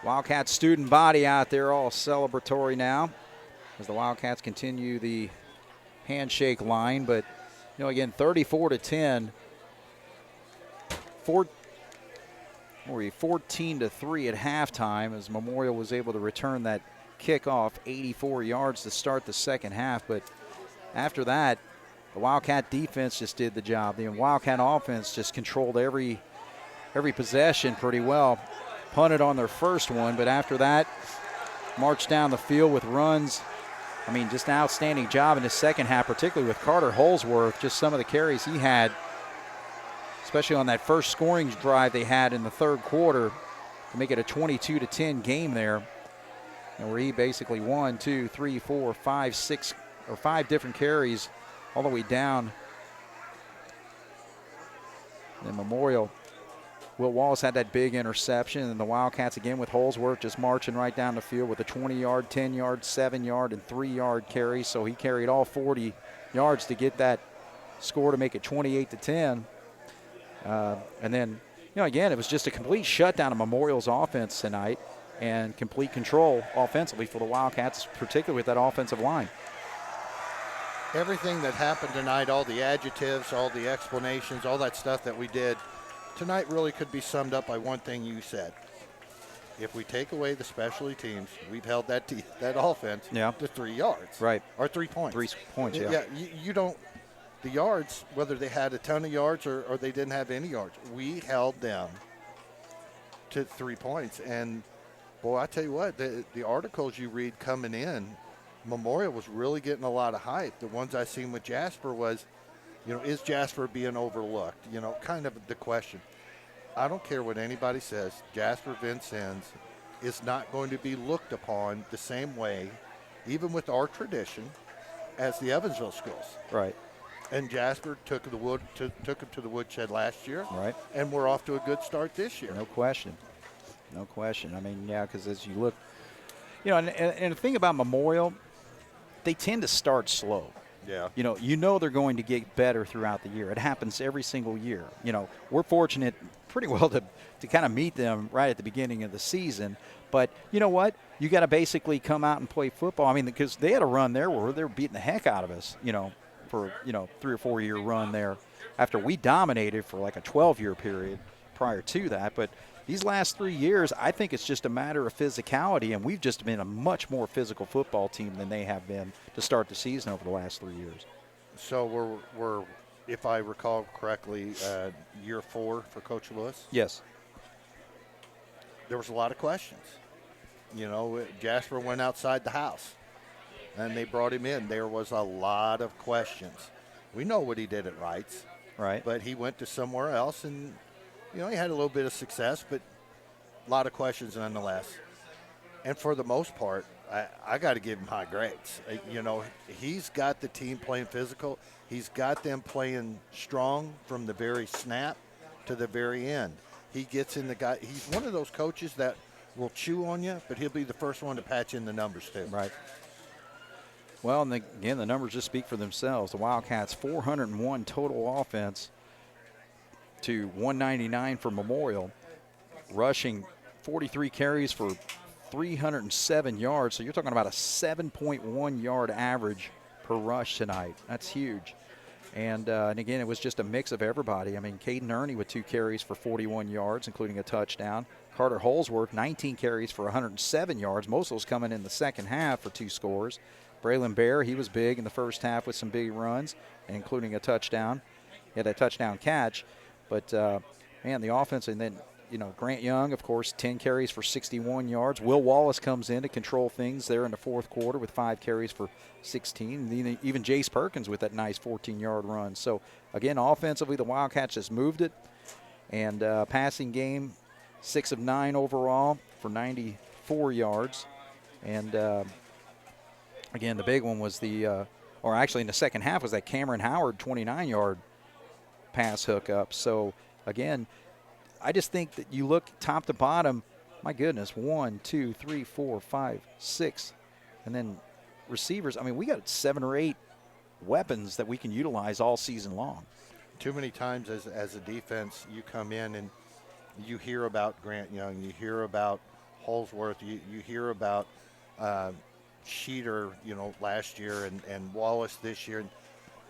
Wildcat student body out there all celebratory now as the Wildcats continue the handshake line. But, again, 34-10, 14-3 at halftime, as Memorial was able to return that kickoff 84 yards to start the second half. But after that, the Wildcat defense just did the job. The Wildcat offense just controlled every possession pretty well. Punted on their first one, but after that, marched down the field with runs. I mean, just an outstanding job in the second half, particularly with Carter Holsworth. Just some of the carries he had, especially on that first scoring drive they had in the third quarter to make it a 22-10 game there, and where he basically 6 or 5 different carries all the way down. And Memorial, Will Wallace had that big interception, and the Wildcats again with Holsworth just marching right down the field with a 20-yard, 10-yard, 7-yard, and 3-yard carry. So he carried all 40 yards to get that score to make it 28-10. And then, again, it was just a complete shutdown of Memorial's offense tonight and complete control offensively for the Wildcats, particularly with that offensive line. Everything that happened tonight, all the adjectives, all the explanations, all that stuff that we did tonight really could be summed up by one thing you said. If we take away the specialty teams, we've held that offense to 3 yards. Right. Or 3 points. 3 points, yeah. Yeah, you don't – the yards, whether they had a ton of yards or they didn't have any yards, we held them to 3 points. And, boy, I tell you what, the articles you read coming in, Memorial was really getting a lot of hype. The ones I seen with Jasper was, is Jasper being overlooked? Kind of the question. I don't care what anybody says. Jasper Vincennes is not going to be looked upon the same way, even with our tradition, as the Evansville schools. Right. And Jasper took him to the woodshed last year. Right. And we're off to a good start this year. No question. No question. I mean, yeah, because as you look, and the thing about Memorial, they tend to start slow. Yeah. They're going to get better throughout the year. It happens every single year. We're fortunate pretty well to kind of meet them right at the beginning of the season. But you know what? You got to basically come out and play football. I mean, because they had a run there where they were beating the heck out of us, for, 3 or 4 year run there after we dominated for like a 12-year period prior to that. But these last 3 years, I think it's just a matter of physicality, and we've just been a much more physical football team than they have been to start the season over the last 3 years. So we're if I recall correctly, year 4 for Coach Lewis? Yes. There was a lot of questions. Jasper went outside the house, and they brought him in. There was a lot of questions. We know what he did at Wrights. Right. But he went to somewhere else, and he had a little bit of success, but a lot of questions nonetheless. And for the most part, I got to give him high grades. He's got the team playing physical. He's got them playing strong from the very snap to the very end. He gets in the guy. He's one of those coaches that will chew on you, but he'll be the first one to patch in the numbers too. Right. Well, and again, the numbers just speak for themselves. The Wildcats, 401 total offense to 199 for Memorial, rushing 43 carries for 307 yards. So you're talking about a 7.1 yard average per rush tonight. That's huge. And again, it was just a mix of everybody. I mean, Caden Ernie with 2 carries for 41 yards, including a touchdown. Carter Holsworth, 19 carries for 107 yards. Most of those coming in the second half for 2 scores. Braylon Bear, he was big in the first half with some big runs, including a touchdown. He had a touchdown catch. But, man, the offense, and then, Grant Young, of course, 10 carries for 61 yards. Will Wallace comes in to control things there in the fourth quarter with 5 carries for 16. And even Jace Perkins with that nice 14-yard run. So, again, offensively, the Wildcats just moved it. And passing game, 6 of 9 overall for 94 yards. And, again, the big one was or actually in the second half was that Cameron Howard 29-yard pass hookup. So, again, I just think that you look top to bottom, my goodness, 1, 2, 3, 4, 5, 6. And then receivers, I mean, we got 7 or 8 weapons that we can utilize all season long. Too many times as a defense, you come in and you hear about Grant Young, you hear about Holsworth, you hear about Sheeter, last year and Wallace this year.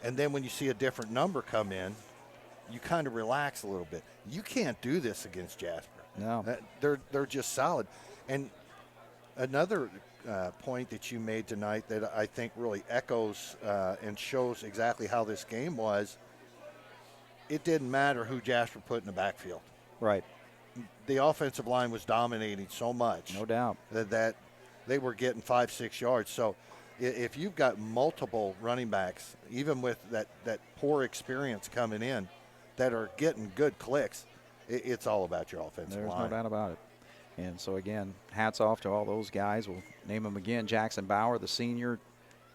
And then when you see a different number come in, you kind of relax a little bit. You can't do this against Jasper. No. They're just solid. And another point that you made tonight that I think really echoes and shows exactly how this game was, it didn't matter who Jasper put in the backfield. Right. The offensive line was dominating so much. No doubt. That they were getting 5-6 yards. So if you've got multiple running backs, even with that poor experience coming in, that are getting good clicks, it's all about your offensive line. There's no doubt about it. And so, again, hats off to all those guys. We'll name them again. Jackson Bauer, the senior,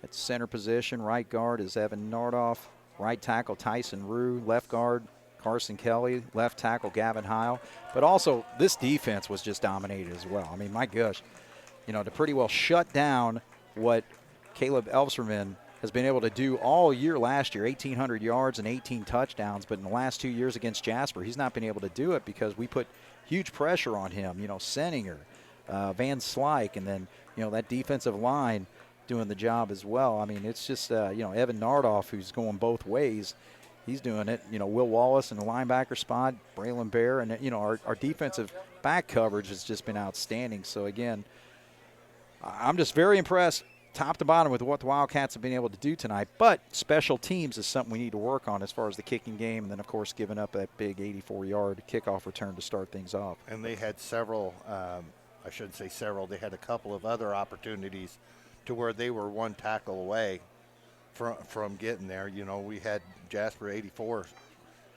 At center position, right guard is Evan Nardoff. Right tackle, Tyson Rue. Left guard, Carson Kelly. Left tackle, Gavin Heil. But also, this defense was just dominated as well. I mean, my gosh, to pretty well shut down what Caleb Elserman has been able to do all year last year, 1,800 yards and 18 touchdowns. But in the last 2 years against Jasper, he's not been able to do it because we put huge pressure on him. Senninger, Van Slyke, and then, that defensive line doing the job as well. I mean, it's just, Evan Nardoff, who's going both ways. He's doing it. Will Wallace in the linebacker spot, Braylon Bear, and, our defensive back coverage has just been outstanding. So, again, I'm just very impressed top to bottom with what the Wildcats have been able to do tonight. But special teams is something we need to work on as far as the kicking game, and then, of course, giving up that big 84-yard kickoff return to start things off. And they had several, I shouldn't say several, they had a couple of other opportunities to where they were one tackle away from getting there. We had Jasper 84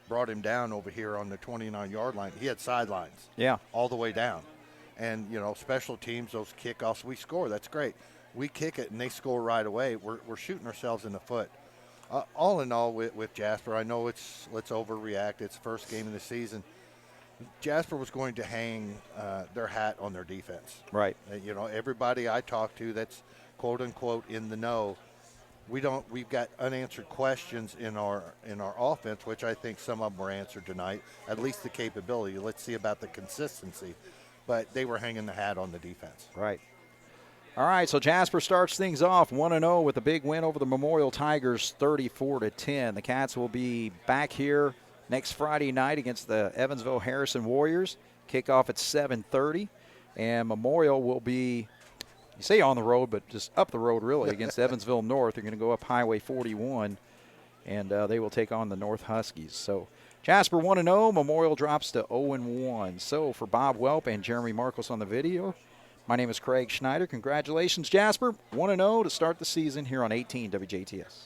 brought him down over here on the 29-yard line. He had sidelines. Yeah. All the way down. And, special teams, those kickoffs, we score. That's great. We kick it and they score right away. We're shooting ourselves in the foot. All in all with Jasper, I know let's overreact. It's the first game of the season. Jasper was going to hang their hat on their defense. Right. Everybody I talk to that's quote unquote in the know, we've got unanswered questions in our offense, which I think some of them were answered tonight, at least the capability. Let's see about the consistency. But they were hanging the hat on the defense. Right. All right, so Jasper starts things off 1-0 with a big win over the Memorial Tigers, 34-10. The Cats will be back here next Friday night against the Evansville Harrison Warriors. Kickoff at 7:30, and Memorial will be, you say on the road, but just up the road really against Evansville North. They're going to go up Highway 41, and they will take on the North Huskies. So Jasper 1-0, Memorial drops to 0-1. So for Bob Welp and Jeremy Marcos on the video, my name is Craig Schneider. Congratulations, Jasper. 1-0 to start the season here on 18 WJTS.